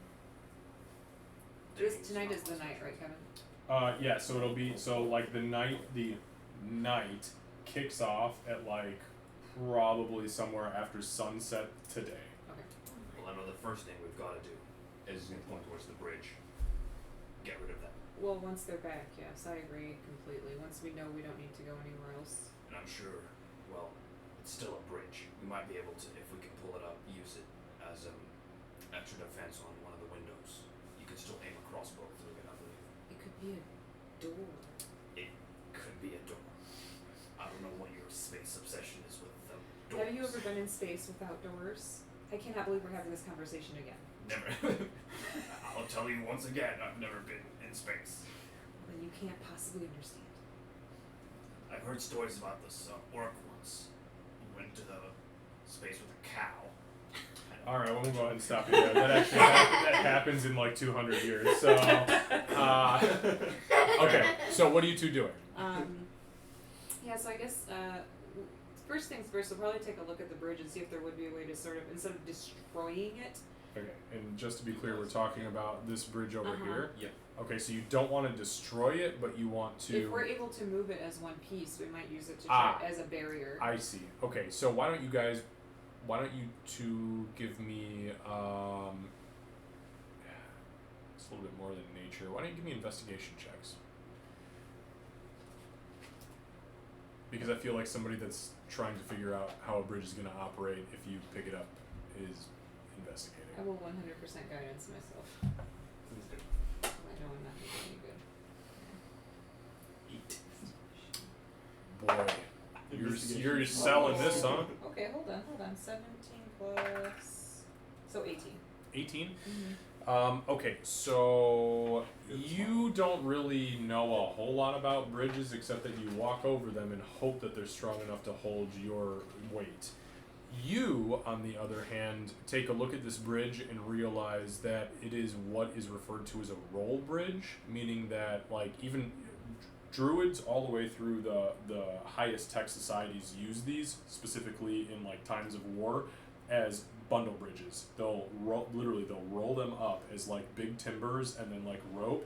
Tonight is the night, right, Kevin? Yeah, so it'll be, like the night kicks off at like probably somewhere after sunset today. Okay. Well, I know the first thing we've got to do is point towards the bridge. Get rid of that. Well, once they're back, yes, I agree completely. Once we know we don't need to go anywhere else. And I'm sure, well, it's still a bridge. We might be able to, if we can pull it up, use it as extra defense on one of the windows. You can still aim a crossbow through it, I believe. It could be a door. It could be a door. I don't know what your space obsession is with doors. Have you ever been in space without doors? I cannot believe we're having this conversation again. Never. I'll tell you once again, I've never been in space. Then you can't possibly understand. I've heard stories about this orc once who went to the space with a cow. All right, we'll go ahead and stop you there. That actually that happens in like 200 years. So, okay. So what are you two doing? Yeah, so I guess first things first, we'll probably take a look at the bridge and see if there would be a way to sort of, instead of destroying it. Okay, and just to be clear, we're talking about this bridge over here. Yep. Okay, so you don't want to destroy it, but you want to. If we're able to move it as one piece, we might use it to try as a barrier. I see. Okay, so why don't you two give me it's a little bit more than nature. Why don't you give me investigation checks? Because I feel like somebody that's trying to figure out how a bridge is going to operate if you pick it up is investigating. I will 100% guidance myself. I know I'm not making any good. Boy, you're selling this, huh? Okay, hold on. 17 plus, so 18. 18? Mm-hmm. Okay, so you don't really know a whole lot about bridges except that you walk over them and hope that they're strong enough to hold your weight. You, on the other hand, take a look at this bridge and realize that it is what is referred to as a roll bridge, meaning that, like, even druids all the way through the highest tech societies use these, specifically in, like, times of war, as bundle bridges. They'll roll them up as, like, big timbers and then, like, rope,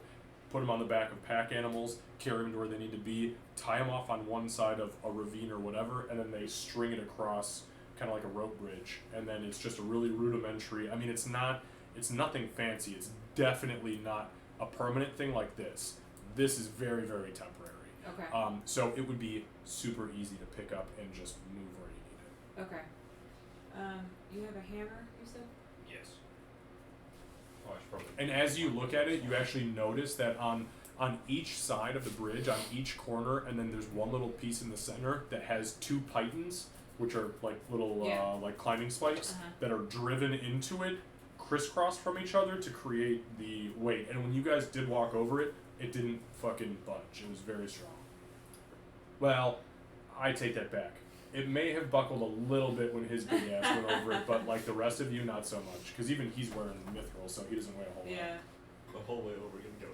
put them on the back of pack animals, carry them to where they need to be, tie them off on one side of a ravine or whatever, and then they string it across kind of like a rope bridge, and then it's just a really rudimentary. I mean, it's nothing fancy. It's definitely not a permanent thing like this. This is very, very temporary. Okay. So it would be super easy to pick up and just move where you need it. Okay. You have a hammer, you said? Yes. Oh, I should probably. And as you look at it, you actually notice that on each side of the bridge, on each corner, and then there's one little piece in the center that has two pythons, which are like little like climbing spikes that are driven into it crisscrossed from each other to create the weight. And when you guys did walk over it, it didn't fucking budge. It was very strong. Well, I take that back. It may have buckled a little bit when his big ass went over it, but like the rest of you, not so much. Because even he's wearing mithril, so he doesn't weigh a whole lot. Yeah. The whole way over, you go.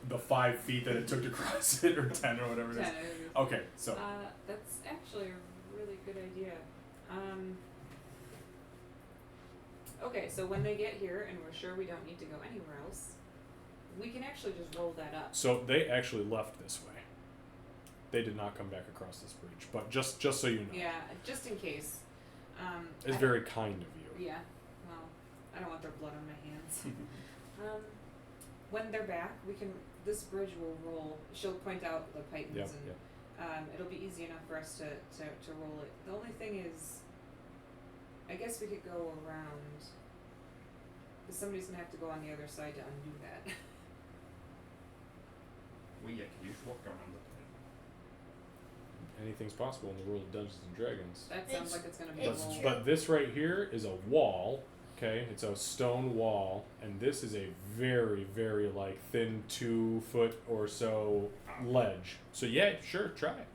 The 5 feet that it took to cross it, or 10 or whatever it is. 10. Okay, so That's actually a really good idea. Okay, so when they get here and we're sure we don't need to go anywhere else, we can actually just roll that up. so they actually left this way. They did not come back across this bridge, but just so you know, Yeah, just in case. it's I- very kind of you. Yeah, well, I don't want their blood on my hands. When they're back, this bridge will roll. She'll point out the pythons Yeah, and yeah. it'll be easy enough for us to roll it. The only thing is, I guess we could go around, because somebody's gonna have to go on the other side to undo that. Can you just walk around the pit? Anything's possible in the world of Dungeons and Dragons. That sounds It's- like it's gonna be it's a roll. true. But this right here is a wall, okay? It's a stone wall, and this is a very, very like thin 2 foot or so ledge. So yeah, sure, try it.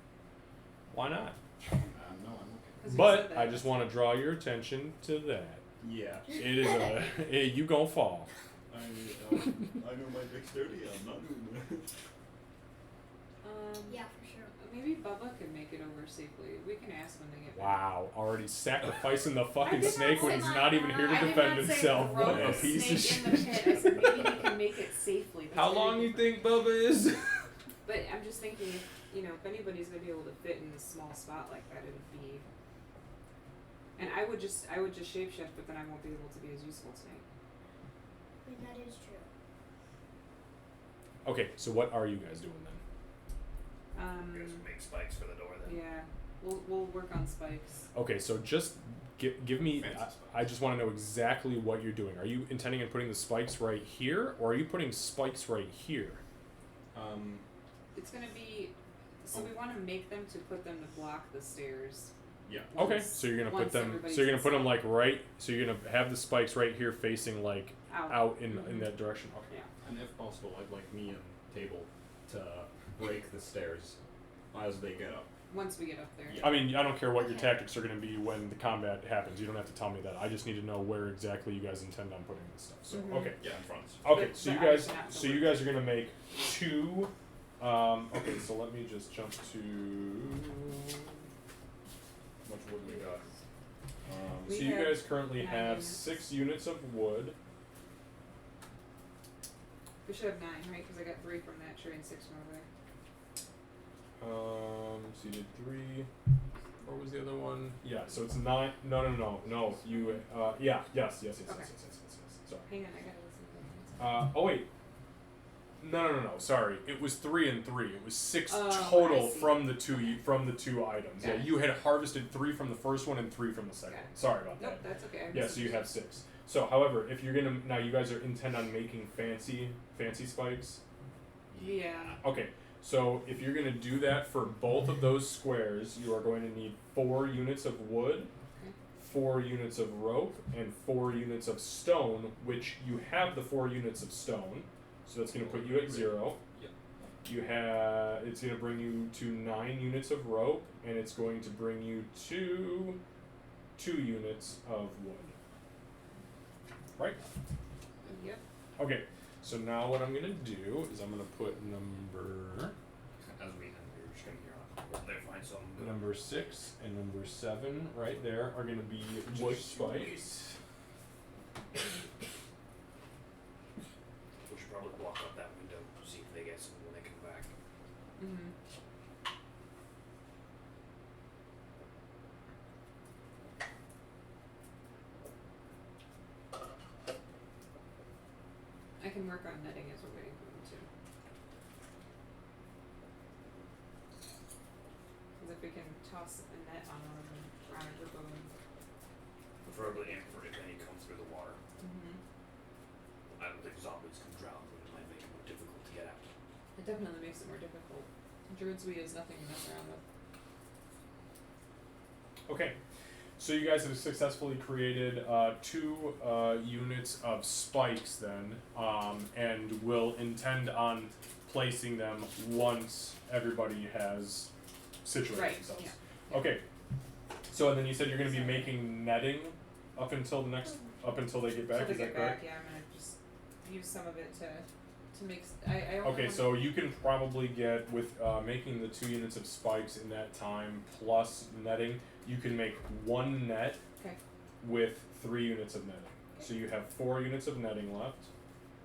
Why not? No, I'm okay. 'Cause you But said that. I just want to draw your attention to that. Yeah. It is you gonna fall. I know my dexterity. I'm not doing that. Yeah, for sure. Maybe Bubba could make it over safely. We can ask when they get back. Wow, already sacrificing the I fucking did not snake when say he's my- not even here to I did defend not say himself. throw What the a piece of snake in the shit. pit. I said maybe he can make it safely. That's How very long you different. think Bubba is? But I'm just thinking, if anybody's gonna be able to fit in a small spot like that, it would be. And I would just shapeshift, but then I won't be able to be as useful tonight. I mean, that is true. Okay, so what are you guys doing then? You guys make spikes for the door then. Yeah, we'll work on spikes. Okay, so just give me. Fancy spikes. I just want to know exactly what you're doing. Are you intending on putting the spikes right here, or are you putting spikes right here? It's gonna be. So we want to make them to put them to block the stairs. Yeah. Okay, Once- so you're gonna put once them. everybody's So you're gonna put them inside. like right. So you're gonna have the spikes right here, facing like out in Mhm. that direction. Okay. Yeah. And if possible, I'd like me and Table to break the stairs as they get up. Once we get up there. Yeah. I mean, I don't care what your Okay. tactics are going to be when the combat happens. You don't have to tell me that. I just need to know where exactly you guys intend on putting this stuff. So, Mhm. okay. Yeah, in front. Okay, But- so you but I guys, just have to so you work. guys are gonna make 2. Okay, so let me just jump to. How much wood we got? We So you have guys currently 9 have units. 6 units of wood. We should have 9, right? Because I got 3 from that tree and 6 from over there. So you did 3. What was the other one? Yeah, so it's 9. No. You. Yeah. Yes. Okay. Sorry. Hang on, I gotta listen to Oh wait. No. Sorry, it was 3 and 3. It was 6 Oh, total I see. from the two items. Yeah, Got it. you had harvested 3 from the first one and 3 from the second. Got one. it. Sorry about Nope, that. that's okay. I Yeah, so you have 6. So, however, if you're gonna now, you guys are intent on making fancy spikes. Yeah. Okay, so if you're gonna do that for both of those squares, you are going to need 4 units of wood, Okay. 4 units of rope, and 4 units of stone. Which you have the 4 units of stone, so that's gonna put you at 0. Yep. You have. It's gonna bring you to 9 units of rope, and it's going to bring you to 2 units of wood. Right? Yep. Okay. So now what I'm gonna do is I'm gonna put number As we end, we're just gonna hear on. They find some. number 6 and number 7 right there are gonna be wood spikes. We should probably block up that window, see if they get some when they come back. Mm-hmm. I can work on netting as we're waiting for them too. Because if we can toss a net on one of them, around a group of them. Preferably aim for if any come through the water. Mm-hmm. I don't think zombies can drown, but it might make it more difficult to get out. It definitely makes it more difficult. Druid's Weed is nothing to mess around with. Okay. So you guys have successfully created 2 units of spikes then, and will intend on placing them once everybody has situated Right, themselves. yeah. Okay. So and then you said you're going to be making netting up until they get back. Until they Is get that back, correct? yeah, I'm gonna just use some of it to make. I only Okay, want- so you can probably get with making the 2 units of spikes in that time plus netting. You can make 1 net Okay. with 3 units of netting. So you have 4 units of netting left,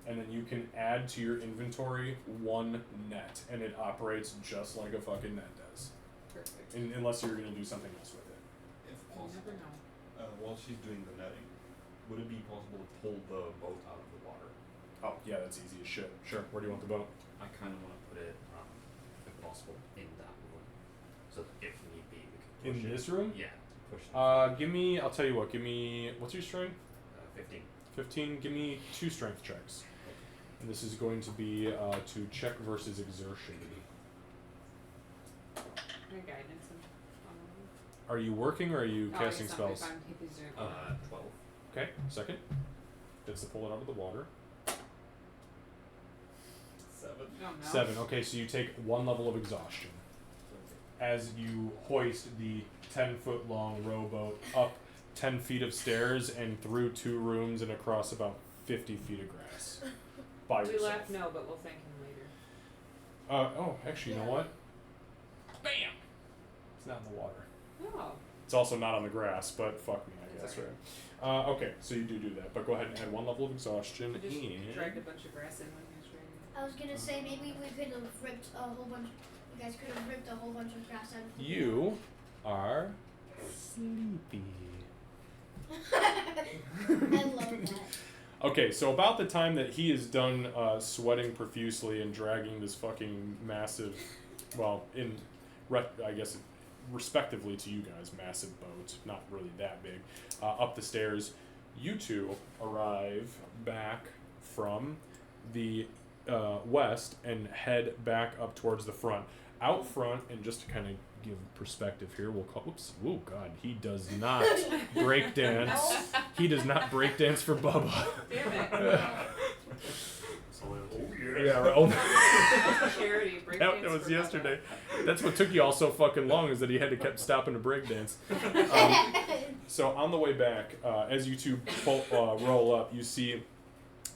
and then you can add to your inventory 1 net, and it operates just like a fucking net does, Perfect. unless you're gonna do something else with it. If You possible, never know. while she's doing the netting, would it be possible to pull the boat out of the water? Oh yeah, that's easy as shit. Sure. Where do you want the boat? I kind of want to put it, if possible, in that room, so that if need be, we can push In it. this room? Yeah, push it. Give me. I'll tell you what. Give me. What's your strength? 15. 15. Give me 2 strength checks. And this is going to be to check versus exertion. My guidance and. Are you working or are you Oh, casting it's not my spells? fun, hit these are- 12. Okay, second. Gets to pull it out of the water. 7. Oh, no. 7. Okay, so you take 1 level of exhaustion as you hoist the 10-foot long rowboat up 10 feet of stairs and through 2 rooms and across about 50 feet of grass. By We yourself. left no, but we'll thank him later. Oh, actually, you know Yeah. what? Bam! It's not in the water. Oh. It's also not on the grass, but fuck me, I That's guess, right? Okay, so you do that, but go ahead and add 1 level of exhaustion. I just and dragged a bunch of grass in when he was dragging it. I was gonna say maybe we could have ripped a whole bunch. You guys could have ripped a whole bunch of grass out of the You are sleepy. I love that. Okay, so about the time that he is done sweating profusely and dragging this fucking massive, well, I guess respectively to you guys, massive boat, not really that big, up the stairs, you 2 arrive back from the west and head back up towards the front. Out front, and just to kind of give perspective here, we'll call. Oops! Oh God, he does not break dance. He does not break dance for Bubba. Damn it. So, Yeah, right. Oh, Charity, break that dance was for yesterday. That's what took you all so fucking long, is that he had to keep stopping to break dance. So on the way back, as you 2 roll up, you see.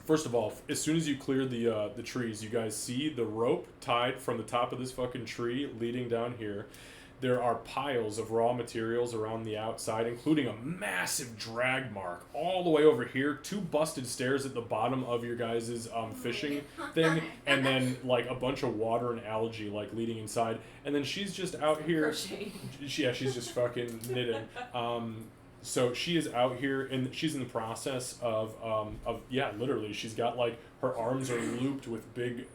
First of all, as soon as you clear the trees, you guys see the rope tied from the top of this fucking tree leading down here. There are piles of raw materials around the outside, including a massive drag mark all the way over here. 2 busted stairs at the bottom of your guys' fishing thing, and then like a bunch of water and algae like leading inside. And then she's just out here. Crocheting. Yeah, she's just fucking knitting. So she is out here, and she's in the process of literally, she's got like her arms are looped with big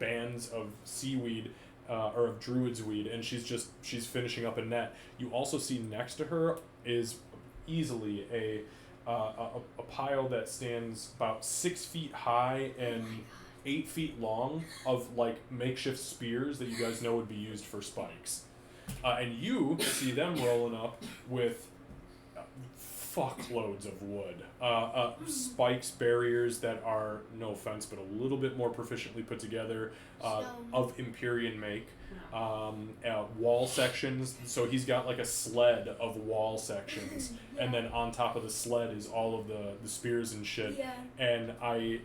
bands of seaweed or of druid's weed, and she's finishing up a net. You also see next to her is easily a pile that stands about 6 feet high and 8 feet long of like makeshift spears that you guys know would be used for spikes, and you see them rolling up with fuckloads of wood, spikes, barriers that are, no offense, but a little bit more proficiently put together, of Empyrean make, wall sections. So he's got like a sled of wall sections, and then on top of the sled is all of the spears and shit. Yeah. And I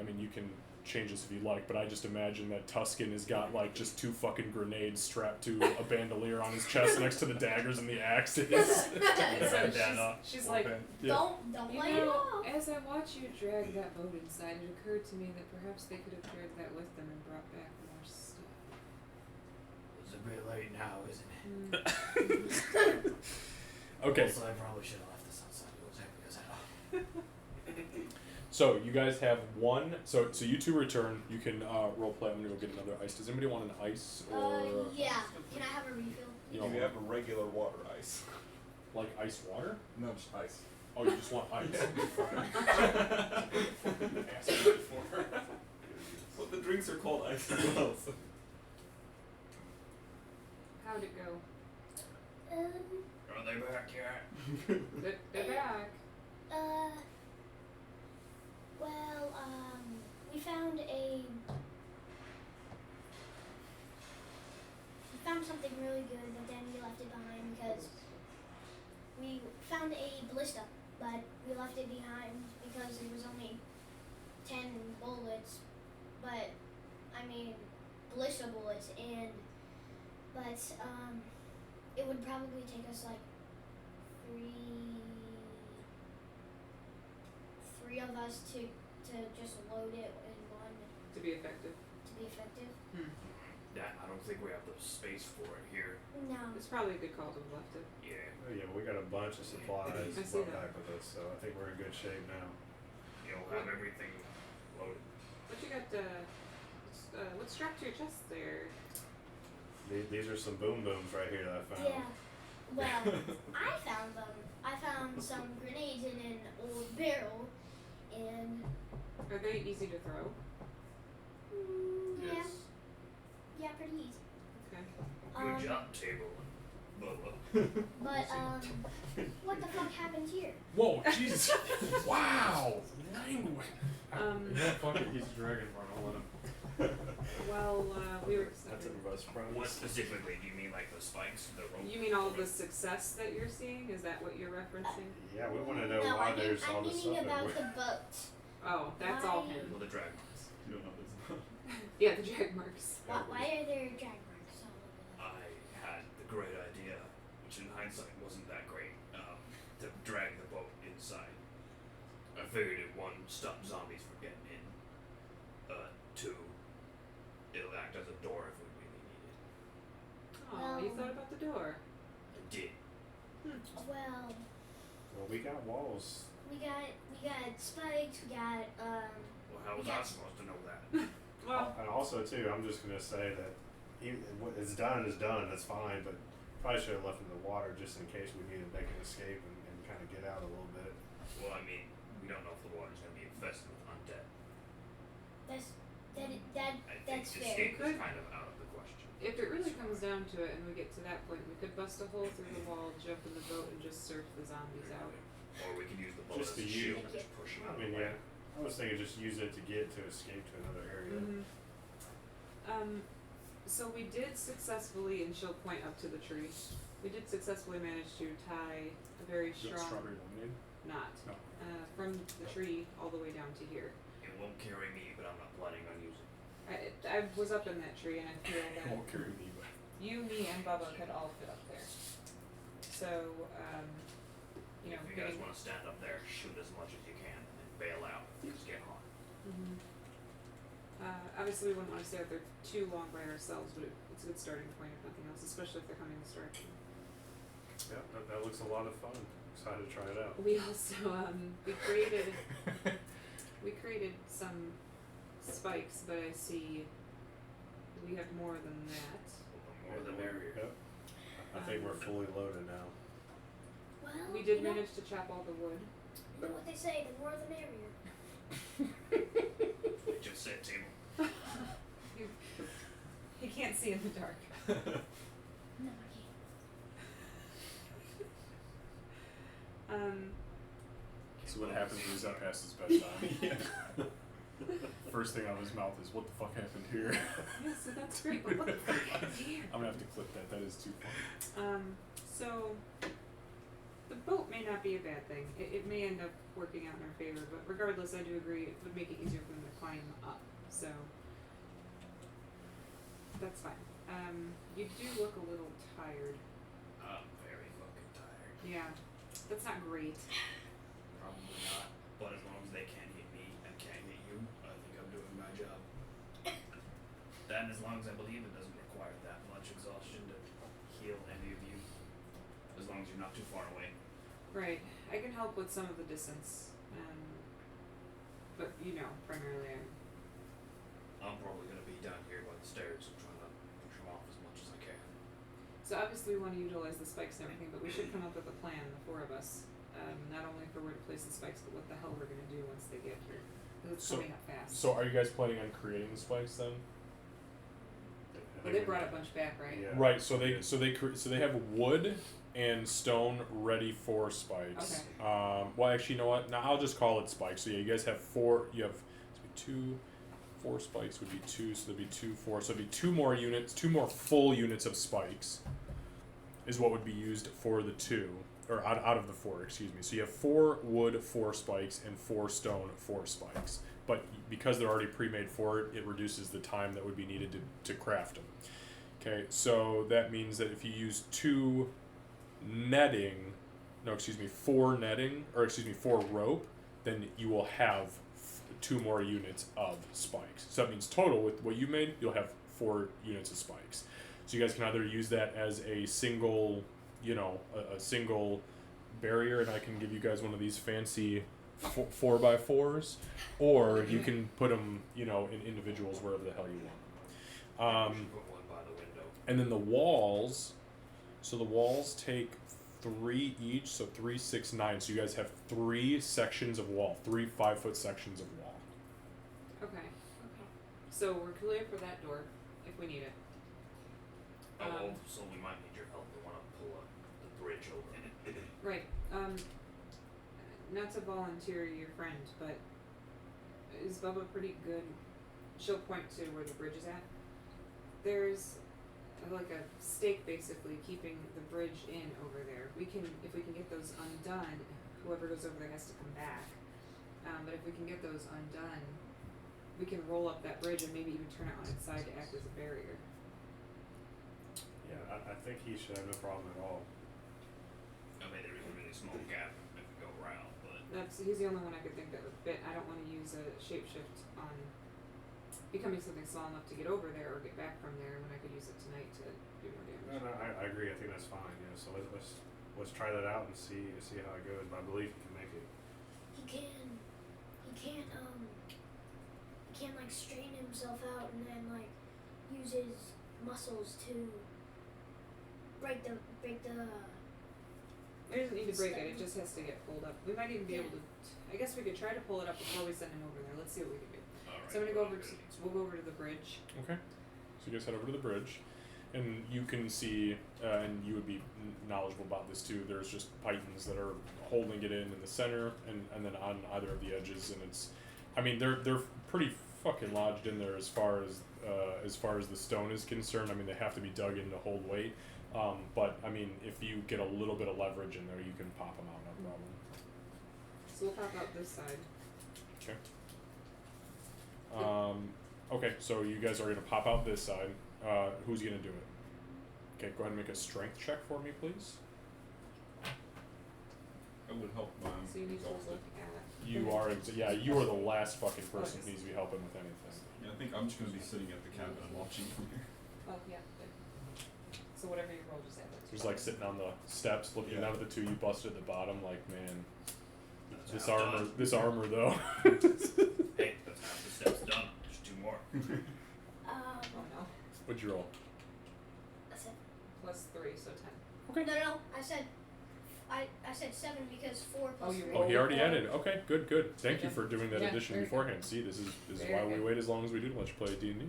mean, you can change this if you like, but I just imagine that Tuscan has got like just 2 fucking grenades strapped to a bandolier on his chest next to the daggers and the axes. So she's like, Yeah. Don't you light it know, off. as I watch you drag that boat inside, it occurred to me that perhaps they could have dragged that with them and brought back more stuff. It's a bit late now, isn't it? Okay. Also, I probably should have left this outside. It was heavy as hell. So you guys have 1. So you 2 return. You can role play. I'm gonna go get another ice. Does anybody want an ice or Yeah. Can I have a refill? you We know, have a regular water ice. like ice water? No, just ice. Oh, you just want ice. Well, the drinks are called ice as well. So. How'd it go? Um, Are they back yet? They're back. Well, we found something really good, but then we left it behind because we found a ballista, but we left it behind because it was only 10 bullets, but, I mean, ballista bullets, but it would probably take us like three of us to just load it in one To be effective. to be effective. That I don't think we have the space for it here. No. It's probably a good call to have left it. Yeah. Oh, yeah, we got a bunch of supplies I see brought that. back with us, so I think we're in good shape now. You'll have everything loaded. What you got? What's strapped to your chest there? These are some boom booms right here that I found. Yeah. Well, I found them. I found some grenades in an old barrel, and Are they easy to throw? yeah, pretty easy. Okay. Good job, table. Bubba. But what the fuck happened here? Whoa, Jesus! Wow! Language! Fucking he's dragon run, I'll let him. Well, we were. That's a bus front. What specifically? Do you mean like the spikes, the rope? You mean all of the success that you're seeing? Is that what you're referencing? Yeah, we want to know No, why there's all I'm this meaning stuff about everywhere. the boat. Oh, that's all Why? him. Well, the drag marks. You don't know this. Yeah, the drag marks. Why are there drag marks all over them? I had the great idea, which in hindsight wasn't that great, to drag the boat inside. I figured it, one, stop zombies from getting in. Two, it'll act as a door if we really need it. Oh, you thought about the door. I did. Well, Well, we got walls. we got spikes. We got Well, how was I Yes. supposed to know that? Well, And also, too, I'm just going to say that what is done is done. That's fine, but probably should have left it in the water just in case we needed to make an escape and kind of get out a little bit. Well, I mean, we don't know if the water's going to be infested with undead. I think that's fair. escape is Good. kind of out of the question. if it really comes down to it and we get to that point, we could bust a hole through the wall, jump in the boat, and just surf the zombies out. Or we could use the boat Just as a to shield use- and just push them I out mean, of the way. yeah. I was thinking just use it to get to escape to another area. So we did successfully, and she'll point up to the tree. We did successfully manage to tie a very Is that strong strawberry lemonade? knot No. from the tree all the way down to here. It won't carry me, but I'm not planning on using it. I was up in that tree, and I feel It that won't carry me, but you, me, and Bubba could all fit up there. So, you know, If you guys getting- want to stand up there, shoot as much as you can, and then bail out if things get hot. obviously we wouldn't want to stay out there too long by ourselves, but it's a good starting point if nothing else, especially if they're coming this direction. Yeah, that looks a lot of fun. Excited to try it out. We also we created some spikes, but I see we have more than that. The more the merrier. Yep. I think we're fully loaded now. Well, We did you know, manage to chop all the wood. you know what they say, the more the merrier. I just said table. You can't see in the dark. No, I can't. so what happens when he's up past his bedtime? First thing out of his mouth is, "What the fuck happened here?" Yeah, so that's great. But what the fuck happened here? I'm gonna have to clip that. That is too funny. So the boat may not be a bad thing. It may end up working out in our favor, but regardless, I do agree it would make it easier for them to climb up. So that's fine. You do look a little tired. I'm very fucking tired. Yeah, that's not great. Probably not. But as long as they can't hit me and can't hit you, I think I'm doing my job. That and as long as I believe it doesn't require that much exhaustion to heal any of you. As long as you're not too far away. Right. I can help with some of the distance. But you know, primarily I'm probably gonna be down here by the stairs and trying to push them off as much as I can. So obviously we want to utilize the spikes and everything, but we should come up with a plan, the four of us. Not only for where to place the spikes, but what the hell we're gonna do once they get here. 'Cause it's So- coming up fast. So are you guys planning on creating the spikes then? It Well, they brought a bunch back, right? Yeah. Right. So they have wood and stone ready for spikes. Well, actually, you know what? Now I'll just call it spikes. So yeah, you guys have 4. You have 4 spikes would be 2. So there'd be 2, 4. So it'd be 2 more units, 2 more full units of spikes, is what would be used for the 2, or out of the 4. Excuse me. So you have 4 wood, 4 spikes, and 4 stone, 4 spikes. But because they're already pre-made for it, it reduces the time that would be needed to craft them. Okay, so that means that if you use 4 netting, or 4 rope, then you will have 2 more units of spikes. So that means total with what you made, you'll have 4 units of spikes. So you guys can either use that as a single, a single barrier, and I can give you guys one of these fancy 4x4s, or you can put them, in individuals wherever the hell you want. We should put one by the window. And then the walls, so the walls take 3 each, so 3, 6, 9. So you guys have 3 sections of wall, 3 5-foot sections of wall. Okay. So we're clear for that door if we need it. So we might need your help. We want to pull the bridge over. Right. Not to volunteer your friend, but is Bubba pretty good? She'll point to where the bridge is at. There's like a stake basically keeping the bridge in over there. If we can get those undone, whoever goes over there has to come back. But if we can get those undone, we can roll up that bridge and maybe even turn it on its side to act as a barrier. Yeah, I think he should have no problem at all. I mean, there is a really small gap if we go around, but He's the only one I could think that would fit. I don't want to use a shapeshift on becoming something small enough to get over there or get back from there when I could use it tonight to do more damage. No, I agree. I think that's fine. Yeah, so let's try that out and see how it goes. But I believe he can make it. He can't like strain himself out and then like use his muscles to break the It doesn't need to break it, it just has to get pulled up. We might even be able to, I guess we could try to pull it up before we send him over there. Let's see what we can do. alright. So I'm gonna go over to, we'll go over to the bridge. Okay. So you guys head over to the bridge, and you can see, and you would be knowledgeable about this too. There's just pythons that are holding it in the center, and then on either of the edges, and it's, I mean, they're pretty fucking lodged in there as far as the stone is concerned. I mean, they have to be dug in to hold weight. But I mean, if you get a little bit of leverage in there, you can pop them out, no problem. So we'll pop out this side. Okay. Okay, so you guys are gonna pop out this side. Who's gonna do it? Okay, go ahead and make a strength check for me, please. I would help my So you need to exhausted. look at. You are, you are the last fucking person who needs to be helping with anything. Yeah, I think I'm just gonna be sitting at the cabin and watching from here. Oh, yeah, good. So whatever you roll, just add that to Just it. like sitting on the steps, looking down at the 2 you busted at the bottom, like, man, That's this armor though. Hey, that's half the steps done. There's 2 more. Oh no. What'd you roll? That's it. Plus 3, so 10. No, I said 7 because 4 plus Oh, you 3. Oh, he already Roll added. Okay, good. Thank you Okay. for doing that Yeah, addition very good. beforehand. See, this is Very why we good. wait as long as we do to let you play D&D.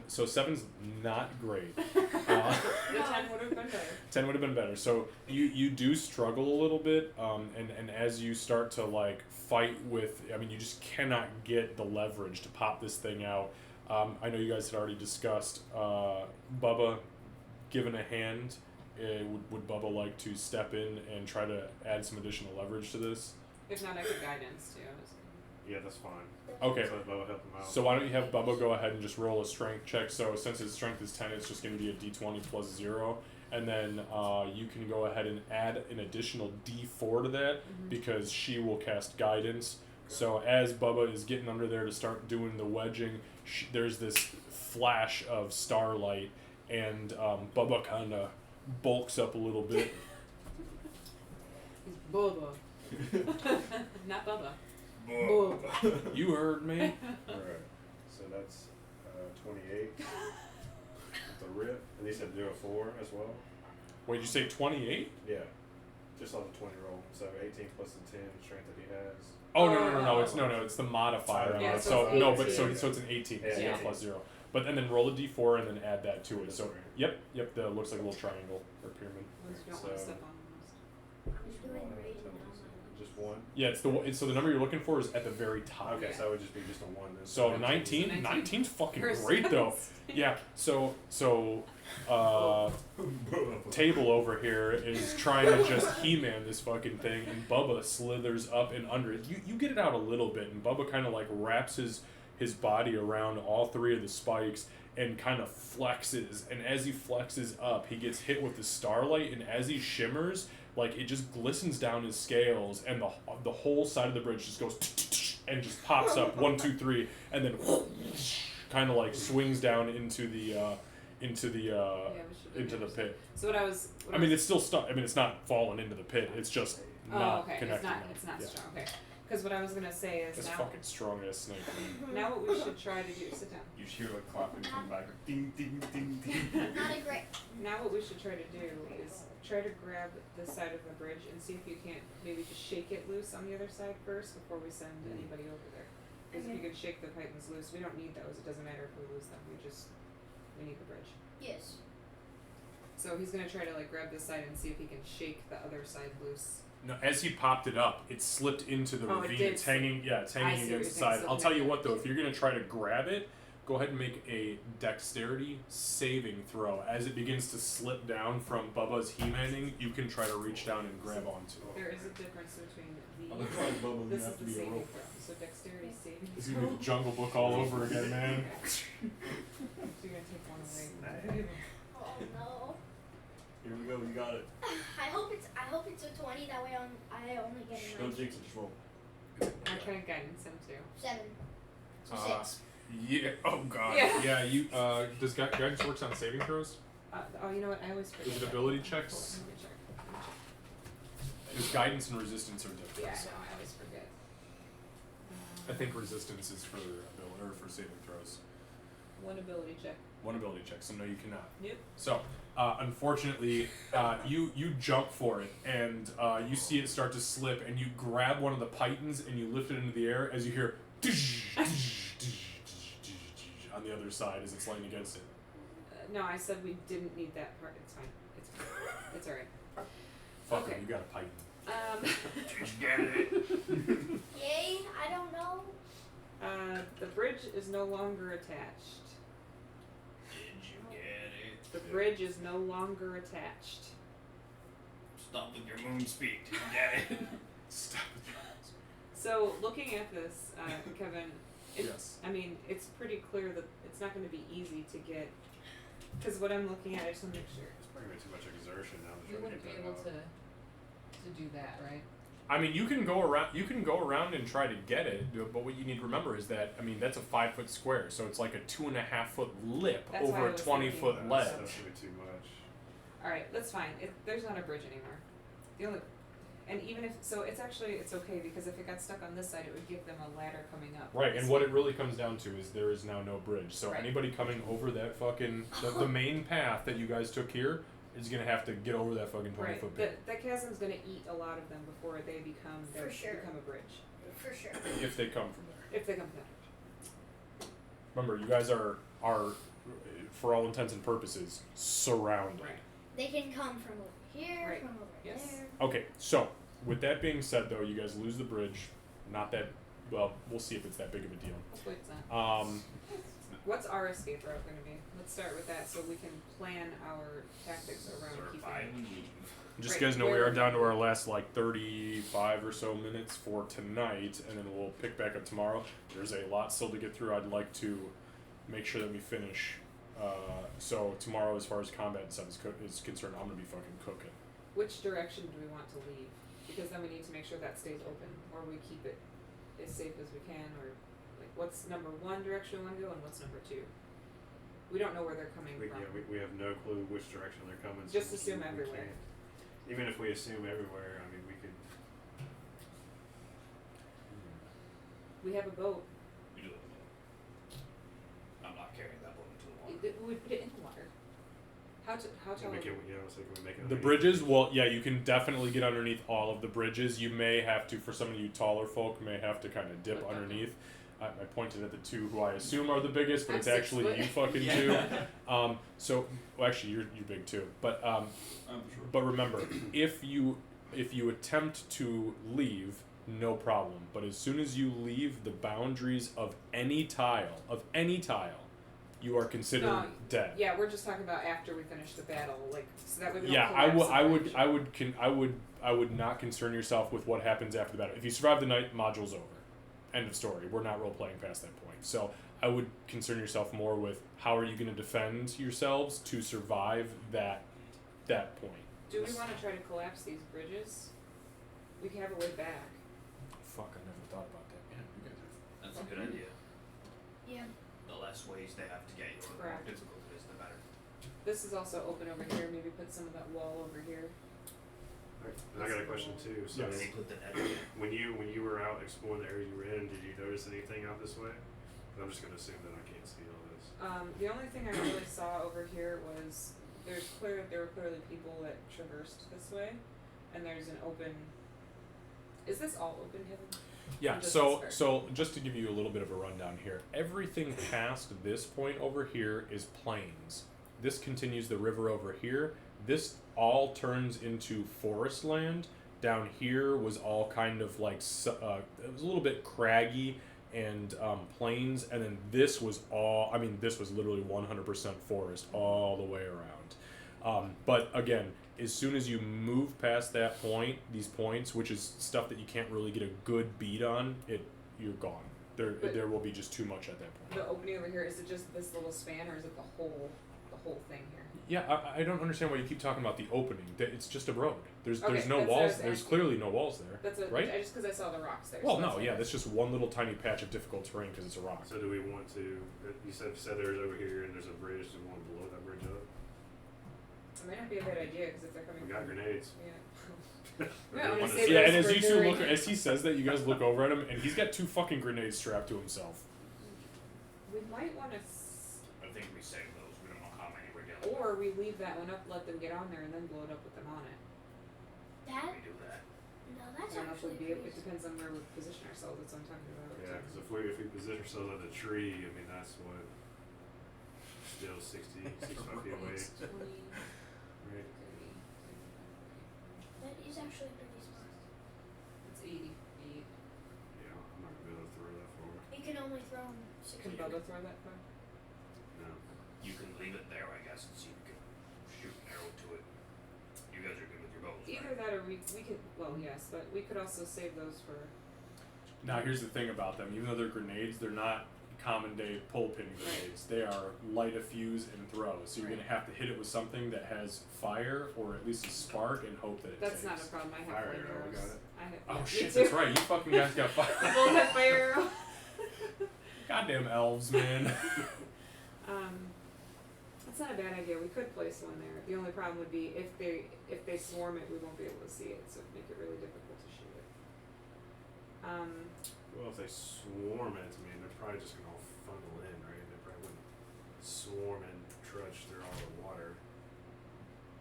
So 7's not great. The 10 would have been better. 10 would have been better. So you do struggle a little bit, and as you start to like fight with, I mean, you just cannot get the leverage to pop this thing out. I know you guys had already discussed Bubba given a hand. Would Bubba like to step in and try to add some additional leverage to this? If not, I could guidance too. Yeah, that's fine. Okay. So that'll help him out. So why don't you have Bubba go ahead and just roll a strength check. So since his strength is 10, it's just going to be a d20 plus 0. And then you can go ahead and add an additional d4 to that because she will cast guidance. So as Bubba is getting under there to start doing the wedging, there's this flash of starlight, and Bubba kind of bulks up a little bit. He's Bubba. Not Bubba. Whoa. Bubba. You heard me. Alright. So that's 28 with the rip. And he said do a 4 as well. Wait, you say 28? Yeah. Just on the 20 roll. So 18 plus the 10 strength that he has. Oh no! It's the modifier. Yeah, on it. so So it's no, but 18. so it's an 18. Yeah. Yeah, Yeah. plus 0. But and then roll a d4 and then add that to it. This So one right yep, that looks like a little triangle or pyramid. Ones you don't want to So- step on. Who's doing rating now? Just one. Yeah, it's so the number you're looking for is at the very top. Okay, so it would just be just a one. Then. So 19. 19's fucking First great though. ones. Yeah. So Table over here is trying to just He-Man this fucking thing, and Bubba slithers up and under it. You get it out a little bit, and Bubba kind of like wraps his body around all three of the spikes and kind of flexes. And as he flexes up, he gets hit with the starlight, and as he shimmers, like it just glistens down his scales, and the whole side of the bridge just goes and just pops up 1, 2, 3, and then kind of like swings down into the into the pit. So what I was. I mean, it's still stuck. I mean, it's not falling into the pit. It's just not okay. connected. It's not Yeah. strong. Okay. Because what I was gonna say is It's now. fucking strong as snake. Now what we should try to do. Sit down. You just hear like clapping come back, ding ding ding ding. Not a great. Now what we should try to do is try to grab the side of the bridge and see if you can't maybe just shake it loose on the other side first before we send anybody over there. Because if you can shake the pythons loose, we don't need those. It doesn't matter if we lose them. We need the bridge. Yes. So he's gonna try to like grab this side and see if he can shake the other side loose. No, as he popped it up, it slipped into the Oh, it ravine. did It's hanging. Yeah, it's I hanging see what against the you're saying, side. so I'll tell you maybe- what though, if you're gonna try to grab it, go ahead and make a dexterity saving throw. As it begins to slip down from Bubba's He-Manning, you can try to reach down and grab onto it. There is a difference between Otherwise, Bubba's this gonna is have to the be a saving rope. throw. So dexterity saving It's throw. gonna be the Jungle Book all over again, man. So you're gonna take one away. Oh no. Here we go. You got it. I hope it's a 20. That way I only get a Don't 9. jinx it. Just roll. What kind of guidance him to? 7. So Uh, 6. Yeah. Oh god. Yeah. You. Does guidance works on saving throws? Oh, you know what? I always forget. Is it that. ability Hold checks? on, let me check. Because guidance and resistance are different. Yeah, I so. know. I always forget. I think resistance is for ability or for saving throws. One ability check. One ability check, so no, you cannot. Nope. So, unfortunately, you jump for it, and you see it start to slip, and you grab one of the pythons and you lift it into the air as you hear on the other side as it's laying against it. No, I said we didn't need that part. It's fine. It's fine. It's alright. Fuck Okay. it, you got a python. Just get it. Yay, I don't know. The bridge is no longer attached. Did you get it? The bridge is no longer attached. Stop with your moon speed. Did you get it? Stop So, looking at this, Kevin, it. Yes. I mean, it's pretty clear that it's not going to be easy to get. Because what I'm looking at, I just want to make sure. It's probably too much exertion now. To You try to wouldn't be get able that to out. do that, right? I mean, you can go around. You can go around and try to get it, but what you need to remember is that that's a 5 foot square, so it's like a 2.5 foot lip That's why I over a was 20 thinking foot that. ledge. That's gonna be too much. All right, that's fine. There's not a bridge anymore. The only, and even if so, it's okay because if it got stuck on this side, it would give them a ladder coming up. Right, and what it really comes down to is there is now no bridge. So Right. anybody coming over that fucking the main path that you guys took here is gonna have to get over that fucking 20 Right, foot the pit chasm's gonna eat a lot of them before they become For sure. become a bridge. For sure. if they come from there. If they come from that. Remember, you guys are for all intents and purposes surrounded. Right. They can come from over here, Right. from over Yes. there. Okay, so with that being said, though, you guys lose the bridge. Not that well. We'll see if it's that big of a deal. Hopefully it's not. What's our escape route going to be? Let's start with that so we can plan our tactics around keeping. Just Right, so you guys know, we where- are down to our last 35 or so minutes for tonight, and then we'll pick back up tomorrow. There's a lot still to get through. I'd like to make sure that we finish. So tomorrow, as far as combat and stuff is concerned, I'm gonna be fucking cooking. Which direction do we want to leave? Because then we need to make sure that stays open, or we keep it as safe as we can, or like what's number one direction we want to go, and what's number two? We don't know where they're coming from. We have no clue which direction they're coming. Just so assume we everywhere. can't- Even if we assume everywhere, I mean, we could. We have a boat. We do it. I'm not carrying that boat into the water. We put it in the water. How tall? Make it, so can we make it? The bridges, well, yeah, you can definitely get underneath all of the bridges. You may have to, for some of you taller folk, may have to kind of dip Okay. underneath. I pointed at the two who I assume are the biggest, but I'm it's 6 actually foot. you fucking Yeah. two. So well, actually you're big too. But I'm sure. but remember, if you attempt to leave, no problem. But as soon as you leave the boundaries of any tile, you are considered No, dead. Yeah, we're just talking about after we finish the battle, like so that way we don't Yeah, collapse the bridge. I would not concern yourself with what happens after the battle. If you survive the night, module's over. End of story. We're not role playing past that point. So I would concern yourself more with how are you going to defend yourselves to survive that point. Do we want to try to collapse these bridges? We can have a way back. Fuck, I never thought about that. Yeah, you guys are, that's a good idea. Yeah. The less ways they have to get you, or the more Correct. difficult it is, the better. This is also open over here. Maybe put some of that wall over here. And I got a question too. So Yes. They put the net in. when you were out exploring the area you were in, did you notice anything out this way? I'm just gonna assume that I can't see all this. The only thing I really saw over here was there were clearly people that traversed this way, and there's an open. Is this all open, Kevin? Yeah, Just so this part. so just to give you a little bit of a rundown here, everything past this point over here is plains. This continues the river over here. This all turns into forest land. Down here was all kind of like it was a little bit craggy and plains, and then this was all. I mean, this was literally 100% forest all the way around. But again, as soon as you move past that point, these points, which is stuff that you can't really get a good beat on, you're gone. But- There will be just too much at that point. The opening over here, is it just this little span, or is it the whole thing here? Yeah, I don't understand why you keep talking about the opening. It's just a road. There's Okay, no that's what I walls. was There's asking. clearly no walls there. That's what, right? just because I saw the rocks there. Well, so no, that's yeah, what- that's just one little tiny patch of difficult terrain because it's a rock. So do we want to? You said there's over here and there's a bridge. Do we want to blow that bridge up? It might not be a bad idea because if they're coming. We got from- grenades. Yeah. Or Yeah, do I'm we gonna wanna say see- Yeah, those and as were you two very- look, as he says that, you guys look over at him, and he's got 2 fucking grenades strapped to himself. We might want to, I think we save those. We don't know how many we're dealing with. or we leave that one up, let them get on there, and then blow it up with them on it. That? We do that. No, I that's don't know if actually we'd be. It pretty depends on where we position ourselves. That's what I'm talking about. Yeah, because if we position ourselves at the tree, I mean that's what. Still 65 feet away, 20, right? 30, That is actually pretty smart. it's 80 feet. Yeah, I'm not gonna be able to throw that far. You can only throw them 6 Can feet. Bubba throw that far? No. You can leave it there, I guess, and see if you can shoot an arrow to it. You guys are good with your bows, Either right? that, or we could. Well, yes, but we could also save those for. Now, here's the thing about them. Even though they're grenades, they're not common day pull pin grenades. They are light a fuse and throw. So you're Right. going to have to hit it with something that has fire or at least a spark and hope that it That's takes. not a problem. I have Fire flame arrow, arrows. got it. I have. Oh me shit, too. that's right. You fucking guys got We fire. both have fire arrow. Goddamn elves, man. That's not a bad idea. We could place one there. The only problem would be if they swarm it, we won't be able to see it, so it'd make it really difficult to shoot it. Well, if they swarm it, I mean they're probably just gonna all funnel in, right? They probably wouldn't swarm and trudge through all the water.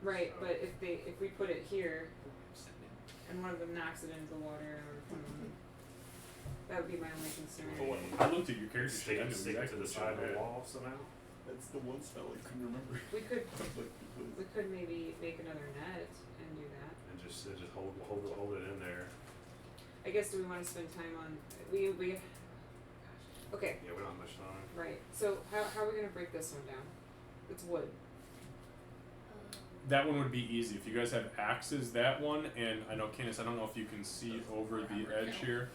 Right, So- but if we put it here and one of them knocks it into the water or that would be my only concern. I looked at your character sheet. I knew Stick it to exactly the what side of you the had. wall somehow. That's the one spell I couldn't remember. We could maybe make another net and do that. And just hold it in there. I guess do we want to spend time on we okay, Yeah, we don't have much time. right. So how are we gonna break this one down? It's wood. That one would be easy. If you guys have axes, that one, and I know, Candace, I don't know if you can see over the edge here,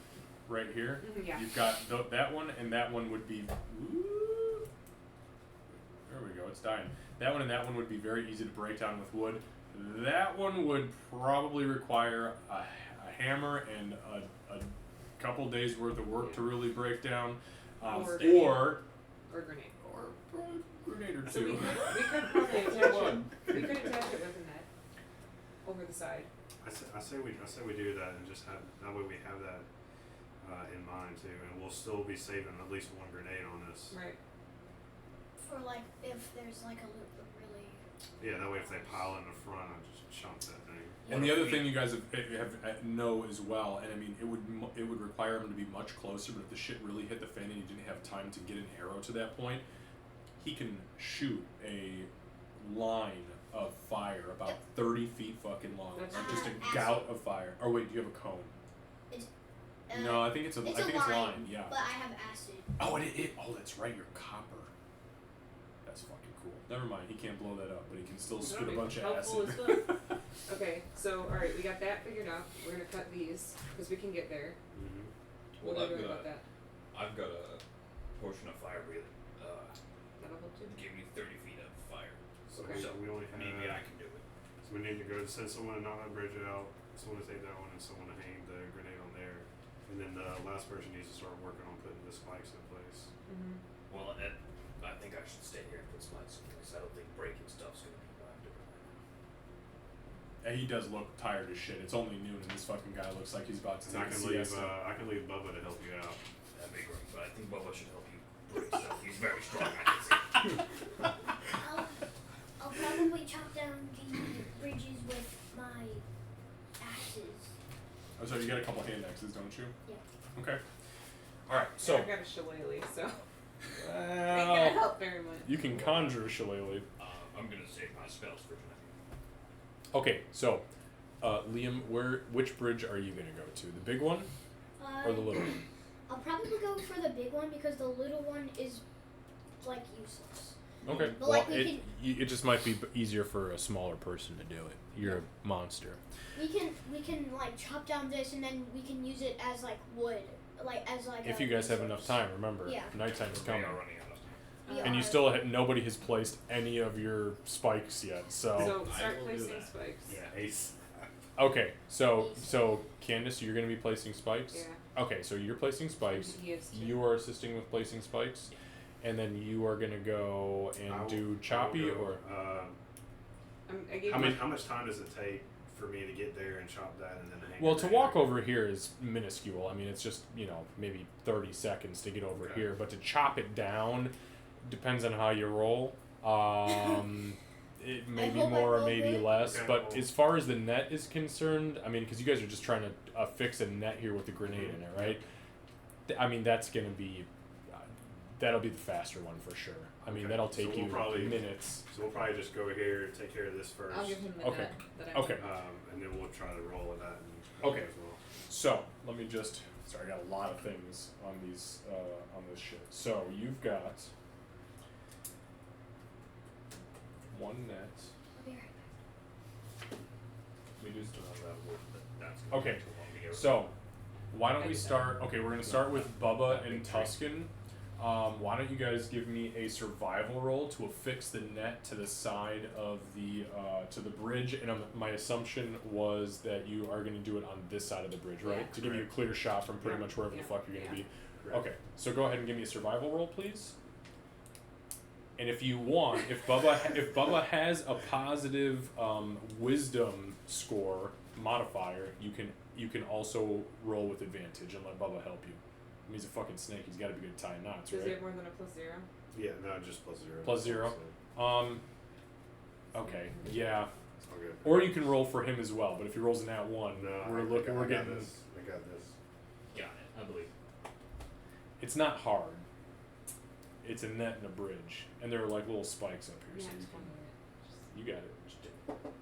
right here. Yeah. You've got that one, and that one would be. Ooh, there we go, it's dying. That one and that one would be very easy to break down with wood. That one would probably require a hammer and a couple days worth of work to really break down. Or Or grenade. or grenade or So two. we could probably attach it. We could attach it with a net over the side. I say we do that and just have that way we have that in mind too, and we'll still be saving at least one grenade on this. Right. For like, if there's like a really. Yeah, that way if they pile in the front, I just chunk that thing. And the other thing you guys have know as well, and I mean, it would require him to be much closer. But if the shit really hit the fan and he didn't have time to get an arrow to that point, he can shoot a line of fire about 30 feet fucking long, That's like just a acid. gout of fire. Or wait, do you have a cone? It's, No, I think it's a. it's I think a it's line, line. Yeah. but I have acid. Oh, oh, that's right. You're copper. That's fucking cool. Never mind. He can't blow that up, but he can still spit a That'd be bunch of helpful acid. as fuck. Okay, so alright, we got that figured out. We're gonna cut these because we can get there. Well, What are we I've doing got about that? I've got a potion of fire breathing. That'll help too. Give me 30 feet of fire. So, Okay. so we only have. Maybe I can do it. So we need to go send someone to knock that bridge out, someone to take that one, and someone to hang the grenade on there. And then the last person needs to start working on putting the spikes in place. Mm-hmm. Well, I think I should stay here and put spikes in place. I don't think breaking stuff's gonna be what I'm doing right now. And he does look tired as shit. It's only noon, and this fucking guy looks like he's about to And take a siesta. I can leave Bubba to help you out. That'd be great, but I think Bubba should help you break stuff. He's very strong, I can see. I'll probably chop down the bridges with my axes. Oh, so you got a couple hand axes, don't you? Yeah. Okay. All right. So I've got a shillelagh, so ain't gonna well, help very much. you can conjure a shillelagh. I'm gonna save my spells for tonight. Okay. So, Liam, which bridge are you gonna go to? The big one or the little one? I'll probably go for the big one because the little one is like useless. Okay. But, Well, like, we it just might be easier for a smaller person to do it. You're a monster. We can like chop down this and then we can use it as like wood, like as like. If a you guys have resource. enough time, remember. Yeah. Nighttime's We coming. are running out of time. We And you are. still nobody has placed any of your spikes yet. So I start will do placing that. spikes. Yeah, Ace. Okay, so Candace, you're gonna be placing spikes. Yeah. Okay, so you're placing spikes. He is too. You are assisting with placing spikes, and then you are gonna go and I will- do I choppy will go, or I gave How you many- How much time does it take for me to get there and chop that and then hang? well, it to there? walk over here is minuscule. I mean, it's just maybe 30 seconds to get over Okay. here, but to chop it down depends on how you roll. It may I be hope I more, roll maybe good. less. Okay, But well- as far as the net is concerned, I mean, because you guys are just trying to fix a net here with the grenade in it, right? I mean, that's gonna be that'll be the faster one for sure. I mean, Okay, that'll so take we'll you probably- minutes. So we'll probably just go here, take care of this first. I'll give him the Okay. net that I Okay. And then we'll try to roll with that. Okay. As well. So let me just. Sorry, I got a lot of things on these on this shit. So you've got one net. I'll be right back. We do still have that wood, but that's gonna Okay, take too long to get So why don't we start? Okay, we're gonna start with Bubba and Tuscan. Why don't you guys give me a survival roll to affix the net to the side of the to the bridge? And my assumption was that you are gonna do it on this side of the bridge, right? Yeah. To give you a clear shot from pretty Yeah. much wherever the Yeah. fuck you're gonna Yeah. be. Correct. Okay, so go ahead and give me a survival roll, please. And if you want, if Bubba has a positive wisdom score modifier, you can also roll with advantage and let Bubba help you. I mean, he's a fucking snake. He's got to be good at tying knots, Does he right? have more than a +0? Yeah, no, just +0. +0? So Okay, yeah. it's all good. Or you can roll for him as well. But if he rolls an @1, No, we're I getting. got this. I got this. Got it, I believe. It's not hard. It's a net and a bridge, and there are like little spikes up here, Yeah, so it's you fine. can. You got it. Just do it.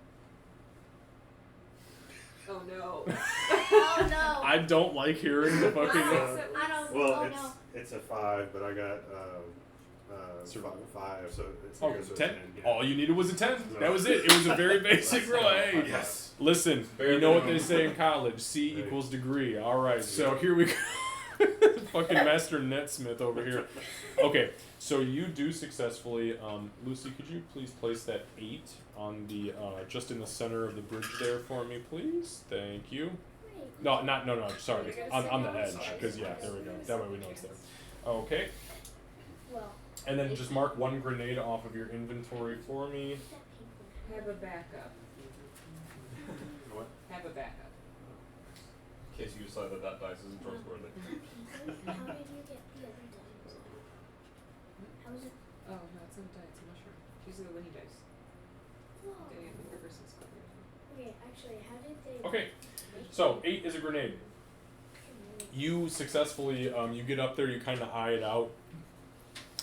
Oh no. Oh no. I don't like hearing the fucking. I don't. Well, oh it's no. it's a 5, but I got Survival. 5, so it's Oh, it goes with 10? yeah. All you needed was a 10. No. That was it. It was a very basic roll. Hey, Yes. listen, Bare you know what they minimum. say in college: C Hey. equals degree. All right, so Yeah. here we go. Fucking Master Netsmith over here. Okay, so you do successfully. Lucy, could you please place that 8 on the just in the center of the bridge there for me, please? Thank you. Wait. No. Sorry, You gotta on say the no. edge, Sorry. because yeah, there we go. That way we know it's there. Okay, Well. and then just mark one grenade off of your inventory for me. Have a backup. What? Have a backup. In case you decide that dice isn't trustworthy. How did you get the other dice? How is it? Oh no, it's not a die, it's a mushroom. These are the Winnie dice. Whoa. They have the River Six Club. Wait, Okay, actually, how did they? Okay, so 8 is a grenade. You successfully, you get up there, you kind of eye it out,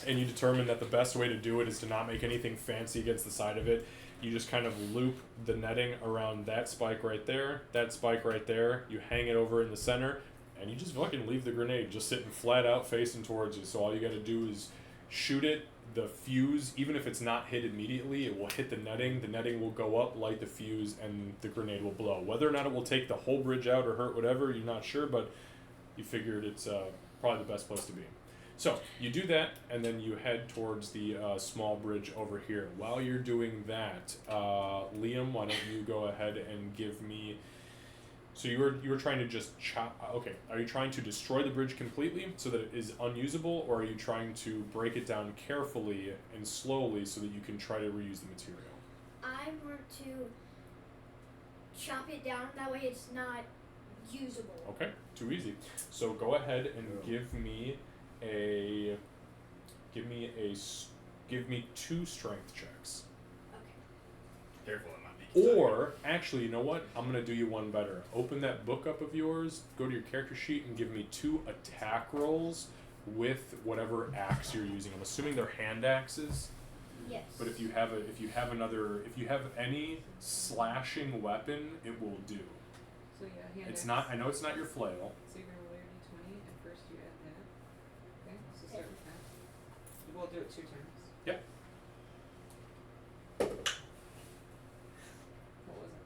and you determine that the best way to do it is to not make anything fancy against the side of it. You just kind of loop the netting around that spike right there, that spike right there. You hang it over in the center, and you just fucking leave the grenade just sitting flat out facing towards you. So all you got to do is shoot it. The fuse, even if it's not hit immediately, it will hit the netting will go up, light the fuse, and the grenade will blow. Whether or not it will take the whole bridge out or hurt whatever, you're not sure, but you figured it's probably the best place to be. So you do that, and then you head towards the small bridge over here. While you're doing that, Liam, why don't you go ahead and give me... So you were trying to just chop... Okay, are you trying to destroy the bridge completely so that it is unusable, or are you trying to break it down carefully and slowly so that you can try to reuse the material? I want to chop it down. That way, it's not usable. Okay, too easy. So go ahead and give me 2 strength checks. Okay. Careful, it might be. Or, actually, you know what? I'm going to do you one better. Open that book up of yours, go to your character sheet, and give me 2 attack rolls with whatever axe you're using. I'm assuming they're hand axes, Yes. but if you have any slashing weapon, it will do. So yeah, hand It's axe. not. I know it's not your flail. So you're gonna roll your d20, and first you add that. Okay, so start with that. We'll do it 2 times. Yep. What was it?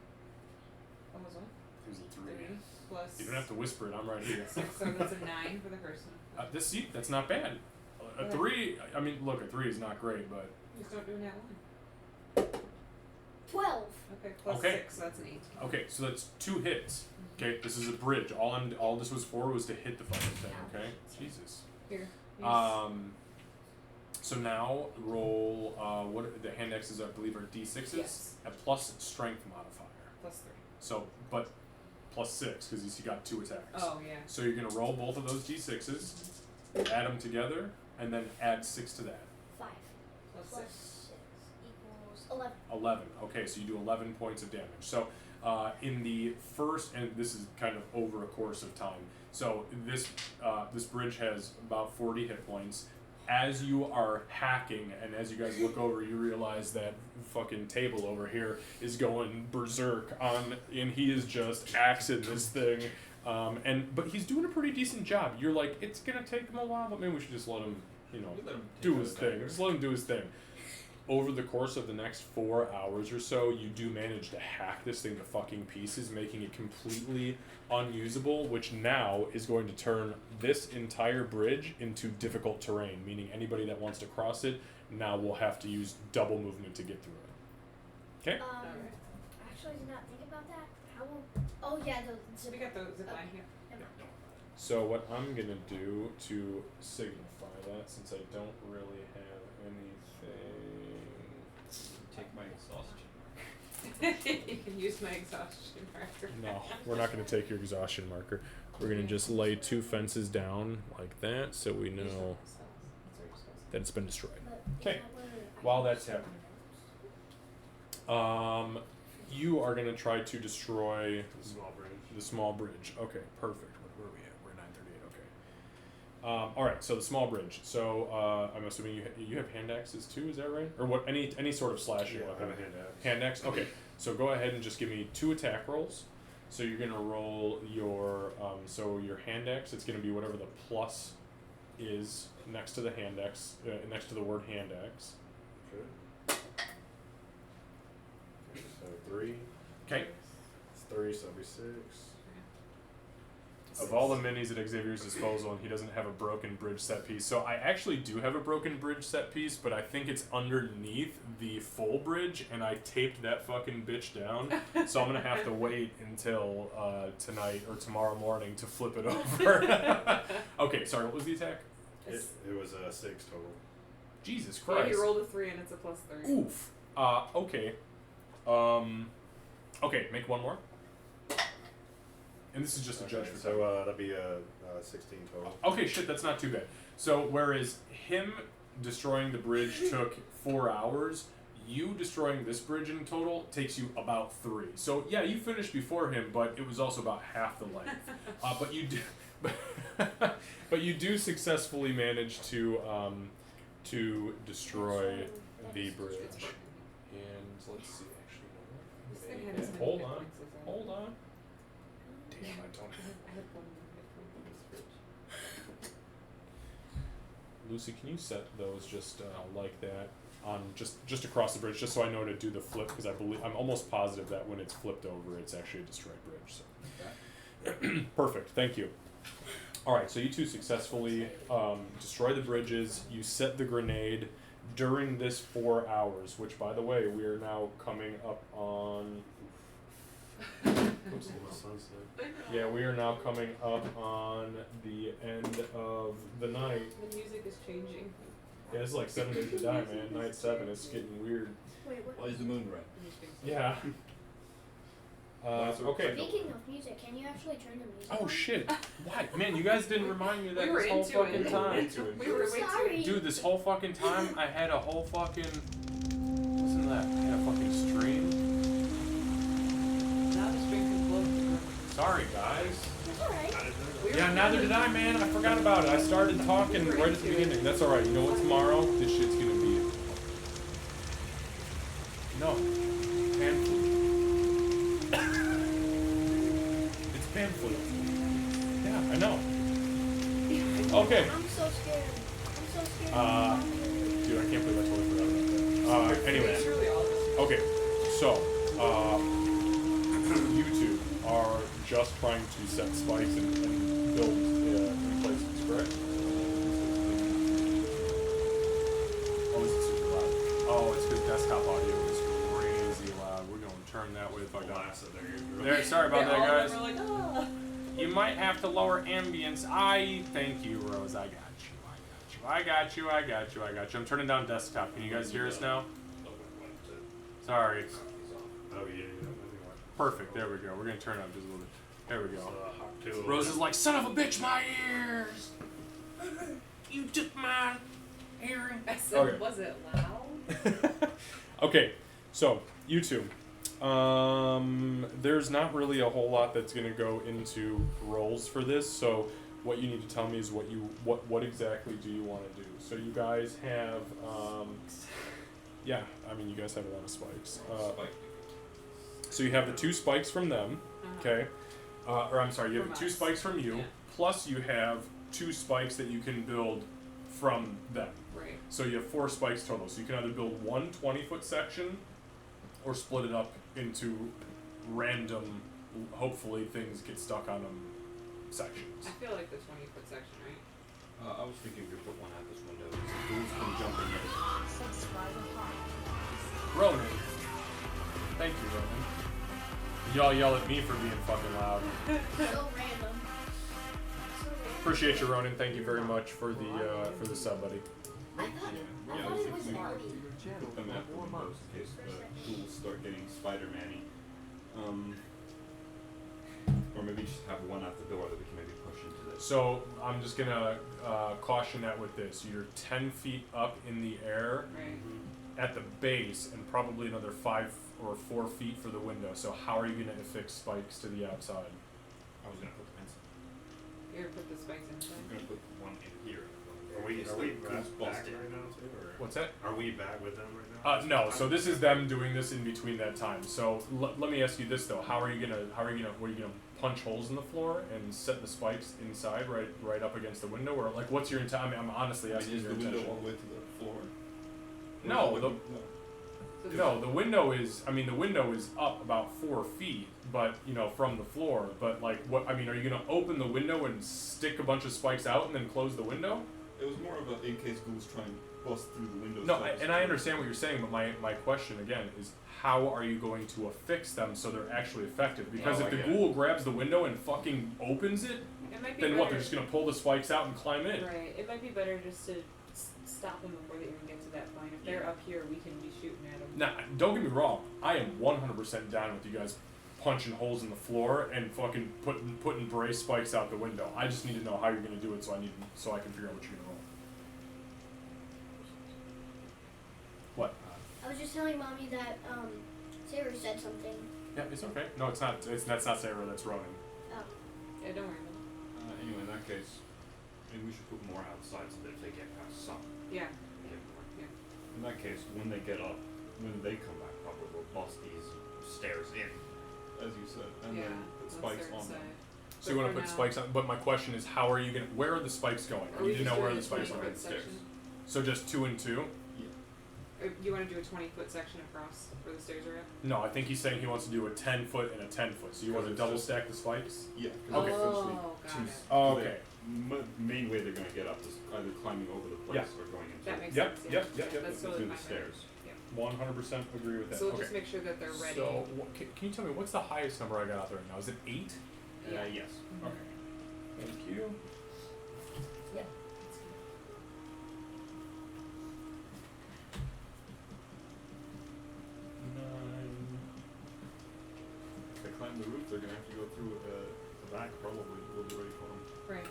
What was what? It was a 3. 3 plus. You don't have to whisper it. I'm right here. 6, so that's a 9 for the first one. That's not bad. A Okay. 3. I mean, look, a 3 is not great, but Just don't do that one. 12. Okay, plus Okay. 6, so that's an 8. okay. So that's 2 hits. Okay, this is a bridge. All this was for was to hit the fucking thing. Okay, Jesus. Here. So now roll. What the hand X's I believe are d6s Yes. at plus strength modifier. Plus 3. So, but plus 6 because you got 2 attacks. Oh, yeah. So you're gonna roll both of those d6s, add them together, and then add 6 to that. 5 Plus plus 6. 6 equals 11. 11. Okay, so you do 11 points of damage. So in the first, and this is kind of over a course of time. So this bridge has about 40 hit points. As you are hacking, and as you guys look over, you realize that fucking table over here is going berserk on, and he is just axing this thing. But he's doing a pretty decent job. You're like, it's gonna take him a while, but maybe we should just let him, Let him do take his out thing. attacker. Just let him do his thing. Over the course of the next 4 hours or so, you do manage to hack this thing to fucking pieces, making it completely unusable, which now is going to turn this entire bridge into difficult terrain, meaning anybody that wants to cross it now will have to use double movement to get through it. Okay? Alright. Actually, I did not think about that. How will... Oh, yeah, the So we got the zip line here. So what I'm going to do to signify that, since I don't really have anything... Take my exhaustion. You can use my exhaustion marker. No, we're not going to take your exhaustion marker. We're going to just lay 2 fences down like that so we know That's where you're supposed to. that it's been destroyed. But Okay, is that where I while can that's see happening. my notes? You are going to try to destroy The small bridge. the small bridge. Okay, perfect. Where are we at? We're at 9:38. Okay. All right. So the small bridge. So I'm assuming you have hand axes too. Is that right? Or what? Any sort of slashing Yeah, I weapon? have a hand axe. Hand axe. Okay. So go ahead and just give me 2 attack rolls. So you're gonna roll your your hand axe. It's gonna be whatever the plus is next to the hand axe, next to the word hand axe. Okay. So 3. Okay. It's 3, so it'll be 6. Of all the minis at Xavier's disposal, and he doesn't have a broken bridge set piece. So I actually do have a broken bridge set piece, but I think it's underneath the full bridge, and I taped that fucking bitch down. So I'm gonna have to wait until tonight or tomorrow morning to flip it over. Okay, sorry. What was the attack? It was a 6 total. Jesus Yeah, Christ. you rolled a 3 and it's a plus 3. Oof. Okay. Okay, make one more. And this is just a judge for So that'll be a 16 total. Okay, shit, that's not too bad. So whereas him destroying the bridge took 4 hours, you destroying this bridge in total takes you about 3. So yeah, you finished before him, but it was also about half the length. But you do, but you do successfully manage to destroy the bridge. It's working. And let's see, actually, This thing had as many hold hit on, points as I- hold on. Damn, I don't. I had one hit point on this bridge. Lucy, can you set those just like that on just across the bridge, just so I know to do the flip, because I'm almost positive that when it's flipped over, it's actually a destroyed bridge. So perfect, thank you. All right, so you two successfully destroy the bridges. You set the grenade during this 4 hours, which, by the way, we are now coming up on. Yeah, we are now coming up on the end of the night. The music is changing. Yeah, it's like 7 days to die, man. Night 7, it's getting weird. Wait, what? Why is the moon red? Yeah. Okay. Speaking of music, can you actually turn the music Oh on? shit! Why, man? You guys didn't remind me of that We were this whole into fucking it. time. We were way Sorry. too. Dude, this whole fucking time, I had a whole fucking. Listen to that. I had a fucking stream. Now the string can flow. Sorry, guys. It's alright. Yeah, neither did I, man. I forgot about it. I started talking right at the beginning. That's alright. You know what? Tomorrow, this shit's gonna be. No. Pan flute. It's pan flute. Yeah, I know. Okay. I'm so scared. I'm so scared. Dude, I can't believe I totally forgot about that. Anyway. Surely all of us. Okay. So, you two are just trying to set spikes and build emplacements, correct? Oh, is it super loud? Oh, it's because desktop audio is crazy loud. We're going to turn that way the fuck down. There, sorry about that, All of guys. them were like, ah. You might have to lower ambience. Thank you, Rose. I got you. I'm turning down desktop. Can you guys hear us now? Sorry. Oh yeah. Perfect. There we go. We're gonna turn it up just a little bit. There we go. So, Rose is like, son of a bitch, my ears. You took my hearing. I said, Okay. was it loud? Okay, so you two. There's not really a whole lot that's gonna go into roles for this. So what you need to tell me is what exactly do you want to do? So you guys have yeah, I mean you guys have a lot of spikes. So you have the 2 spikes from them, okay? Or I'm sorry, you have From the 2 us. spikes from you, Yeah. plus you have 2 spikes that you can build from them. Right. So you have 4 spikes total. So you can either build one 20-foot section, or split it up into random, hopefully things get stuck on them, sections. I feel like the 20-foot section, right? I was thinking we put one out this window. So ghouls can jump in there. Ronan. Thank you, Ronan. Y'all yell at me for being fucking loud. So random. Appreciate you, Ronan. Thank you very much for the sub, buddy. I thought it I was was thinking Marty. we put them out the windows in case the ghouls start getting Spider-Man-y. Or maybe just have one at the door that we can maybe push into this. So I'm just gonna caution that with this. You're 10 feet up in the air Right. at the base, and probably another 5 or 4 feet for the window. So how are you gonna affix spikes to the outside? I was gonna put them inside. You're gonna put the spikes I'm inside? gonna put one in here. Are we It's back like ghouls right busted. now too, or What's that? are we back with them right now? No. So this is them doing this in between that time. So let me ask you this though: what are you gonna punch holes in the floor and set the spikes inside, right up against the window, or like what's your intent? I mean, I'm honestly asking Is your the window intention. all the way to the floor? No, So No, the window is. I mean, the window is up about 4 feet, but from the floor. But like, what? I mean, are you gonna open the window and stick a bunch of spikes out and then close the window? It was more of a in case ghouls try and bust through the window. No, and I understand what you're saying, but my question again is, how are you going to affix them so they're actually effective? Because Oh, if the I get ghoul grabs the window and fucking opens it, It might be then better. what? They're just gonna pull the spikes out and climb in. Right. It might be better just to stop them before they even get to that point. If they're up here, we can be shooting at them. Now, don't get me wrong. I am 100% down with you guys punching holes in the floor and fucking putting brace spikes out the window. I just need to know how you're gonna do it, so I can figure out what you're gonna roll. What? I was was just telling mommy that Sarah said something. Yeah, it's okay. No, it's not. That's not Sarah that's running. Oh. Yeah, don't worry about it. Anyway, in that case, maybe we should put more outside so that if they get past some, Yeah. we get more. Yeah. In that case, when they get up, when they come back, probably we'll bust these stairs in. As you said, and Yeah. then put spikes on them. So you want to put spikes on? But my question is, how are you gonna? Where are the spikes going? I need to know where the spikes are. So just 2 and 2. Or you want to do a 20-foot section across where the stairs are at? No, I think he's saying he wants to do a 10-foot and a 10-foot. So you want to It's double just- stack the spikes? Yeah. Okay. Essentially, got two it. Oh, okay. Main way they're gonna get up is either climbing over the place or going into. That makes Yep, sense. yep, Yeah. yep, yep. That's through totally the fine. stairs. 100% agree with that. So we'll okay. just make sure that they're ready. So can you tell me what's the highest number I got out there right now? Is it 8? Yeah. Yes. Okay. Thank you. If they climb the roof, they're gonna have to go through the back. Probably will be ready for them. Right.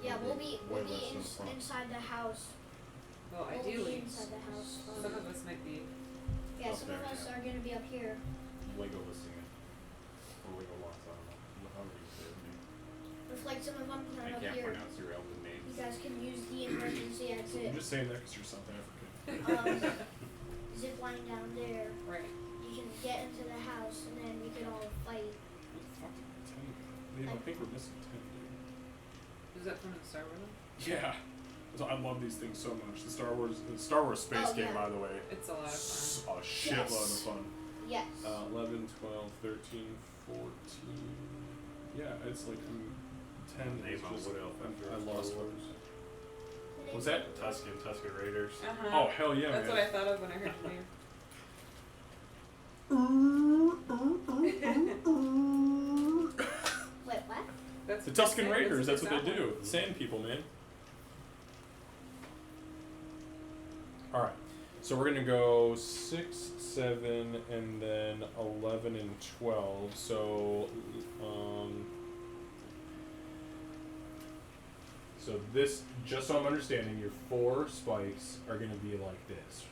Yeah, we'll be Way less than the front. inside the house. Well, We'll ideally, be inside the house. some of us might be. Yeah, Up some there, of us yeah. are gonna be up here. Lego listing it. Or Lego lots, I don't know. However you say it. If like some of them I come up can't here, pronounce your elven you names. guys can use the emergency I'm exit. just saying that because you're South African. Zip line down there. Right. You can get into the house and then we can all fight. Fucking 10. I think we're missing 10, dude. Is that from the Star Wars? Yeah. So I love these things so much. The Star Wars space Oh, game, yeah. by the 'way. It's a lot of fun. A shitload Yes. of fun. Yes. 11, 12, 13, 14. Yeah, it's like 10. Name is on just, Wood Elf after I Star lost Wars. what. Was that? Tuscan Raiders. Uh-huh. Oh, hell yeah, That's man. what I thought of when I heard the name. Wait, what? That's The what they Tuscan say, Raiders, that's what they sound do. like. Sand people, man. Alright, so we're gonna go 6, 7, and then 11 and 12. So, so this, just so I'm understanding, your 4 spikes are gonna be like this.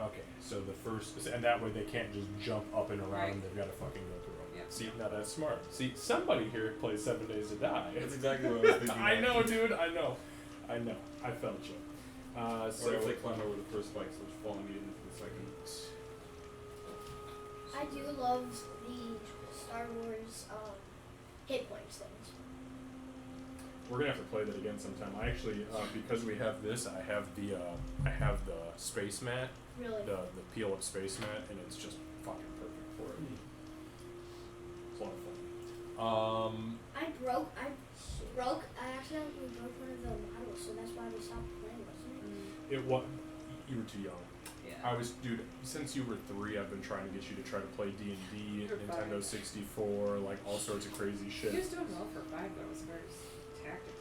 Okay, so the first, and that way they can't just jump up and around. Right. They've got to fucking go through them. Yep. See, now that's smart. See, somebody here plays 7 Days to Die. That's exactly what I was thinking. I know, dude. I know. I felt you. So Or if they climb over the first spikes, which fall immediately into the second. I do love the Star Wars hit points things. we're gonna have to play that again sometime. I actually, because we have this, I have the space mat, Really. the peel up space mat, and it's just fucking perfect for it. It's a lot of fun. I accidentally broke one of the models, so that's why we stopped playing, wasn't it? It was you were too young. Yeah. I was, dude. Since you were 3, I've been trying to get you to try to play D&D, You're Nintendo fine. 64, like all sorts of crazy shit. He was doing well for 5 though, as far as tactics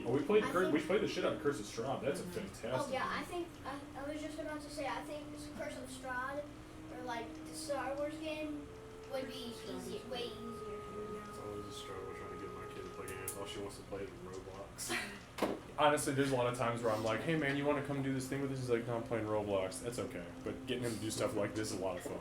Oh, we I played the shit out of Curse of Strahd. That's a fantastic. Oh yeah, game. I was just about to say, I think this Curse of Strahd, or like the Star Wars game, would be easy, way easier. I was just struggling trying to get my kid to play games. All she wants to play is Roblox. Honestly, there's a lot of times where I'm like, hey man, you want to come do this thing with us? He's like, no, I'm playing Roblox. That's okay. But getting him to do stuff like this is a lot of fun.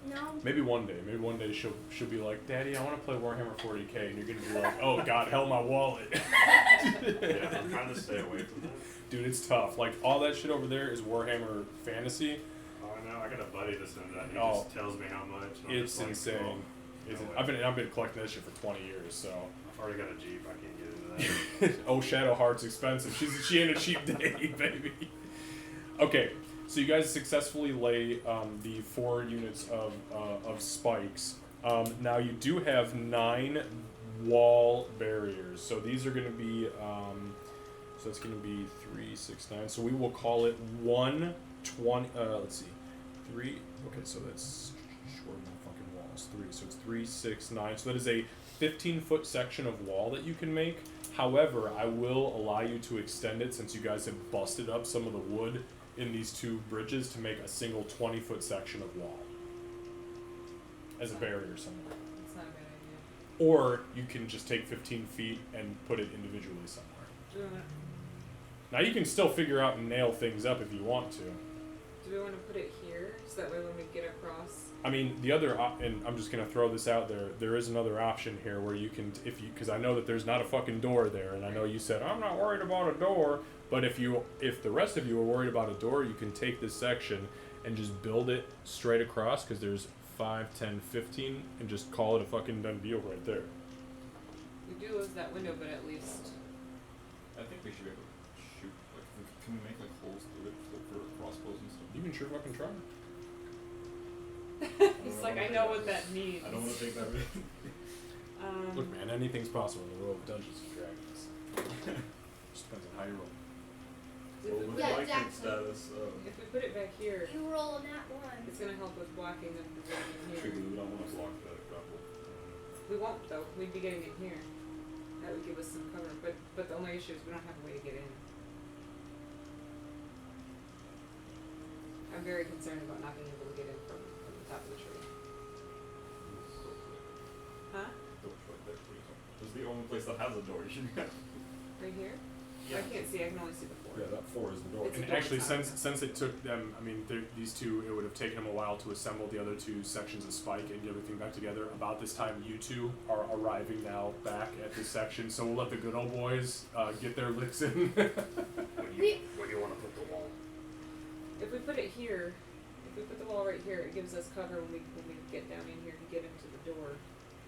No. Maybe one day she'll be like, Daddy, I want to play Warhammer 40k, and you're gonna be like, oh God, hell, my wallet. Yeah, I'm trying to stay away from that. Dude, it's tough. Like all that shit over there is Warhammer Fantasy. Oh, I know. I got a buddy that's into that. He Oh. just tells me how much. and I'm It's just like, insane. oh, It's, no way. I've been collecting that shit for 20 years. So. I've already got a Jeep. I can't get into that. Oh, Shadowheart's expensive. She ain't a cheap day, baby. Okay, so you guys successfully lay the 4 units of spikes. Now you do have 9 wall barriers. So these are going to be, so it's going to be 3, 6, 9. So we will call it 120. Let's see, 3. Okay, so that's short of my fucking walls. 3. So it's 3, 6, 9. So that is a 15-foot section of wall that you can make. However, I will allow you to extend it since you guys have busted up some of the wood in these 2 bridges to make a single 20-foot section of wall as a barrier somewhere. That's not a bad idea. Or you can just take 15 feet and put it individually somewhere. Doing it. Now you can still figure out and nail things up if you want to. Do we want to put it here so that way when we get across? I mean, the other and I'm just gonna throw this out there. There is another option here where you can, because I know that there's not a fucking door there, and I know you said I'm not worried about a door. But if the rest of you are worried about a door, you can take this section and just build it straight across, because there's 5, 10, 15, and just call it a fucking done deal right there. We do lose that window, but at least. I think we should be able to shoot. Like, can we make like holes through it for crossbows and stuff? You can sure fucking try. He's like, I know what that means. I don't want to take that risk. Look, man, anything's possible in the world of Dungeons and Dragons. Just depends on how you roll. If Well, we with put Yeah, it- Viking exactly. status, if we put it back here, You roll on that one. it's gonna help with blocking of the getting in here. trigger, we don't want to block the grapple. We won't though. We'd be getting in here. That would give us some cover. But the only issue is we don't have a way to get in. I'm very concerned about not being able to get in from the top of the tree. Huh? Door's right there. This is the only place that has a door. You should get. Right here? I can't see. I can only see the 4. Yeah, that 4 is the door. It's a And door actually, top. since it took them, I mean, these two, it would have taken them a while to assemble the other two sections of Spike and get everything back together. About this time, you two are arriving now back at this section, so we'll let the good old boys get their licks in. Where do you want to put the wall? If we put it here, if we put the wall right here, it gives us cover when we get down in here to get into the door.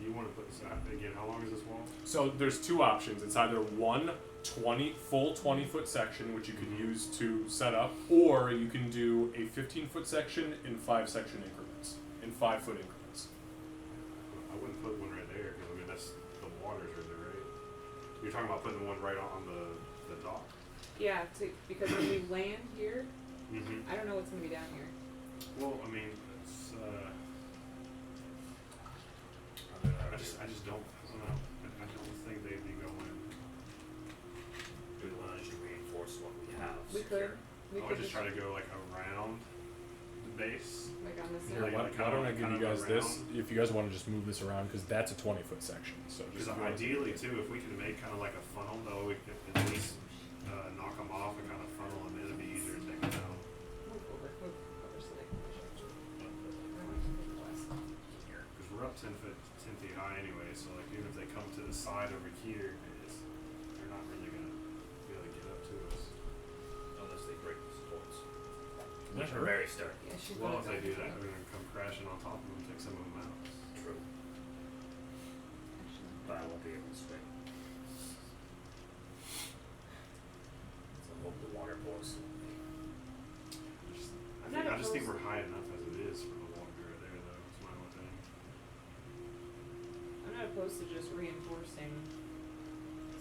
You want to put this out again? How long is this wall? So there's two options. It's either one full 20-foot section, which you can use to set up, or you can do a 15-foot section in 5-section increments, in 5-foot increments. I wouldn't put one right there because I mean that's the water's right there, right? You're talking about putting one right on the dock. Yeah, because when we land here, Mm-hmm. I don't know what's gonna be down here. Well, I mean, it's I just don't know. I don't think they'd be going. Do we want to just reinforce what we have? We could. We I could would just try to go like around the base. like on this Here, side. why don't I give kind you of guys this? around. If you guys want to just move this around, because that's a 20-foot section. So Because just ideally too, if we could make kind of like a funnel, though, we could at least knock them off and kind of funnel them in. It'd be easier to take them down. Move over so they can measure. I don't want to keep it less. Because we're up 10 feet high anyway, so like even if they come to the side over here, they're not really gonna be able to get up to us. Unless they break the supports. Yeah, Which sure. are very sturdy. Yeah, she's Well, gonna if they go do that, for they're it. gonna come crashing on top of them and take some of them out. True. But I won't be able to swim. So I hope the water pours. I'm I just think not we're high enough as it is for the water right there, though. That's my only thing. I'm not opposed to just reinforcing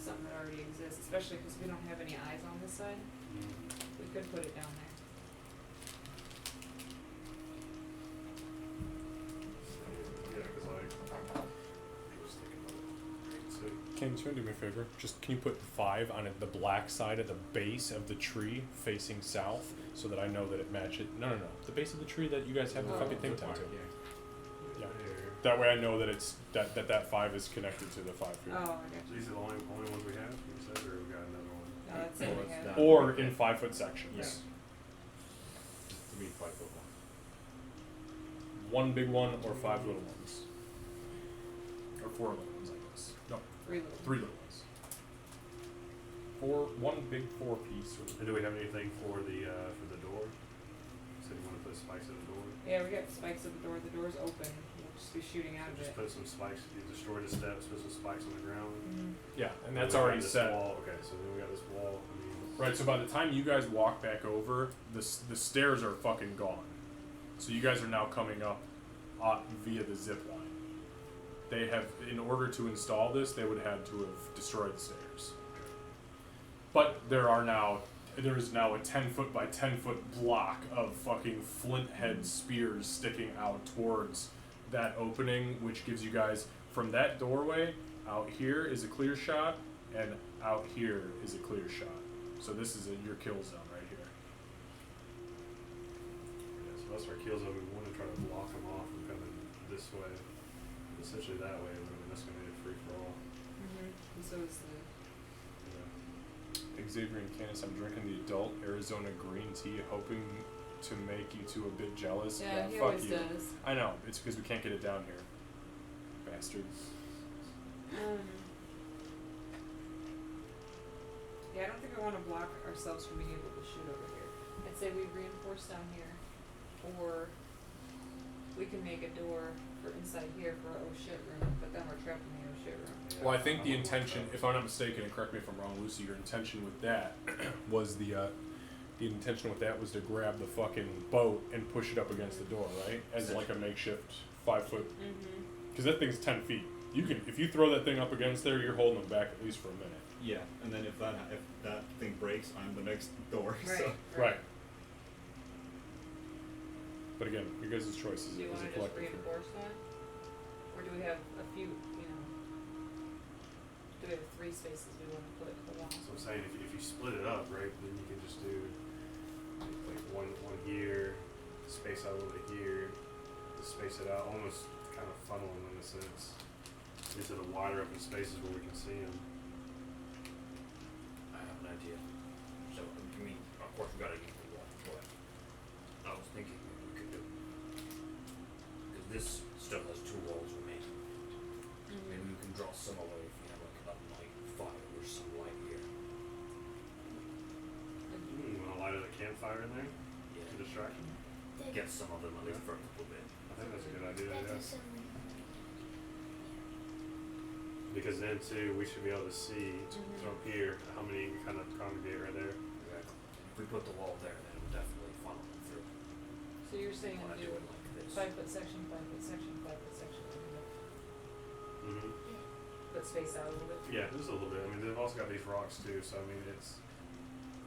something that already exists, especially because we don't have any eyes on this side. We could put it down there. Yeah, because like, I'm just thinking about it. So, Can you do me a favor? Just can you put 5 on it, the black side at the base of the tree facing south, so that I know that it matches? No, the base of the tree that you guys have the Oh. fucking thing tied to. Yeah. there. That way I know that it's that 5 is connected to the 5 here. Oh, I got you. These are the only ones we have, you said, or we got another one? No, that's it. We have. Or in 5-foot sections. Yeah. To me, 5 foot 1. One big one or 5 little ones. Or 4 little ones, I guess. No, 3 little. 3 little ones. 1 big 4 piece. And do we have anything for the door? So you want to put spikes at the door? Yeah, we got spikes at the door. The door's open. We'll just be shooting out of Just it. put some spikes. You destroy the steps. Put some spikes on the ground. Mhm. Yeah, and that's we got already this set. Wall. Okay, so then we got this wall. I mean, Right, so by the time you guys walk back over, the stairs are fucking gone. So you guys are now coming up via the zip line. They have, in order to install this, they would have had to have destroyed the stairs. But there is now a 10-foot by 10-foot block of fucking flint head spears sticking out towards that opening, which gives you guys, from that doorway, out here is a clear shot, and out here is a clear shot. So this is your kill zone right here. yeah, so that's our kill zone. We want to try to block them off from coming this way. Essentially that way. I mean, that's going to be a free for all. Mhm. And so is the. Yeah. Xavier and Candace, I'm drinking the adult Arizona green tea, hoping to make you two a bit jealous. Yeah, he fuck always you. does. I know. It's because we can't get it down here. Bastards. Yeah, I don't think we want to block ourselves from being able to shoot over here. I'd say we reinforce down here, or we can make a door for inside here for our oh shit room, but then we're trapped in the oh shit room. Yeah, Well, I think the I'm gonna intention, try. if I'm not mistaken, and correct me if I'm wrong, Lucy, your intention with that was the intention with that was to grab the fucking boat and push it up against the door, right? As like a makeshift 5 foot, Mm-hmm. because that thing's 10 feet. You can, if you throw that thing up against there, you're holding them back at least for a minute. Yeah, and then if that thing breaks, I'm the next door. Right. So. Right. But again, your guys' choice Do you is want a to just collective. reinforce that, or do we have a few? Do we have 3 spaces we want to put along? So I'm saying if you split it up, right, then you can just do like one here, space out a little bit here, just space it out, almost kind of funnel them in a sense into the wider open spaces where we can see them. I have an idea. So, I mean, of course we gotta use the wall, but I was thinking maybe we could do, because this still has 2 walls remaining. Maybe we can draw some away if we have like a night fire or some light here. You want to light a campfire in there Yeah. for distraction? Get some of them at least for a little bit. I think that's a good idea, That yeah. does sound like Because then too, we should be able to see from here how many kind of congregate right there. Exactly. If we put the wall there, then it would definitely funnel them through. So you're saying Wanna do do it like this. 5 foot section, 5 foot section, 5 foot section, Mm-hmm. but space out a little bit. Yeah, just a little bit. I mean, they've also got these rocks too, so I mean, it's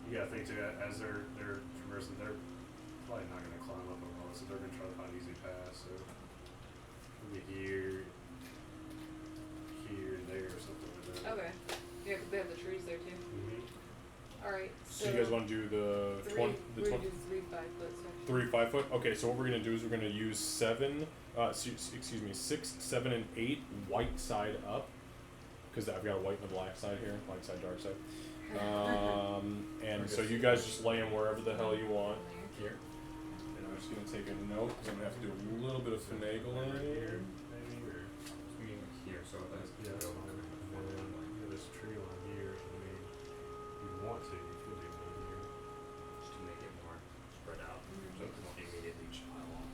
you gotta think too. As they're traversing, they're probably not gonna climb up on all this, so they're gonna try to find easy paths. So maybe here, and there, or something like that. Okay. Yeah, 'cause they have the trees there too. Mm-hmm. All right. So you guys want to do the 3? 20, We're gonna do 3 5 foot sections. 3 5 foot? Okay, so what we're gonna do is we're gonna use 6, 7, and 8 white side up, because I've got a white and a black side here, light side, dark side. And so you guys just lay them wherever the hell you want here. And I'm just gonna take a note because I'm gonna have to do a little bit of finagling. Here, maybe, or Here, so that's yeah, that's fine. And then yeah, this tree line here. I mean, if you want to, you could do one here. Just to make it more spread out, Mhm. so it won't immediately just pile on.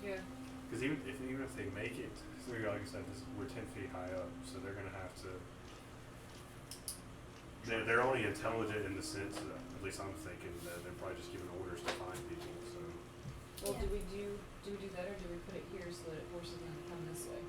Yeah. Because even if they make it, so like I said, we're 10 feet high up, so they're gonna have to. They're only intelligent in the sense that, at least I'm thinking, that they're probably just giving orders to find people. So Well, Yeah. do we do that, or do we put it here so that it forces them to come this way?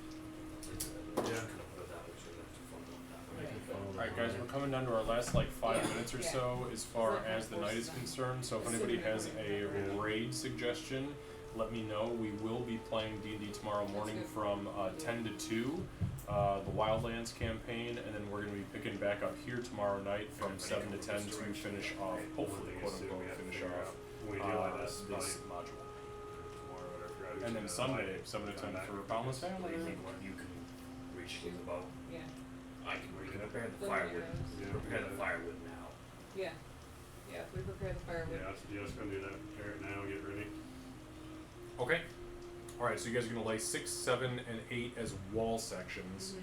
Yeah. Just kind of put it that way so that it's funnel that way. Right. Alright guys, we're coming down to our last like 5 Yeah, minutes or yeah. so as far So that as the night is forces concerned. them. So if anybody has a Yeah. raid suggestion, let me know. We will be playing D&D tomorrow morning good. from 10 to 2, the Wildlands campaign, and then we're going to be picking back up here tomorrow night from 7 to 10 to finish off, hopefully, quote unquote, finish off when we do like this, this probably module. tomorrow or whatever. And then Sunday, 7 to 10 for Boundless What do Family. you think when you can reach it with the bow? Yeah. I can prepare the Flint firewood. arrows. Yeah. Prepare the firewood now. Yeah. Yeah. If we prepare the firewood. Yeah, yeah, I was gonna do that. Prepare it now. Get ready. Okay. Alright, so you guys are going to lay 6, 7, and 8 as wall sections.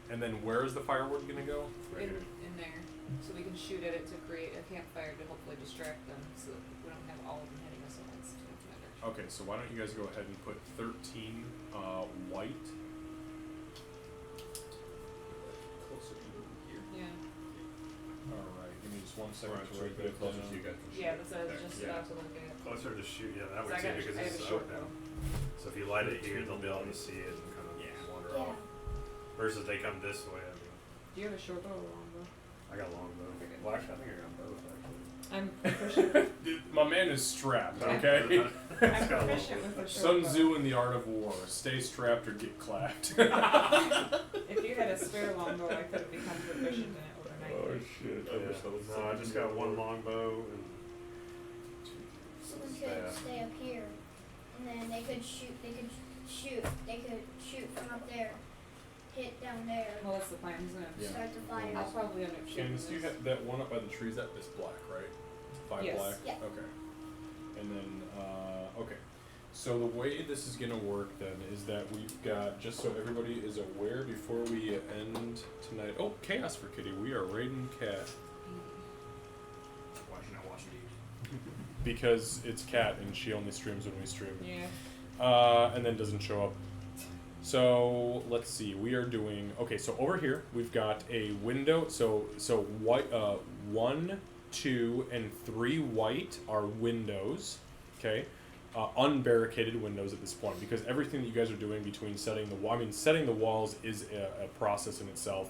And then where is the firewood going to go? Right In here. there, so we can shoot at it to create a campfire to hopefully distract them, so that we don't have all of them hitting us at once. To my direction. Okay, so why don't you guys go ahead and put 13 white. Closer to here. Yeah. Alright, give me just 1 second Right, to so write you that closer so down. you guys can shoot. Yeah, that's what I was There. just Yeah. about to look at. Closer to shoot. Yeah, that So way I too, got- because I have this a is short open. bow. So if you light it here, they'll be able to see it and kind of wander Yeah. off. Versus they come this way. I mean, Do you have a short bow or a long bow? I got long bow. Okay. Well, actually, I think I got both actually. I'm proficient. Dude, my man is strapped, Okay. okay? I'm proficient with a short Sun bow. Tzu in the Art of War. Stay strapped or get clapped. If you had a spare longbow, I could have become proficient in it overnight. shit. Yeah. No, I just got one long bow and someone could staff. stay up here, and then they could shoot from up there, hit down there, Well, that's the plan. He's gonna. Yeah. start to fire. I'll probably end up shooting Candace, do you this. have that one up by the trees? That is black, right? 5 Yes. black. Yeah. Okay. And then okay. So the way this is gonna work then is that we've got, just so everybody is aware before we end tonight. Oh, Chaos for Kitty. We are raiding Cat Why should I watch it? because it's Cat and she only streams when we stream. Yeah. And then doesn't show up. So let's see. We are doing okay. So over here we've got a window. So white. 1, 2, and 3 white are windows. Okay. Unbarricaded windows at this point, because everything that you guys are doing between setting the wall. I mean, setting the walls is a process in itself.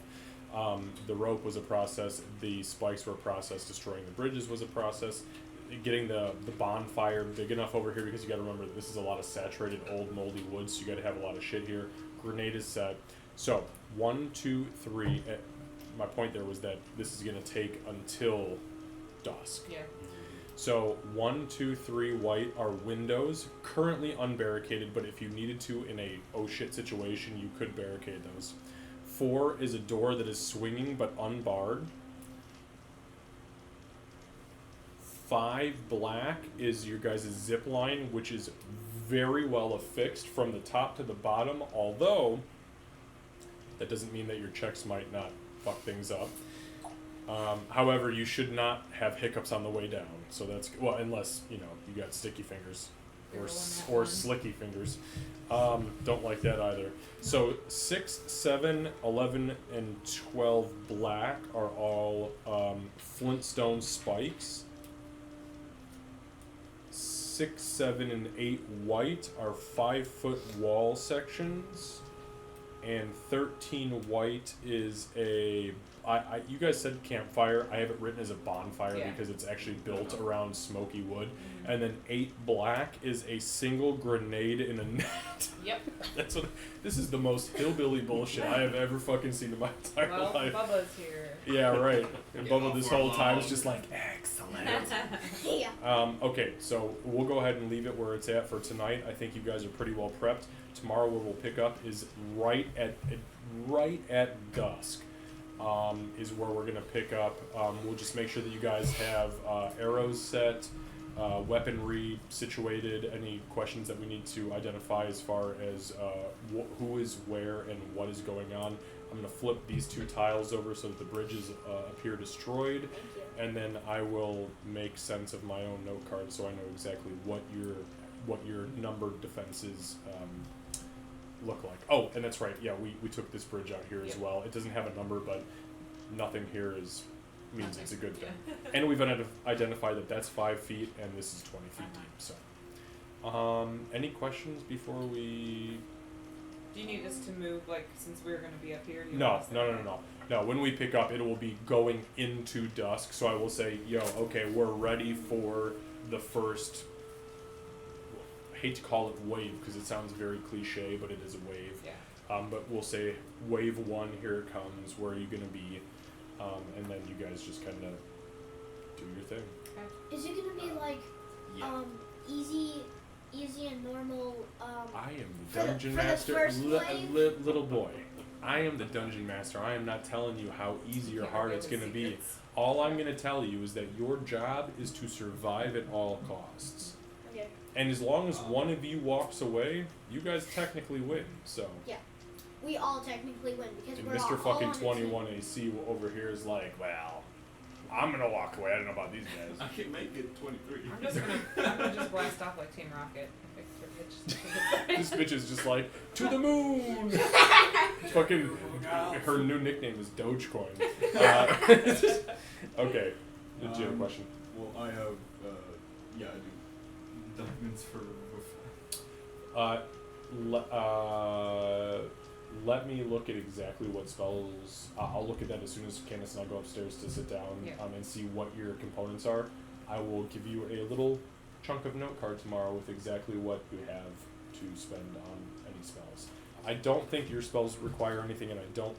The rope was a process. The spikes were a process. Destroying the bridges was a process. Getting the bonfire big enough over here, because you got to remember that this is a lot of saturated old moldy wood, so you got to have a lot of shit here. Grenade is set. So 1, 2, 3. My point there was that this is going to take until dusk. Yeah. So 1, 2, 3 white are windows, currently unbarricaded, but if you needed to in a oh shit situation, you could barricade those. 4 is a door that is swinging but unbarred. 5 black is your guys' zip line, which is very well affixed from the top to the bottom, although that doesn't mean that your checks might not fuck things up. However, you should not have hiccups on the way down. So that's, well, unless, you got sticky fingers or slicky fingers. Don't like that either. So 6, 7, 11, and 12 black are all flintstone spikes. 6, 7, and 8 white are 5-foot wall sections. And 13 white is a... you guys said campfire. I have it written as a bonfire because it's actually built around smoky wood. Mm-hmm. And then 8 black is a single grenade in a net. Yep. That's what. This is the most hillbilly bullshit I have ever fucking seen in my entire Well, life. Bubba's here. Yeah, right. And Get Bubba off this our whole time is lawn. just like, excellent. Yeah. Okay, so we'll go ahead and leave it where it's at for tonight. I think you guys are pretty well prepped. Tomorrow, where we'll pick up is right at dusk. Is where we're gonna pick up. We'll just make sure that you guys have arrows set, weaponry situated. Any questions that we need to identify as far as who is where and what is going on. I'm gonna flip these 2 tiles over so that the bridges appear destroyed, and then I will make sense of my own note card so I know exactly what your numbered defenses look like. Oh, and that's right. Yeah, we took this bridge out here as Yep. well. It doesn't have a number, but nothing here means it's a good thing. Yeah. And we've identified that that's 5 feet and this is 20 feet deep. So, any questions before we? Do you need us to move, like, since we're going to be up here? Do you No, want us to- no. When we pick up, it will be going into dusk. So I will say, okay, we're ready for the first. I hate to call it wave because it sounds very cliche, but it is a wave. Yeah. But we'll say wave 1, here it comes. Where are you gonna be? And then you guys just kind of do your thing. Is it gonna be like Yeah. easy and normal? I am For the the- dungeon for the master, first wave? little boy. I am the dungeon master. I am not telling you how easy or Can't hard reveal it's the gonna be. secrets. All I'm gonna tell you is that your job is to survive at all costs. Okay. And as long as one of you walks away, you guys technically win. So. We all technically win because And we're Mr. all fucking on a team. 21 AC over here is like, well, I'm gonna walk away. I don't know about these guys. I can make it 23. I'm gonna just blast off like Team Rocket. This bitch is just like, to the moon! Fucking, her new nickname is Dogecoin. Okay, did you have a question? Well, I have, yeah, I do. Documents for. Let me look at exactly what spells. I'll look at that as soon as Candace and I go upstairs to sit down Yeah. and see what your components are. I will give you a little chunk of note card tomorrow with exactly what you have to spend on any spells. I don't think your spells require anything, and I don't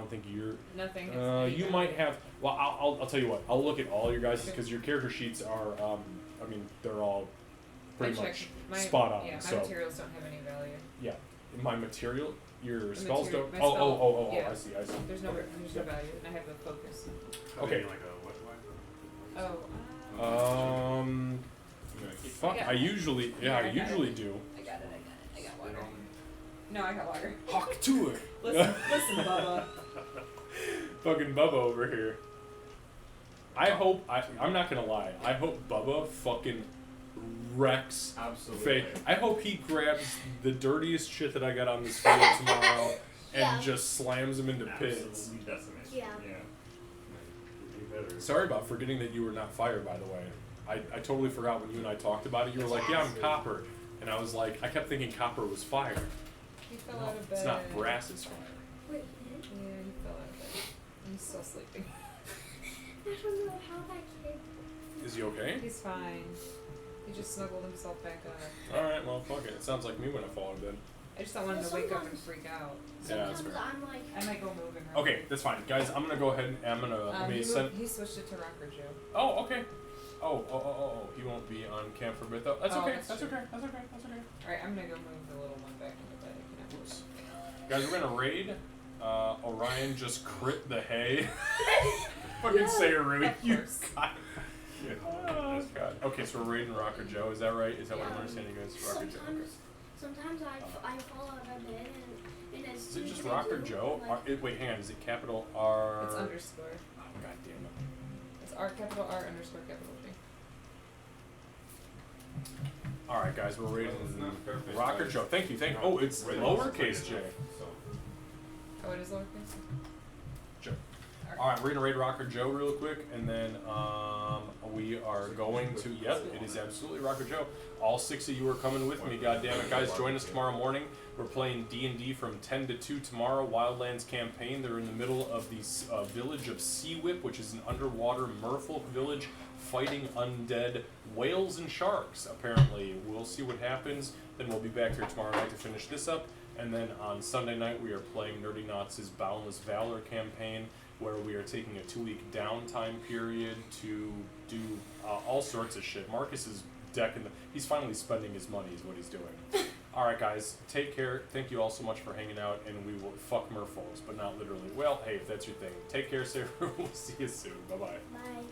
think your Nothing. you might have. Well, I'll tell you what. I'll look at all your guys' because your character sheets are. I mean, they're all pretty much spot on. Yeah, my so materials don't have any value. yeah, my material. your The spells material- don't. my Oh, spell- oh, oh, oh, yeah. I see, I see. There's no Okay. there's no value, and I have the focus. Okay. Like a what? Oh. Fuck. Yeah. I usually, Yeah, I got usually do. I got it. I got water. No, I got water. Hawk to it. Listen, Bubba. Fucking Bubba over here. I hope I'm not gonna lie. I hope Bubba fucking wrecks Absolutely. Faye. I hope he grabs the dirtiest shit that I got on this field tomorrow and Yeah. just slams him into pits. Absolutely decimates. Yeah. You better. Sorry about forgetting that you were not fire, by the way. I totally forgot when you and I talked about it. You were like, yeah, I'm copper. And I was like, I kept thinking copper was fire. He fell No, out of bed. it's not brass, it's fire. Wait, he did? Yeah, he fell out of bed. He's still sleeping. I don't know how that kid. Is he okay? He's fine. He just snuggled himself back up. Alright, well, fuck it. It sounds like me when I fall in bed. I just don't want him to Well, wake up and sometimes- freak out. Yeah, that's Sometimes fair. I'm like, I might go moving. real Okay, quick. that's fine. Guys, I'm gonna go ahead and I'm gonna let me he, send. he switched it to Rocker Joe. Oh, okay. Oh. He won't be on camp for a bit though. That's Oh, okay. that's That's true. okay. That's okay. That's okay. Alright, I'm gonna go move the little one back into bed. I can Oops. Guys, we're gonna raid. Orion just crit the hay. Fucking Yeah. say it, really. Of You course. God. Oh, God. Okay, so we're raiding Rocker Joe. Is that right? Is that what I'm Yeah. understanding, guys? Rocker Joe. sometimes I fall out of bed and it's. Is it just Rocker Joe? Wait, hang on. Is it capital R? It's underscore. Oh, God damn it. It's R capital R underscore capital J. All right, guys, we're raiding Well, it's not perfect. Rocker Joe. Thank you. Oh, it's lowercase j. Oh, it is lowercase? Sure. All right, we're gonna raid Rocker Joe real quick, and then we are going to. Yep, it is absolutely Rocker Joe. All 6 of you are coming with me. God damn it, guys! Join us tomorrow morning. We're playing D&D from 10 to 2 tomorrow. Wildlands campaign. They're in the middle of the village of Sea Whip, which is an underwater merfolk village, fighting undead whales and sharks. Apparently, we'll see what happens. Then we'll be back here tomorrow night to finish this up. And then on Sunday night, we are playing Nerdy Knots' Boundless Valor campaign, where we are taking a 2-week downtime period to do all sorts of shit. Marcus is decking he's finally spending his money is what he's doing. Alright guys, take care. Thank you all so much for hanging out, and we will fuck merfolks, but not literally. Well, hey, if that's your thing. Take care, Sarah. We'll see you soon. Bye-bye. Bye.